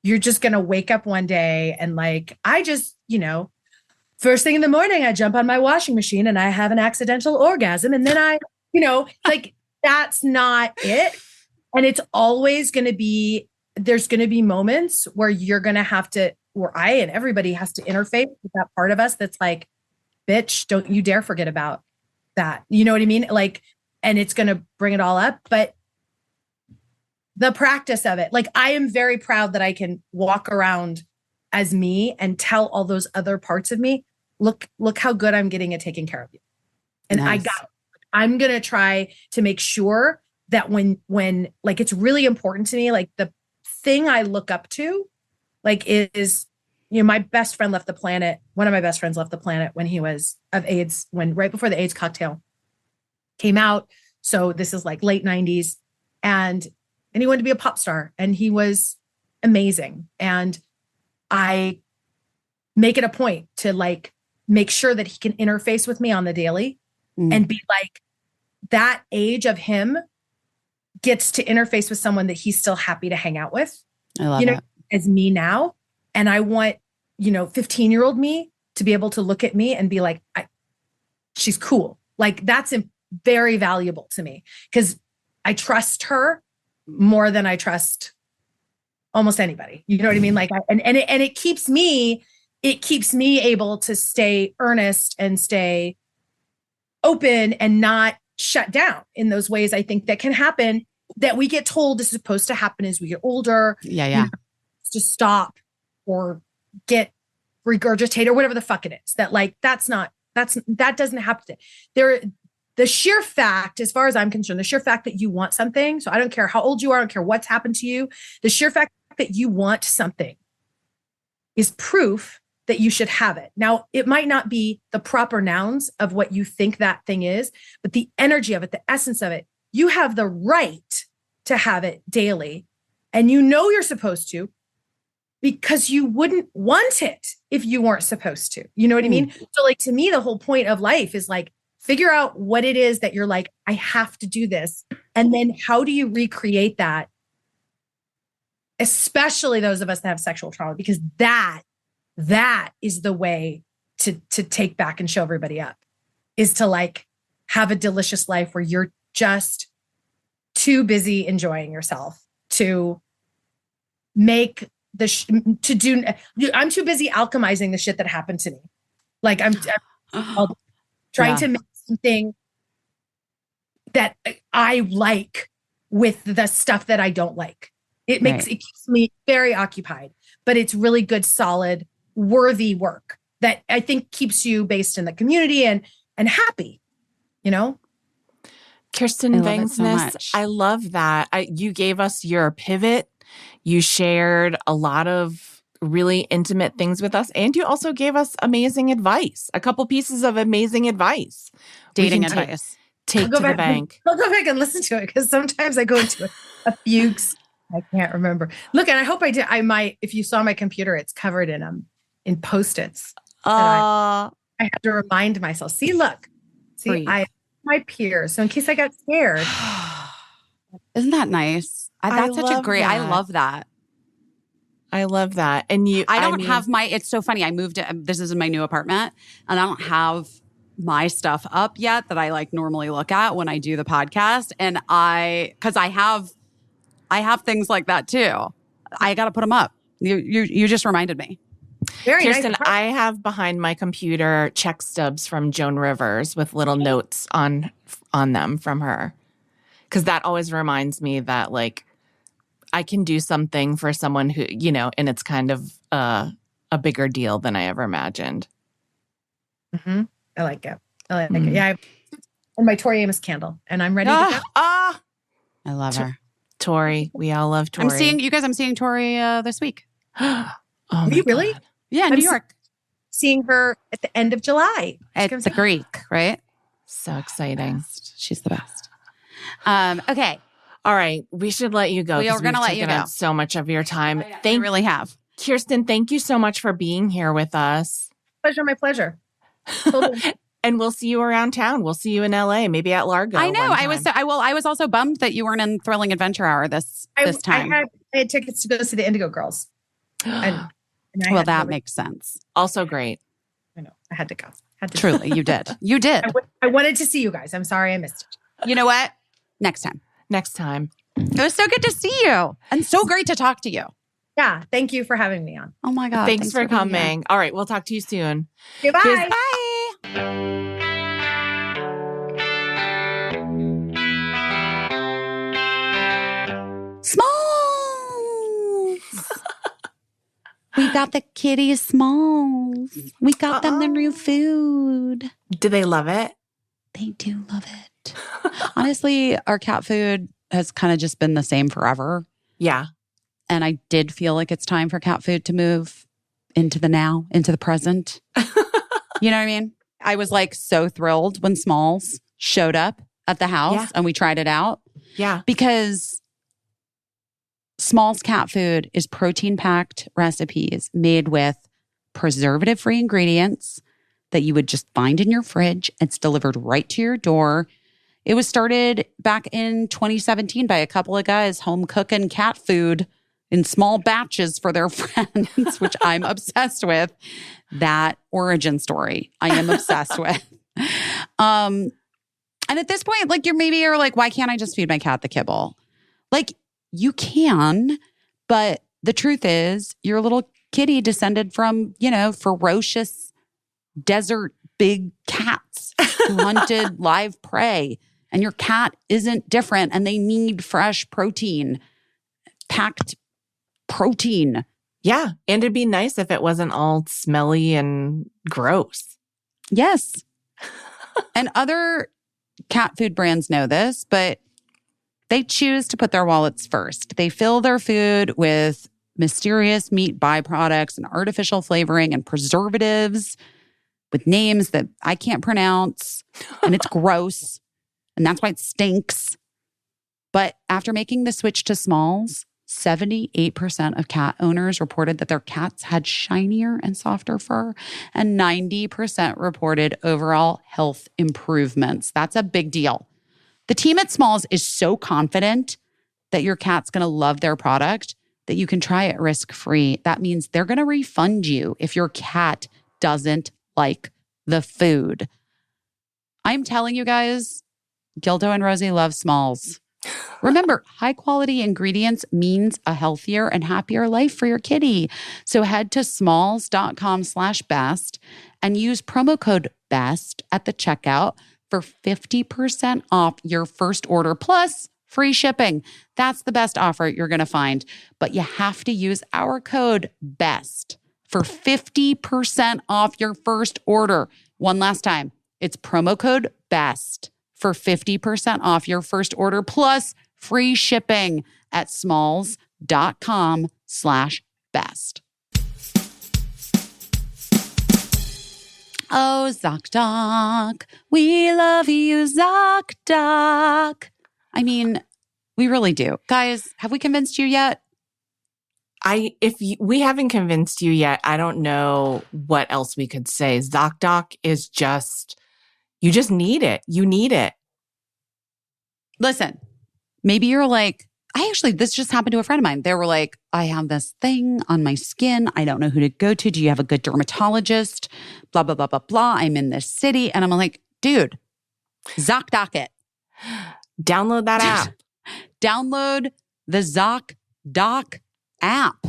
you're just going to wake up one day and like, I just, first thing in the morning, I jump on my washing machine and I have an accidental orgasm. And then I, like, that's not it. And it's always going to be, there's going to be moments where you're going to have to, where I and everybody has to interface with that part of us that's like, bitch, don't you dare forget about that. You know what I mean? Like, and it's going to bring it all up. But the practice of it, like, I am very proud that I can walk around as me and tell all those other parts of me, look how good I'm getting at taking care of you. And nice. I'm going to try to make sure that when like, it's really important to me, like the thing I look up to, like is, my best friend left the planet. One of my best friends left the planet when he was of AIDS, right before the AIDS cocktail came out. So this is like late 90s and he wanted to be a pop star and he was amazing. And I make it a point to like make sure that he can interface with me on the daily and be like, that age of him gets to interface with someone that he's still happy to hang out with. I love that. As me now. And I want, 15-year-old me to be able to look at me and be like, she's cool. Like that's very valuable to me because I trust her more than I trust almost anybody. You know what I mean? Like, it keeps me able to stay earnest and stay open and not shut down in those ways I think that can happen that we get told is supposed to happen as we get older. Yeah. To stop or get regurgitate or whatever the fuck it is that like, that doesn't happen. the sheer fact, as far as I'm concerned, the sheer fact that you want something, so I don't care how old you are, I don't care what's happened to you, the sheer fact that you want something is proof that you should have it. Now, it might not be the proper nouns of what you think that thing is, but the energy of it, the essence of it, you have the right to have it daily. And you know you're supposed to, because you wouldn't want it if you weren't supposed to. You know what I mean? So like, to me, the whole point of life is like, figure out what it is that you're like, I have to do this. And then how do you recreate that? Especially those of us that have sexual trauma, because that is the way to take back and show everybody up, is to like have a delicious life where you're just too busy enjoying yourself to make I'm too busy alchemizing the shit that happened to me. Like I'm trying to make something that I like with the stuff that I don't like. It keeps me very occupied, but it's really good, solid, worthy work that I think keeps you based in the community and happy, you know? Kirsten Vangsness, I love that. You gave us your pivot. You shared a lot of really intimate things with us, and you also gave us amazing advice, a couple pieces of amazing advice. Dating advice. Take to the bank. I'll go back and listen to it, because sometimes I go into a fugues. I can't remember. Look, and I hope I did. I might, if you saw my computer, it's covered in Post-its. I have to remind myself. See, look. See, my peers. So in case I got scared. Isn't that nice? That's such a great, I love that. I love that. And I don't have it's so funny. I moved, this is in my new apartment, and I don't have my stuff up yet that I like normally look at when I do the podcast. And because I have things like that too. I got to put them up. You just reminded me. Very Kirsten, nice. I have behind my computer check stubs from Joan Rivers with little notes on them from her. Because that always reminds me that like I can do something for someone who, you know, and it's kind of a bigger deal than I ever imagined. Mm-hmm. I like it. Yeah. And my Tori Amos candle, and I'm ready to go. I love her. Tori. We all love Tori. I'm seeing Tori this week. Are you really? God. Yeah, New York. Seeing her at the end of July. At the Greek, right? So exciting. She's the best. Okay. All right. We should let you go. We are going to let you go. So much of your time. We really have. Kirsten, thank you so much for being here with us. My pleasure. And we'll see you around town. We'll see you in LA, maybe at Largo. I know. I was also bummed that you weren't in Thrilling Adventure Hour this time. I had tickets to go see the Indigo Girls. And that makes sense. Also great. I know. I had to go. Truly, you did. You did. I wanted to see you guys. I'm sorry I missed it. You know what? Next time. It was so good to see you, and so great to talk to you. Yeah. Thank you for having me on. Oh my God. Thanks for coming. All right. We'll talk to you soon. Goodbye. Bye. Smalls. We got the kitty smalls. We got them the new food. Do they love it? They do love it. Honestly, our cat food has kind of just been the same forever. Yeah. And I did feel like it's time for cat food to move into the now, into the present. You know what I mean? I was like so thrilled when Smalls showed up at the house and we tried it out. Yeah. Because Smalls cat food is protein-packed recipes made with preservative-free ingredients that you would just find in your fridge. It's delivered right to your door. It was started back in 2017 by a couple of guys home cooking cat food in small batches for their friends, which I'm obsessed with. That origin story I am obsessed with. And at this point, like you're like, why can't I just feed my cat the kibble? Like you can, but the truth is your little kitty descended from, ferocious desert big cats who hunted live prey. And your cat isn't different and they need fresh protein, packed protein. Yeah. And it'd be nice if it wasn't all smelly and gross. Yes. And other cat food brands know this, but they choose to put their wallets first. They fill their food with mysterious meat byproducts and artificial flavoring and preservatives with names that I can't pronounce. And it's gross. And that's why it stinks. But after making the switch to Smalls, 78% of cat owners reported that their cats had shinier and softer fur, and 90% reported overall health improvements. That's a big deal. The team at Smalls is so confident that your cat's going to love their product that you can try it risk-free. That means they're going to refund you if your cat doesn't like the food. I'm telling you guys, Gildo and Rosie love Smalls. Remember, high-quality ingredients means a healthier and happier life for your kitty. So head to smalls.com/best and use promo code BEST at the checkout for 50% off your first order plus free shipping. That's the best offer you're going to find. But you have to use our code BEST for 50% off your first order. One last time, it's promo code BEST for 50% off your first order plus free shipping at smalls.com/best. Oh, ZocDoc, we love you, ZocDoc. I mean, we really do. Guys, have we convinced you yet? We haven't convinced you yet, I don't know what else we could say. ZocDoc is just, you just need it. You need it. Listen, maybe you're like, this just happened to a friend of mine. They were like, I have this thing on my skin. I don't know who to go to. Do you have a good dermatologist? Blah, blah, blah, blah, blah. I'm in this city. And I'm like, dude, ZocDoc it. Download that app. Download the ZocDoc app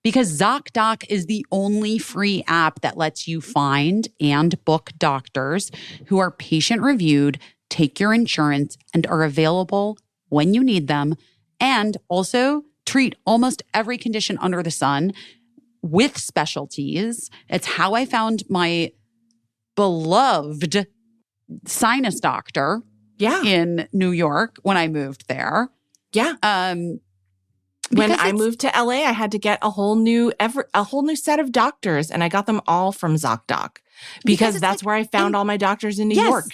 because ZocDoc is the only free app that lets you find and book doctors who are patient reviewed, take your insurance, and are available when you need them, and also treat almost every condition under the sun with specialties. It's how I found my beloved sinus doctor in New York when I moved there. Yeah. When I moved to LA, I had to get a whole new set of doctors, and I got them all from ZocDoc because that's where I found all my doctors in New York.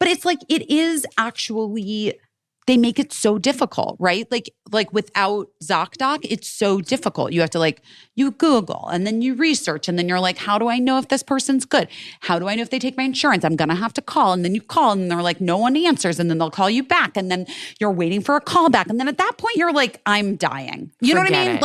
But it's like, it is actually, they make it so difficult, right? Like without ZocDoc, it's so difficult. You have to you Google and then you research and then you're like, how do I know if this person's good? How do I know if they take my insurance? I'm going to have to call. And then you call and they're like, no one answers. And then they'll call you back. And then you're waiting for a call back. And then at that point, you're like, I'm dying. You know what I mean?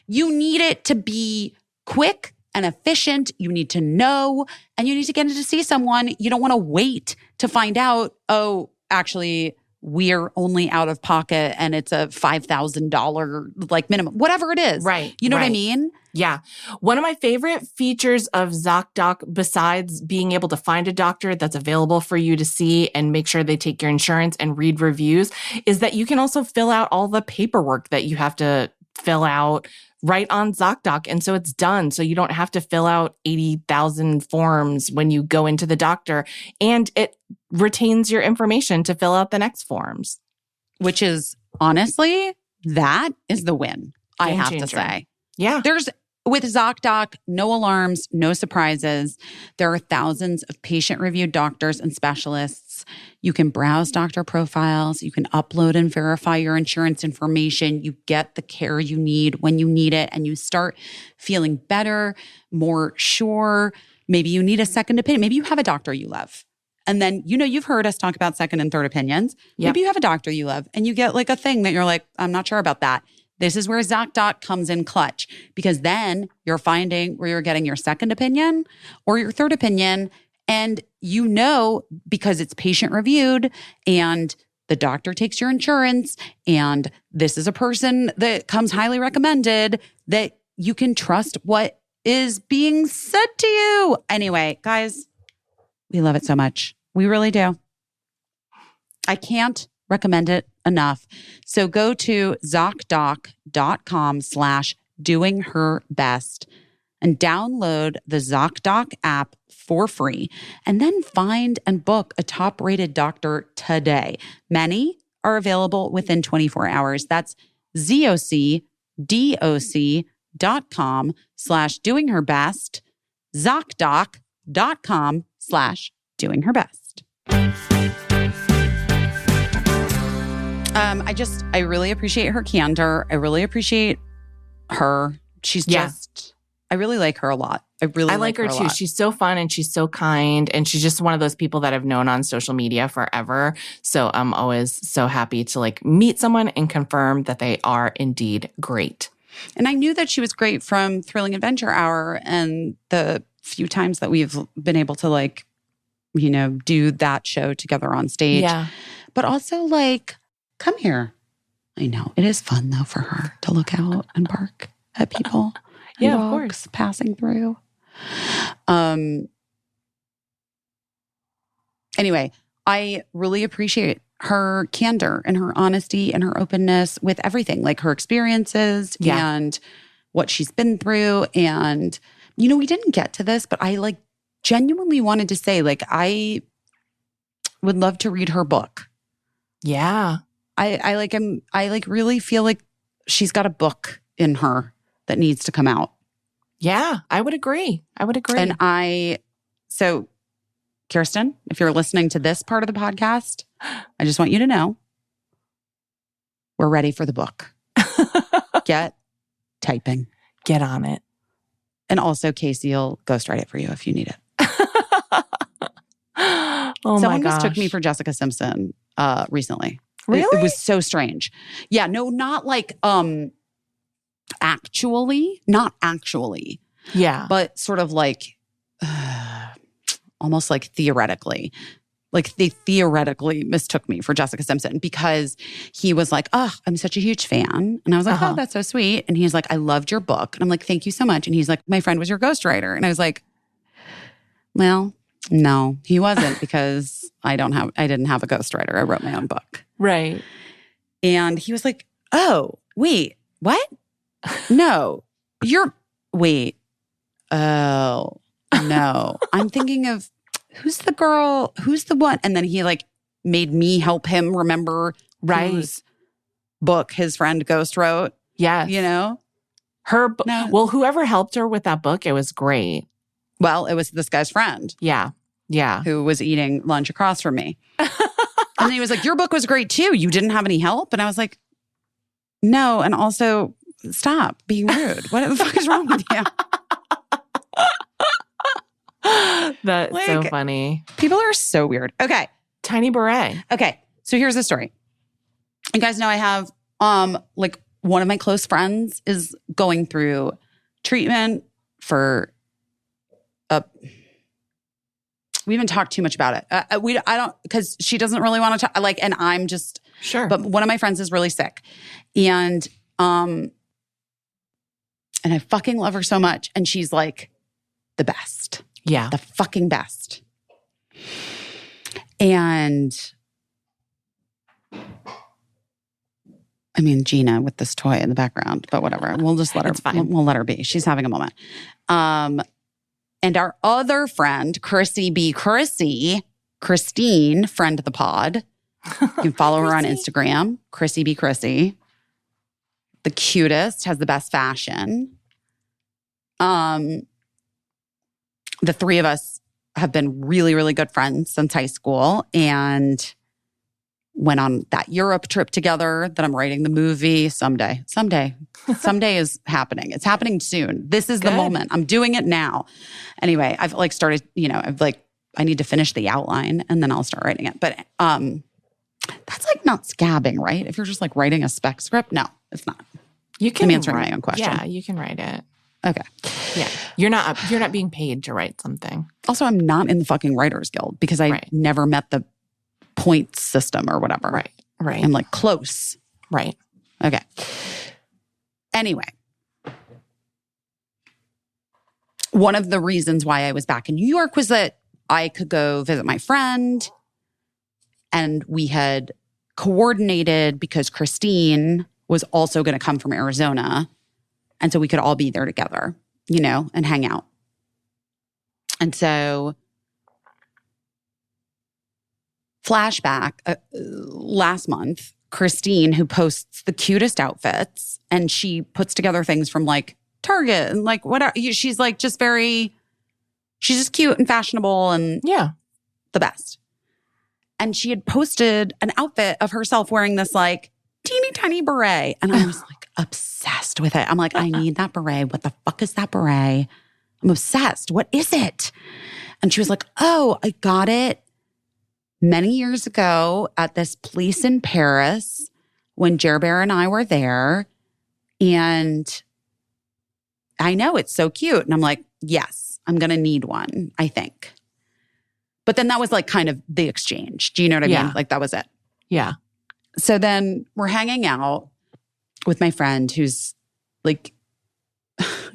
You need it to be quick and efficient. You need to know, and you need to get in to see someone. You don't want to wait to find out, oh, actually, we're only out of pocket and it's a $5,000 minimum, whatever it is. Right. You know what I mean? Yeah. One of my favorite features of ZocDoc, besides being able to find a doctor that's available for you to see and make sure they take your insurance and read reviews, is that you can also fill out all the paperwork that you have to fill out right on ZocDoc. And so it's done. So you don't have to fill out 80,000 forms when you go into the doctor, and it retains your information to fill out the next forms. Which is, honestly, that is the win, I have to say. Yeah. With ZocDoc, no alarms, no surprises. There are thousands of patient-reviewed doctors and specialists. You can browse doctor profiles. You can upload and verify your insurance information. You get the care you need when you need it, and you start feeling better, more sure. Maybe you need a second opinion. Maybe you have a doctor you love. And then, you've heard us talk about second and third opinions. Yep. Maybe you have a doctor you love, and you get a thing that you're like, I'm not sure about that. This is where ZocDoc comes in clutch, because then you're finding where you're getting your second opinion or your third opinion. And because it's patient reviewed and the doctor takes your insurance and this is a person that comes highly recommended, that you can trust what is being said to you. Anyway, guys, we love it so much. We really do. I can't recommend it enough. So go to ZocDoc.com/doingherbest and download the ZocDoc app for free, and then find and book a top-rated doctor today. Many are available within 24 hours. That's ZocDoc.com/doingherbest, ZocDoc.com/doingherbest. I really appreciate her candor. I really appreciate her. She's just, I really like her a lot. I like her too. She's so fun and she's so kind. And she's just one of those people that I've known on social media forever. So I'm always so happy to like meet someone and confirm that they are indeed great. And I knew that she was great from Thrilling Adventure Hour and the few times that we've been able to like, you know, do that show together on stage. Yeah. But also like, come here. I know. It is fun though for her to look out and bark at people. Yeah, dogs of course. Passing through. Anyway, I really appreciate her candor and her honesty and her openness with everything, like her experiences and what she's been through. And, you know, we didn't get to this, but I like genuinely wanted to say, like, I would love to read her book. Yeah. I really feel like she's got a book in her that needs to come out. Yeah, I would agree. And so Kirsten, if you're listening to this part of the podcast, I just want you to know we're ready for the book. Get typing. Get on it. And also Caissie will ghostwrite it for you if you need it. Someone mistook me for Jessica Simpson recently. Really? It was so strange. Yeah, no, not like not actually. Yeah. But sort of like almost like theoretically. Like they theoretically mistook me for Jessica Simpson because he was like, oh, I'm such a huge fan. And I was like, oh, that's so sweet. And he's like, I loved your book. And I'm like, thank you so much. And he's like, my friend was your ghostwriter. And I was like, well, no, he wasn't because I didn't have a ghostwriter. I wrote my own book. Right. And he was like, oh, wait, what? No, oh, no. I'm thinking of who's the girl? Who's the one? And then he like made me help him remember whose book his friend ghost wrote. Yes. You know? Well, whoever helped her with that book, it was great. Well, it was this guy's friend. Yeah. Yeah. Who was eating lunch across from me. And then he was like, your book was great too. You didn't have any help? And I was like, no. And also, stop being rude. What the fuck is wrong with you? That's like, so funny. People are so weird. Okay. Tiny beret. Okay. So here's the story. You guys know I have like one of my close friends is going through treatment for we haven't talked too much about it. I don't, because she doesn't really want to talk, like, and I'm just, sure. But one of my friends is really sick. And I fucking love her so much. And she's like the best. Yeah. The fucking best. And I mean, Gina with this toy in the background, but whatever. We'll just let her, we'll let her be. She's having a moment. And our other friend, Christine, friend of the pod. You can follow her on Instagram, Chrissy B. Chrissy. The cutest, has the best fashion. The three of us have been really, really good friends since high school and went on that Europe trip together that I'm writing the movie someday. Someday is happening. It's happening soon. This is the moment. I'm doing it now. Anyway, I've like started, I need to finish the outline and then I'll start writing it. But that's like not scabbing, right? If you're just like writing a spec script, no, it's not. You can I'm answering my own question. Yeah, you can write it. Okay. Yeah. You're not being paid to write something. Also, I'm not in the fucking Writers Guild because I never met the points system or whatever. Right. I'm like close. Right. Okay. Anyway. One of the reasons why I was back in New York was that I could go visit my friend. And we had coordinated because Christine was also going to come from Arizona. And so we could all be there together. and hang out. And so flashback last month, Christine, who posts the cutest outfits, and she puts together things from like Target and like whatever. She's like just she's just cute and fashionable and the best. And she had posted an outfit of herself wearing this like teeny tiny beret. And I was like obsessed with it. I'm like, I need that beret. What the fuck is that beret? I'm obsessed. What is it? And she was like, oh, I got it many years ago at this place in Paris when Jer Bear and I were there. And I know it's so cute. And I'm like, yes, I'm going to need one, I think. But then that was like kind of the exchange. Do you know what I mean? Like that was it. Yeah. So then we're hanging out with my friend who's like,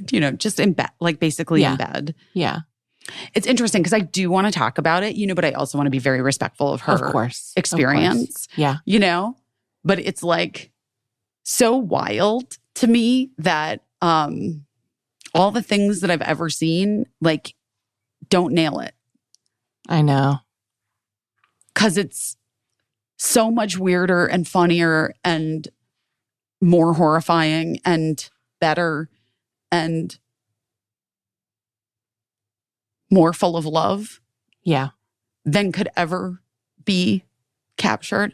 just in bed, like basically in bed. Yeah. It's interesting because I do want to talk about it, but I also want to be very respectful of her experience. Yeah. But it's like so wild to me that all the things that I've ever seen, like, don't nail it. I know. Because it's so much weirder and funnier and more horrifying and better and more full of love. Yeah. Than could ever be captured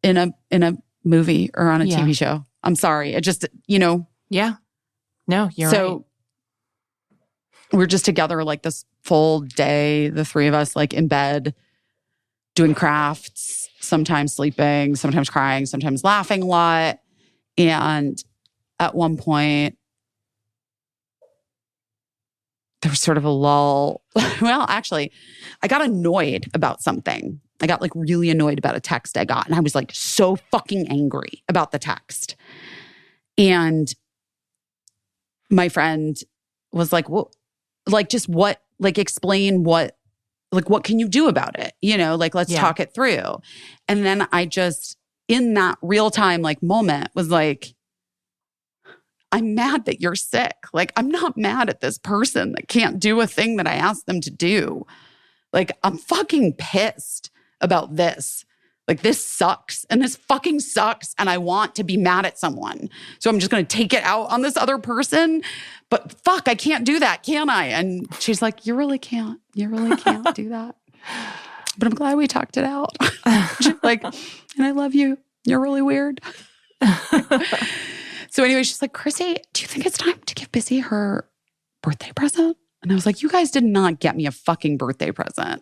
in a movie or on a TV show. I'm sorry. It just, Yeah. No, you're right. So we're just together like this full day, the three of us like in bed, doing crafts, sometimes sleeping, sometimes crying, sometimes laughing a lot. And at one point, there was sort of a lull. Well, actually, I got annoyed about something. I got like really annoyed about a text I got. And I was like so fucking angry about the text. And my friend was like, well, like just what, like explain what, like what can you do about it? Like let's talk it through. And then I just, in that real time like moment was like, I'm mad that you're sick. Like, I'm not mad at this person that can't do a thing that I asked them to do. Like, I'm fucking pissed about this. Like, this sucks. And this fucking sucks. And I want to be mad at someone. So I'm just going to take it out on this other person. But fuck, I can't do that, can I? And she's like, you really can't. You really can't do that. But I'm glad we talked it out. She's like, and I love you. You're really weird. So anyway, she's like, Chrissy, do you think it's time to give Busy her birthday present? And I was like, you guys did not get me a fucking birthday present.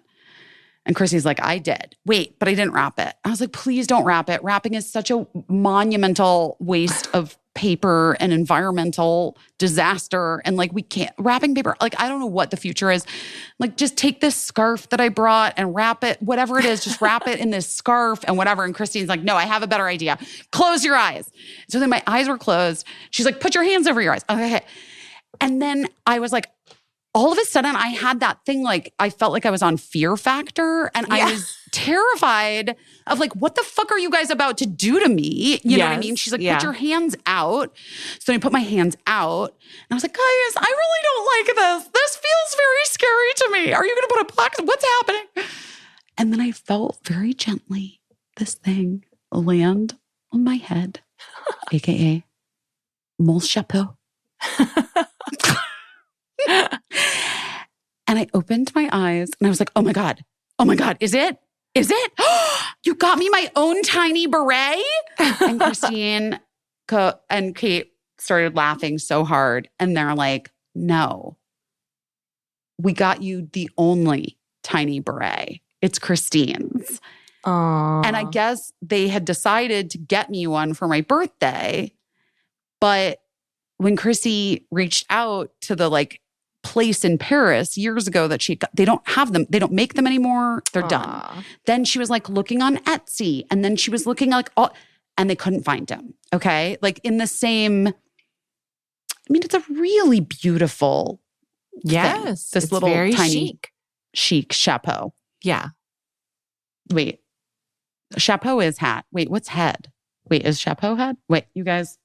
And Chrissy's like, I did. Wait, but I didn't wrap it. I was like, please don't wrap it. Wrapping is such a monumental waste of paper and environmental disaster. And like, we can't, wrapping paper, like, I don't know what the future is. Like, just take this scarf that I brought and wrap it, whatever it is, just wrap it in this scarf and whatever. And Christine's like, no, I have a better idea. Close your eyes. So then my eyes were closed. She's like, put your hands over your eyes. Okay. And then I was like, all of a sudden I had that thing, like I felt like I was on Fear Factor and I was terrified of like, what the fuck are you guys about to do to me? You know what I mean? She's like, put your hands out. So I put my hands out and I was like, guys, I really don't like this. This feels very scary to me. Are you going to put a plaque? What's happening? And then I felt very gently this thing land on my head, AKA mon chapeau. And I opened my eyes and I was like, oh my God, is it? You got me my own tiny beret? And Christine and Kate started laughing so hard. And they're like, no, we got you the only tiny beret. It's Christine's. Aww. And I guess they had decided to get me one for my birthday. But when Chrissy reached out to the like place in Paris years ago that they don't have them. They don't make them anymore. They're done. Then she was like looking on Etsy and then she was looking like and they couldn't find them. Okay. Like in the same, I mean, it's a really beautiful thing. This little very tiny chic chapeau. Yeah. Wait, chapeau is hat. Wait, what's head? Wait, is chapeau head? Wait, you guys.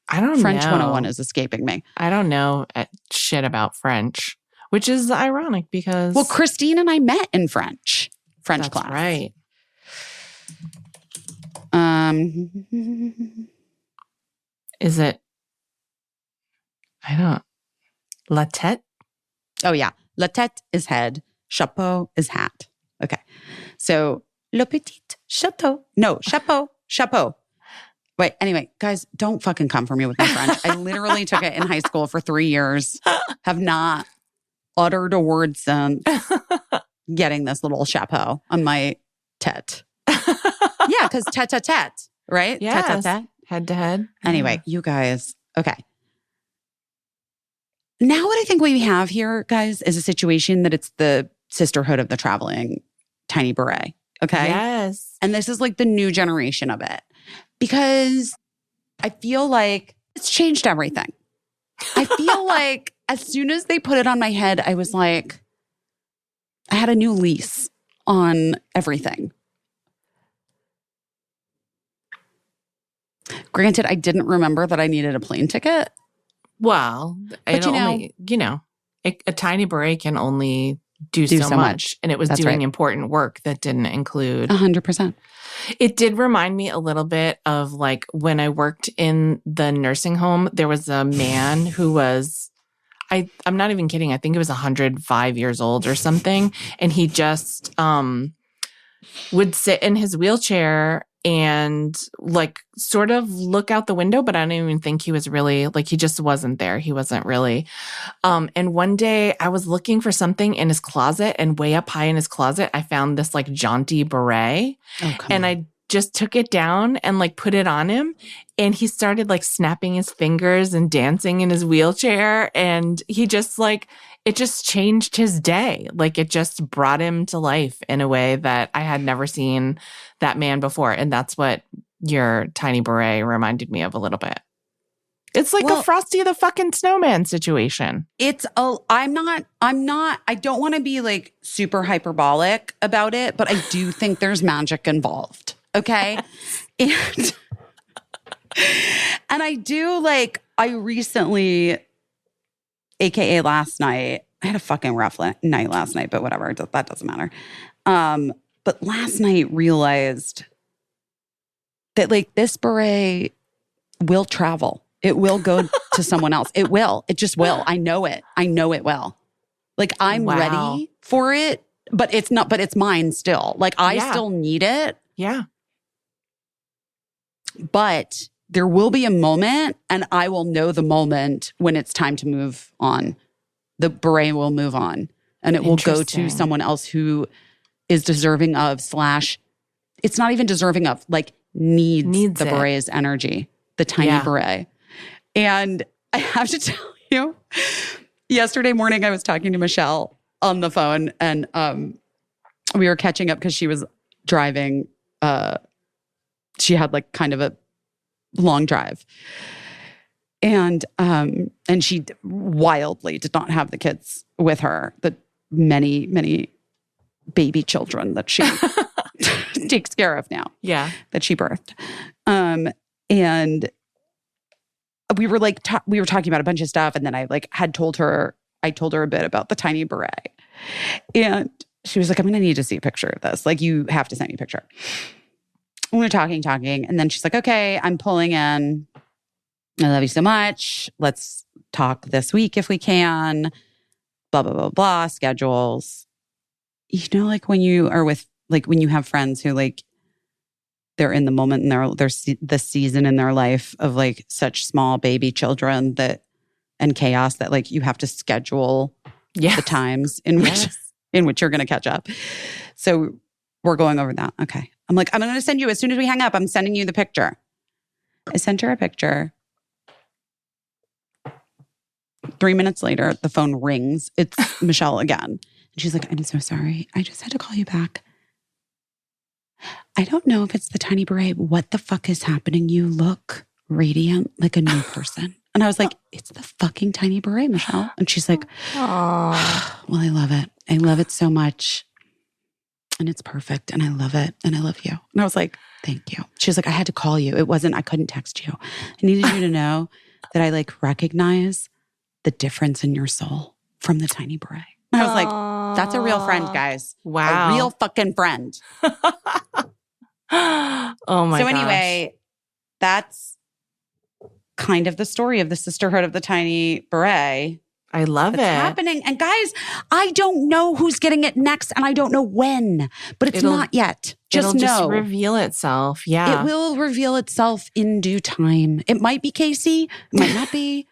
I don't French know. 101 is escaping me. I don't know shit about French, which is ironic because Well, Christine and I met in French that's class. right. Is it? I don't. La tête? Oh, yeah. La tête is head. Chapeau is hat. Okay. So, le petit chapeau. No, chapeau. Chapeau. Wait, anyway, guys, don't fucking come for me with my French. I literally took it in high school for 3 years. Have not uttered a word since getting this little chapeau on my tête. Yeah, because tête-à-tête, right? Yes. Tête-à-tête. Head to head. Anyway, you guys, okay. Now what I think we have here, guys, is a situation that it's the sisterhood of the traveling tiny beret, okay? Yes. And this is like the new generation of it because I feel like it's changed everything. I feel like as soon as they put it on my head, I was like, I had a new lease on everything. Granted, I didn't remember that I needed a plane ticket. Well, But a tiny beret can only do so much. And it was That's doing right. important work that didn't include. 100%. It did remind me a little bit of like when I worked in the nursing home, there was a man who was, I'm not even kidding. I think it was 105 years old or something. And he just would sit in his wheelchair and like sort of look out the window, but I don't even think he was really like, he just wasn't there. He wasn't really. And one day I was looking for something in his closet, and way up high in his closet, I found this like jaunty beret. And I just took it down and like put it on him, and he started like snapping his fingers and dancing in his wheelchair. And he just like, it just changed his day. Like it just brought him to life in a way that I had never seen that man before. And that's what your tiny beret reminded me of a little bit. It's like a Frosty the fucking Snowman situation. I don't want to be like super hyperbolic about it, but I do think there's magic involved. Okay. And I do like, I recently, AKA last night, I had a fucking rough night last night, but whatever, that doesn't matter. But last night realized that like this beret will travel. It will go to someone else. It will. It just will. I know it. I know it will. Like I'm ready for it, but it's not, but it's mine still. Like I still need it. Yeah. But there will be a moment, and I will know the moment when it's time to move on. The beret will move on, and it will go to someone else who is deserving of / it's not even deserving of, like needs the beret's energy, the tiny beret. And I have to tell you, yesterday morning I was talking to Michelle on the phone, and we were catching up because she was driving. She had like kind of a long drive. And she wildly did not have the kids with her, the many, many baby children that she takes care of now. Yeah. That she birthed. And we were like, we were talking about a bunch of stuff. And then I told her a bit about the tiny beret. And she was like, I'm going to need to see a picture of this. Like, you have to send me a picture. And we were talking. And then she's like, okay, I'm pulling in. I love you so much. Let's talk this week if we can. Blah, blah, blah, blah. Schedules. You know, like when you are with, like when you have friends who like, they're in the moment and they're the season in their life of like such small baby children and chaos that like you have to schedule the times in which you're going to catch up. So we're going over that. Okay. I'm like, I'm going to send you, as soon as we hang up, I'm sending you the picture. I sent her a picture. 3 minutes later, the phone rings. It's Michelle again. And she's like, I'm so sorry. I just had to call you back. I don't know if it's the tiny beret. What the fuck is happening? You look radiant, like a new person. And I was like, it's the fucking tiny beret, Michelle. And she's like, well, I love it. I love it so much. And it's perfect. And I love it. And I love you. And I was like, thank you. She was like, I had to call you. I couldn't text you. I needed you to know that I like recognize the difference in your soul from the tiny beret. And I was like, that's a real friend, guys. Wow. A real fucking friend. Oh my So gosh. anyway, that's kind of the story of the sisterhood of the tiny beret. I love It's it. happening. And guys, I don't know who's getting it next and I don't know when, but it's not yet. Just It'll just know. reveal itself. Yeah. It will reveal itself in due time. It might be Caissie. It might not be.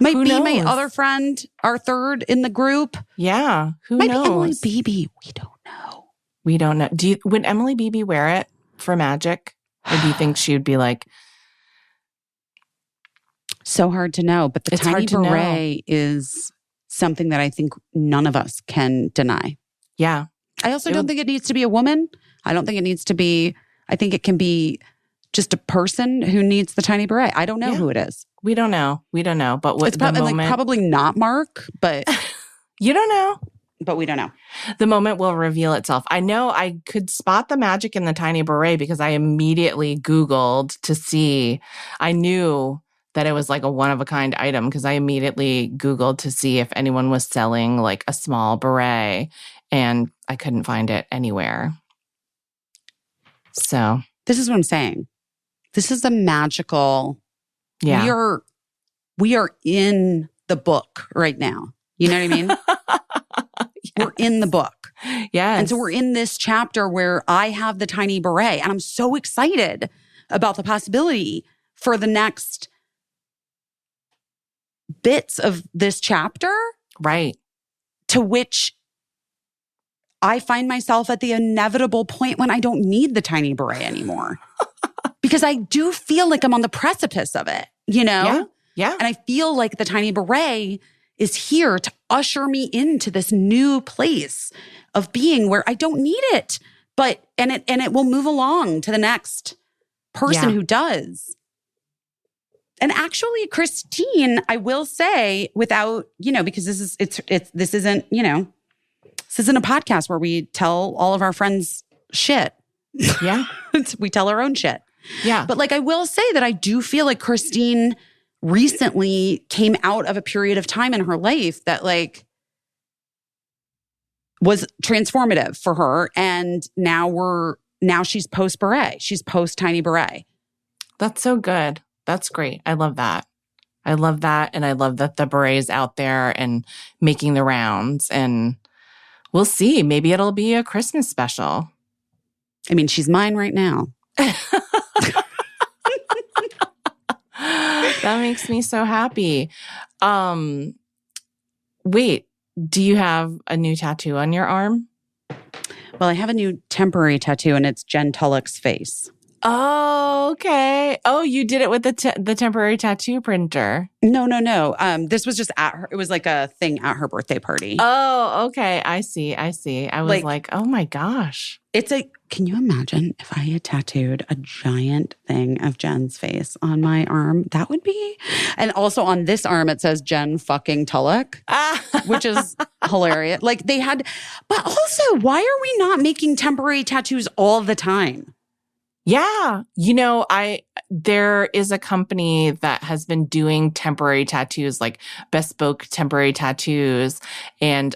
Might Who be my knows? other friend, our third in the group. Yeah. Who Might knows? be Emily Beebe. We don't know. We don't know. Would Emily Beebe wear it for magic? Or do you think she would be like, So hard to know. But the It's tiny hard to know. beret is something that I think none of us can deny. yeah, I also don't think it needs to be a woman. I don't think it needs to be, I think it can be just a person who needs the tiny beret. I don't know Yeah. who it is. we don't know. We don't know. But what It's the probably, moment, probably not Mark, but you don't know. but we don't know. The moment will reveal itself. I know I could spot the magic in the tiny beret because I immediately Googled to see. I knew that it was like a one-of-a-kind item because I immediately Googled to see if anyone was selling like a small beret, and I couldn't find it anywhere. So, This is what I'm saying. This is a magical. yeah. We are in the book right now. You know what I mean? We're in the book. Yes. And so we're in this chapter where I have the tiny beret and I'm so excited about the possibility for the next bits of this chapter, right. to which I find myself at the inevitable point when I don't need the tiny beret anymore. Because I do feel like I'm on the precipice of it, you know? Yeah. Yeah. And I feel like the tiny beret is here to usher me into this new place of being where I don't need it, but and it will move along to the next person Yeah. who does. And actually, Christine, I will say, without, because this isn't a podcast where we tell all of our friends shit. Yeah. We tell our own shit. Yeah. But like, I will say that I do feel like Christine recently came out of a period of time in her life that like was transformative for her. And now she's post beret. She's post tiny beret. That's so good. That's great. I love that. I love that. And I love that the beret's out there and making the rounds. And we'll see. Maybe it'll be a Christmas special. I mean, she's mine right now. That makes me so happy. Wait, do you have a new tattoo on your arm? Well, I have a new temporary tattoo and it's Jen Tulloch's face. Oh, okay. Oh, you did it with the temporary tattoo printer. No. This was just it was like a thing at her birthday party. Oh, okay. I see. I was like, oh my gosh. Can you imagine if I had tattooed a giant thing of Jen's face on my arm? That would be, and also on this arm, it says Jen fucking Tulloch, which is hilarious. Like but also, why are we not making temporary tattoos all the time? Yeah. There is a company that has been doing temporary tattoos, like bespoke temporary tattoos. And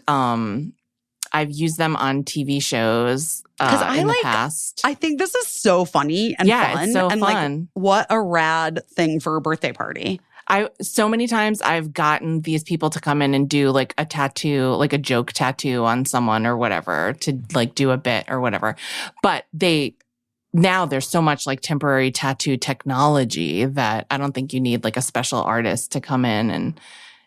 I've used them on TV shows in the past. I think this is so funny and fun. It's so and fun. Like, what a rad thing for a birthday party. So many times I've gotten these people to come in and do like a tattoo, like a joke tattoo on someone or whatever, to like do a bit or whatever. But now there's so much like temporary tattoo technology that I don't think you need like a special artist to come in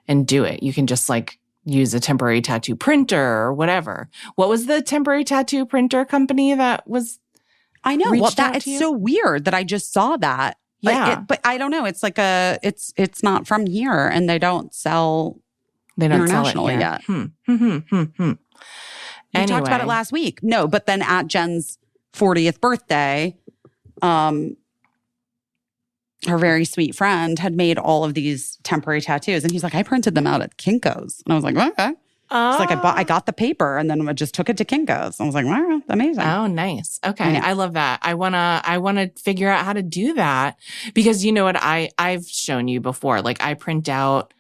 and do it. You can just like use a temporary tattoo printer or whatever. What was the temporary tattoo printer company that was? I know. Well, it's so weird that I just saw that. Yeah. But I don't know. It's like it's not from here and they don't sell internationally yet. Anyway. We talked about it last week. No, but then at Jen's 40th birthday, her very sweet friend had made all of these temporary tattoos. And he's like, I printed them out at Kinko's. And I was like, okay. She's like, I got the paper and then I just took it to Kinko's. I was like, wow, amazing. Oh, nice. Okay. I love that. I wanna figure out how to do that because you know what I've shown you before. Like I print out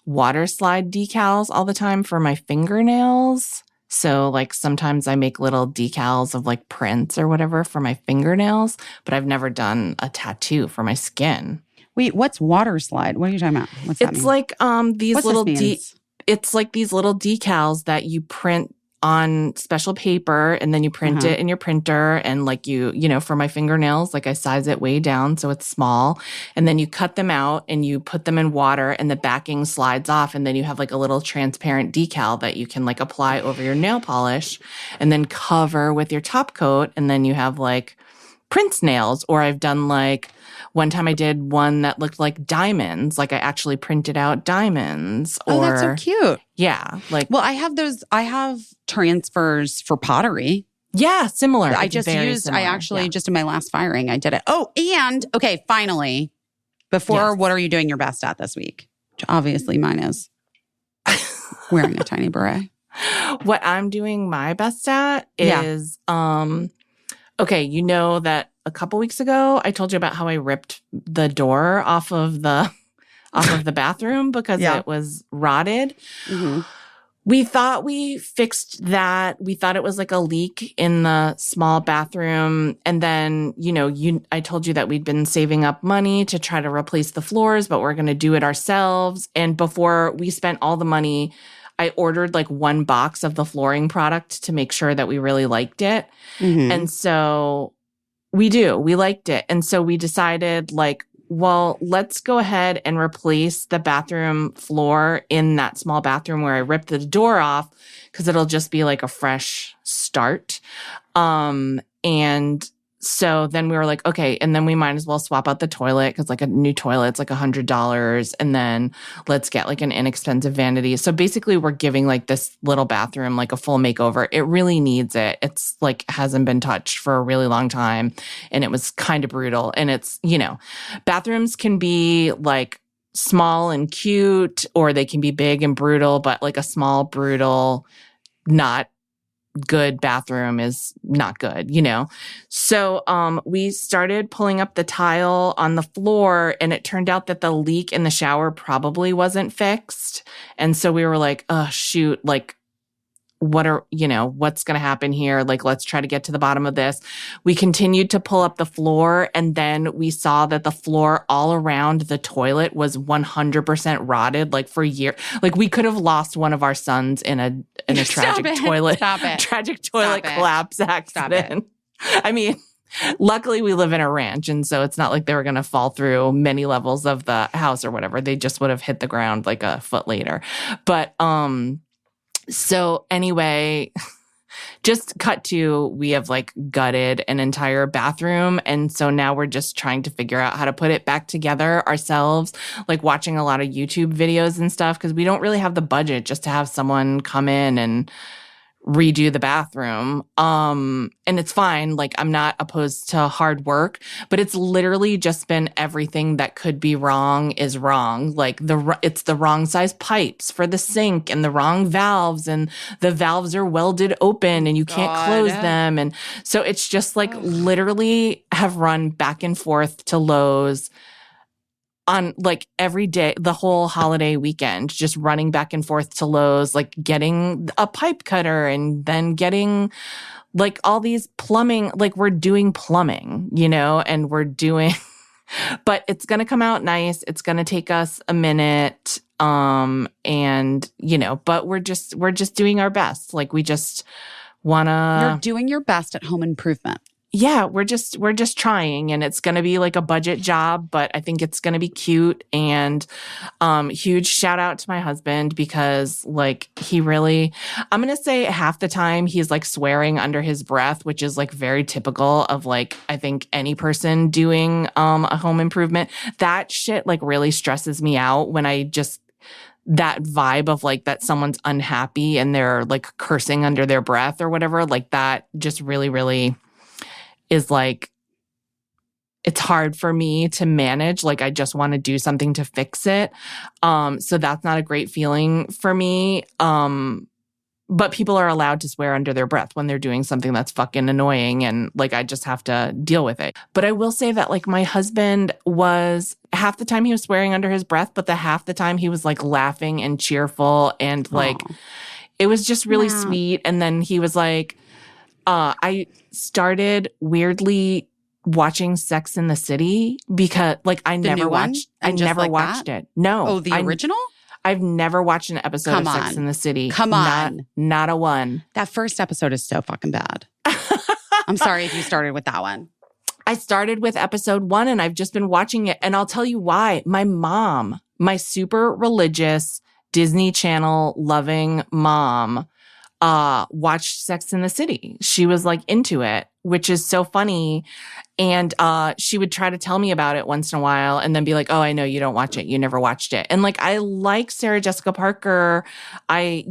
water slide decals all the time for my fingernails. So like sometimes I make little decals of like prints or whatever for my fingernails, but I've never done a tattoo for my skin. Wait, what's water slide? What are you talking about? What's that mean? It's like these What's little this means? it's like these little decals that you print on special paper and then you print it in your printer and like you know, for my fingernails, like I size it way down so it's small and then you cut them out and you put them in water and the backing slides off and then you have like a little transparent decal that you can like apply over your nail polish and then cover with your top coat and then you have like Prince nails, or I've done like one time I did one that looked like diamonds. Like I actually printed out diamonds. Oh, that's so cute. Yeah. Like, well, I have transfers for pottery. Yeah, similar. I It's just very used, similar. I actually Yeah. just in my last firing, I did it. Oh, and okay, finally, before, Yes. what are you doing your best at this week? Which obviously mine is wearing a tiny beret. What I'm doing my best at is, okay, you know that a couple weeks ago I told you about how I ripped the door off of the bathroom because it was rotted. Mm-hmm. We thought we fixed that. We thought it was like a leak in the small bathroom. And then, I told you that we'd been saving up money to try to replace the floors, but we're going to do it ourselves. And before we spent all the money, I ordered like one box of the flooring product to make sure that we really liked it. Mm-hmm. And so we liked it. And so we decided like, well, let's go ahead and replace the bathroom floor in that small bathroom where I ripped the door off because it'll just be like a fresh start. And so then we were like, okay, and then we might as well swap out the toilet because like a new toilet's like $100. And then let's get like an inexpensive vanity. So basically we're giving like this little bathroom like a full makeover. It really needs it. It's like hasn't been touched for a really long time. And it was kind of brutal. And it's, bathrooms can be like small and cute or they can be big and brutal, but like a small, brutal, not good bathroom is not good, So we started pulling up the tile on the floor and it turned out that the leak in the shower probably wasn't fixed. And so we were like, oh, shoot, like, what's going to happen here? Like, let's try to get to the bottom of this. We continued to pull up the floor and then we saw that the floor all around the toilet was 100% rotted, like for years. Like we could have lost one of our sons in a tragic toilet collapse accident. I mean, luckily we live in a ranch and so it's not like they were going to fall through many levels of the house or whatever. They just would have hit the ground like a foot later. But, so anyway, just cut to, we have like gutted an entire bathroom. And so now we're just trying to figure out how to put it back together ourselves, like watching a lot of YouTube videos and stuff, because we don't really have the budget just to have someone come in and redo the bathroom. And it's fine. Like I'm not opposed to hard work, but it's literally just been everything that could be wrong is wrong. Like it's the wrong size pipes for the sink and the wrong valves and the valves are welded open and you can't close them. And so it's just like literally have run back and forth to Lowe's on like every day, the whole holiday weekend, just running back and forth to Lowe's, like getting a pipe cutter and then getting like all these plumbing, like we're doing plumbing, and we're doing, but it's going to come out nice. It's going to take us a minute. And but we're just doing our best. Like we just want to. You're doing your best at home improvement. Yeah, we're just trying and it's going to be like a budget job, but I think it's going to be cute and huge shout out to my husband because like he really, I'm going to say half the time he's like swearing under his breath, which is like very typical of like, I think any person doing a home improvement. That shit like really stresses me out when I just that vibe of like that someone's unhappy and they're like cursing under their breath or whatever, like that just really, really is like, it's hard for me to manage. Like, I just want to do something to fix it. So that's not a great feeling for me. but people are allowed to swear under their breath when they're doing something that's fucking annoying. And like, I just have to deal with it. But I will say that like my husband was half the time he was swearing under his breath, but the half the time he was like laughing and cheerful. And like, it was just really sweet. And then he was like, I started weirdly watching Sex in the City because like I never watched it. No. Oh, the original? I've never watched an episode of Sex in the City. Come on. Not a one. That first episode is so fucking bad. I'm sorry if you started with that one. I started with episode 1 and I've just been watching it. And I'll tell you why. My mom, my super religious Disney Channel loving mom, watched Sex in the City. She was like into it, which is so funny. And she would try to tell me about it once in a while and then be like, oh, I know you don't watch it. You never watched it. And like, I like Sarah Jessica Parker. And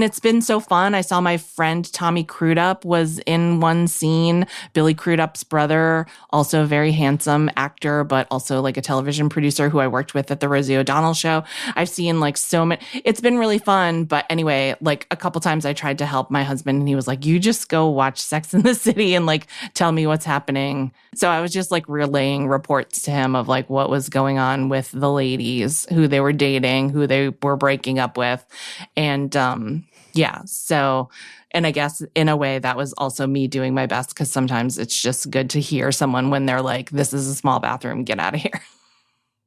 it's been so fun. I saw my friend Tommy Crudup was in one scene. Billy Crudup's brother, also a very handsome actor, but also like a television producer who I worked with at the Rosie O'Donnell show. I've seen like so many. It's been really fun. But anyway, like a couple times I tried to help my husband and he was like, you just go watch Sex in the City and like tell me what's happening. So I was just like relaying reports to him of like what was going on with the ladies, who they were dating, who they were breaking up with. And so, and I guess in a way that was also me doing my best because sometimes it's just good to hear someone when they're like, this is a small bathroom, get out of here.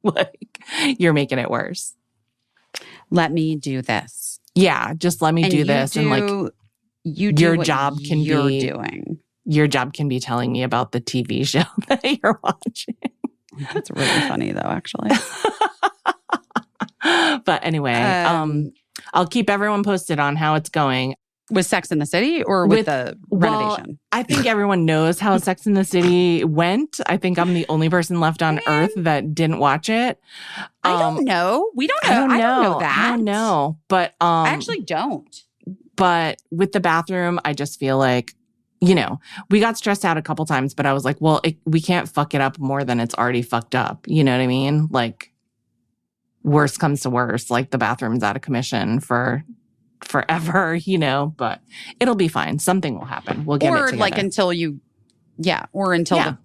Like, you're making it worse. Let me do this. Yeah, just let me do this. And like, your job can be doing. Your job can be telling me about the TV show that you're watching. That's really funny, though, actually. But anyway, I'll keep everyone posted on how it's going. With Sex in the City or with the renovation? I think everyone knows how Sex in the City went. I think I'm the only person left on earth that didn't watch it. I don't know. We don't know. I don't know that. I don't know. But I actually don't. But with the bathroom, I just feel like, we got stressed out a couple times, but I was like, well, we can't fuck it up more than it's already fucked up. You know what I mean? Like, worst comes to worst, like the bathroom's out of commission for forever, but it'll be fine. Something will happen. We'll get it together. Or like until the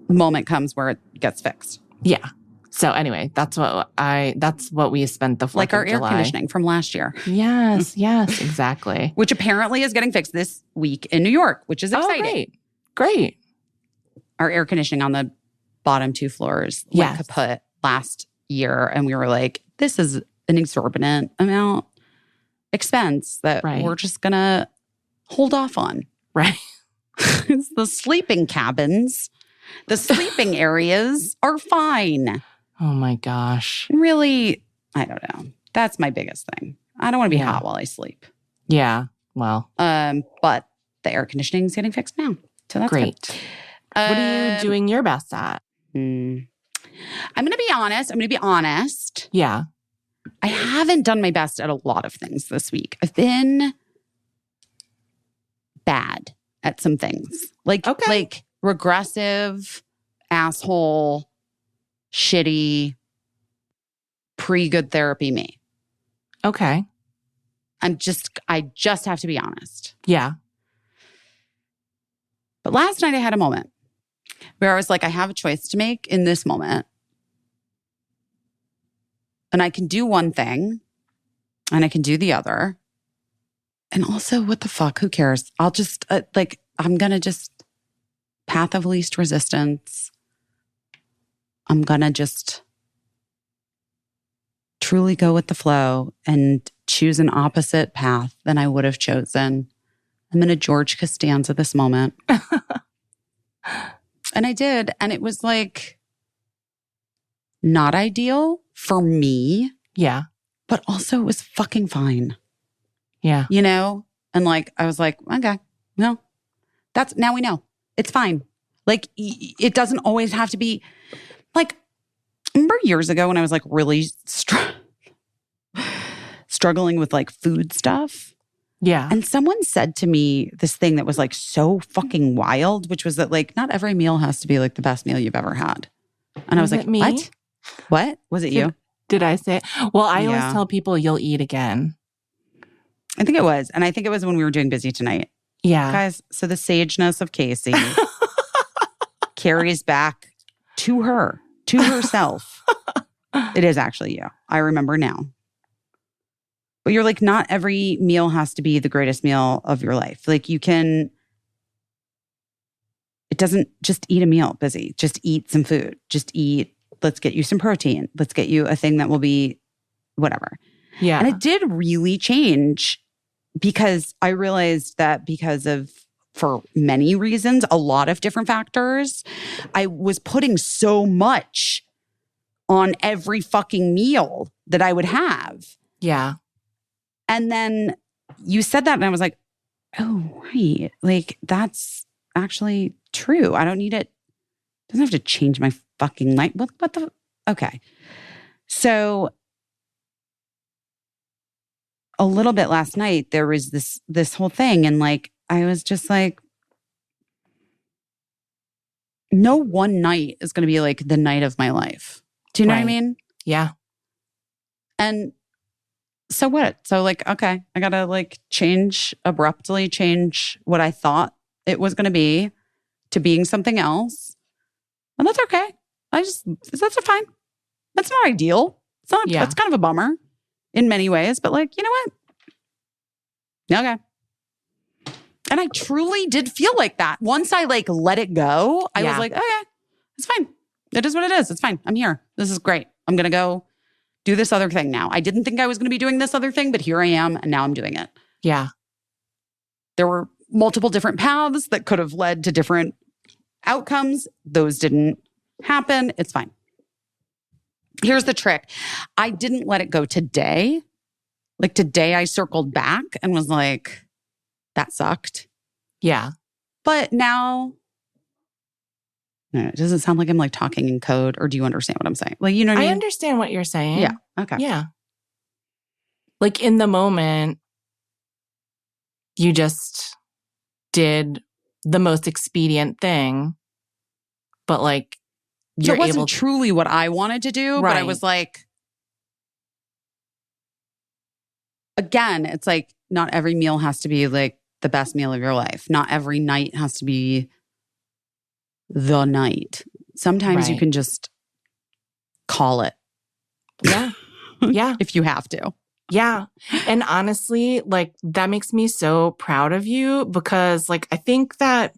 moment comes where it gets fixed. Yeah. So anyway, that's what we spent the like our air conditioning from last year. Yes, exactly. Which apparently is getting fixed this week in New York, which is exciting. Oh, great. Our air conditioning on the bottom 2 floors went kaput last year, and we were like, "This is an exorbitant expense that we're just gonna hold off on." Right. The sleeping cabins, the sleeping areas are fine. Oh my gosh. Really, I don't know. That's my biggest thing. I don't want to be hot while I sleep. Yeah. Well. But the air conditioning is getting fixed now. So that's great. Good. What are you doing your best at? I'm going to be honest. Yeah. I haven't done my best at a lot of things this week. I've been bad at some things. Like regressive, asshole, shitty, pre-good therapy me. Okay. I just have to be honest. Yeah. But last night I had a moment where I was like, I have a choice to make in this moment. And I can do one thing and I can do the other. And also, what the fuck? Who cares? I'll just, I'm going to just path of least resistance. I'm going to just truly go with the flow and choose an opposite path than I would have chosen. I'm in a George Costanza this moment. And I did. And it was like not ideal for me. Yeah. But also it was fucking fine. Yeah. And like, I was like, okay, no, now we know. It's fine. Like, it doesn't always have to be like, remember years ago when I was like really struggling with like food stuff? Yeah. And someone said to me this thing that was like so fucking wild, which was that like, not every meal has to be like the best meal you've ever had. And I was like, me? What? Was it you? Did I say it? Well, I always tell people you'll eat again. I think it was. And I think it was when we were doing Busy Tonight. Yeah. Guys, so the sageness of Caissie carries back to her, to herself. It is actually you. I remember now. But you're like, not every meal has to be the greatest meal of your life. Like it doesn't just eat a meal, Busy. Just eat some food. Just eat, let's get you some protein. Let's get you a thing that will be whatever. Yeah. And it did really change because I realized that for many reasons, a lot of different factors, I was putting so much on every fucking meal that I would have. Yeah. And then you said that and I was like, oh, right. Like that's actually true. I don't need it. It doesn't have to change my fucking life. What the? Okay. So a little bit last night, there was this whole thing. And like, I was just like, no one night is going to be like the night of my life. Do you know what I Right. mean? Yeah. And so what? So like, okay, I got to like abruptly change what I thought it was going to be to being something else. And that's okay. That's fine. That's not ideal. It's not, Yeah. It's kind of a bummer in many ways, but like, you know what? Okay. And I truly did feel like that. Once I like let it go, I was Yeah. like, okay, it's fine. It is what it is. It's fine. I'm here. This is great. I'm going to go do this other thing now. I didn't think I was going to be doing this other thing, but here I am. And now I'm doing it. Yeah. There were multiple different paths that could have led to different outcomes. Those didn't happen. It's fine. Here's the trick. I didn't let it go today. Like today I circled back and was like, that sucked. Yeah. But now, no, it doesn't sound like I'm like talking in code, or do you understand what I'm saying? Like, you know what I I mean? understand what you're saying. Yeah. Okay. Yeah. Like in the moment, you just did the most expedient thing, but like So you're it wasn't able to. truly what I wanted to do, but I Right. was like, again, it's like not every meal has to be like the best meal of your life. Not every night has to be the night. Sometimes you Right. can just call it Yeah. Yeah. if you have to. Yeah. And honestly, like that makes me so proud of you because like I think that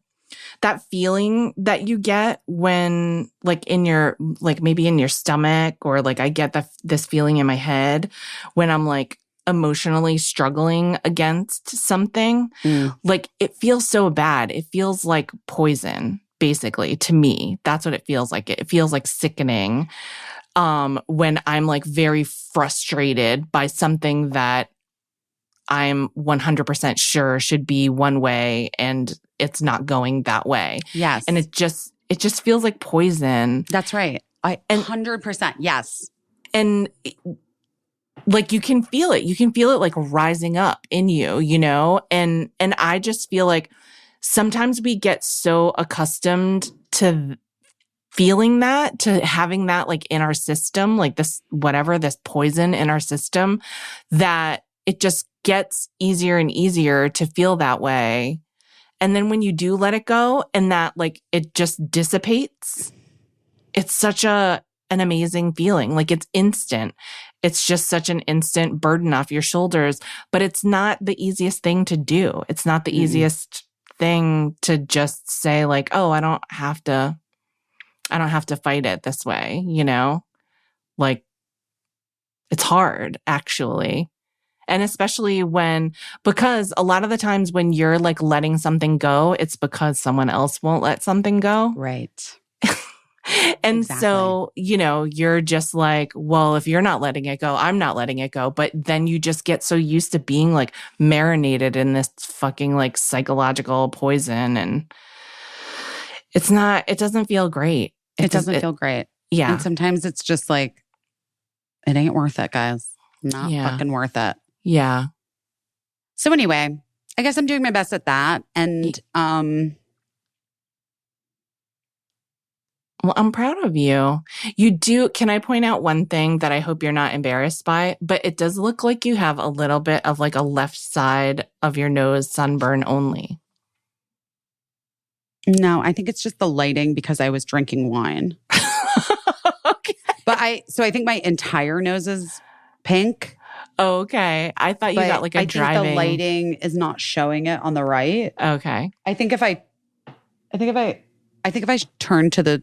feeling that you get when like in your like maybe in your stomach or like I get this feeling in my head when I'm like emotionally struggling against something, like it feels so bad. It feels like poison basically to me. That's what it feels like. It feels like sickening. When I'm like very frustrated by something that I'm 100% sure should be one way and it's not going that way. Yes. And it just feels like poison. That's right. 100%. Yes. And like you can feel it. You can feel it like rising up in you, you know? And I just feel like sometimes we get so accustomed to feeling that, to having that like in our system, like this poison in our system, that it just gets easier and easier to feel that way. And then when you do let it go and that like it just dissipates, it's such an amazing feeling. Like it's instant. It's just such an instant burden off your shoulders, but it's not the easiest thing to do. It's not the easiest thing to just say like, oh, I don't have to fight it this way, you know? Like, it's hard, actually. And especially because a lot of the times when you're like letting something go, it's because someone else won't let something go. Right. And Exactly. so, you know, you're just like, well, if you're not letting it go, I'm not letting it go. But then you just get so used to being like marinated in this fucking like psychological poison. And it doesn't feel great. It doesn't feel great. Yeah. And sometimes it's just like, it ain't worth it, guys. Not fucking worth it. Yeah. So anyway, I guess I'm doing my best at that. And Well, I'm proud of you. You do. Can I point out one thing that I hope you're not embarrassed by? But it does look like you have a little bit of like a left side of your nose sunburn only. No, I think it's just the lighting because I was drinking wine. Okay. But I think my entire nose is pink. Okay. I thought you But got like a I driving. think the lighting is not showing it on the right. Okay. I think if I turn to the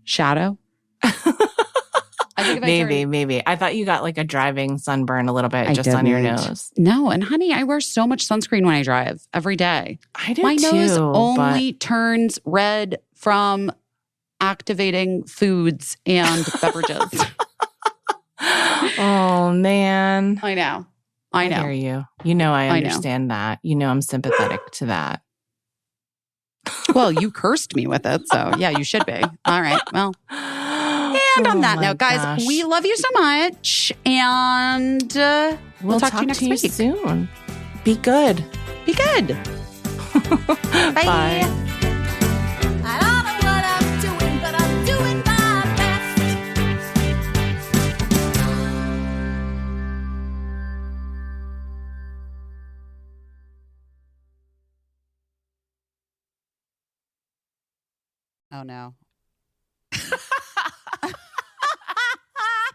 shadow. I think if Maybe. I thought you got like a driving sunburn a little bit I just on your didn't. nose. No, and honey, I wear so much sunscreen when I drive every day. I do My too. nose only turns red from activating foods and beverages. Oh man. I know. I hear you. You know I I know. understand that. You know I'm sympathetic to that. Well, you cursed me with it, so yeah, you should be. All right. Well, and on that note, guys, we love you so much, and we'll talk to you next week soon. Be good. Be good. Bye. I don't know what I'm doing, but I'm doing my best. Oh no.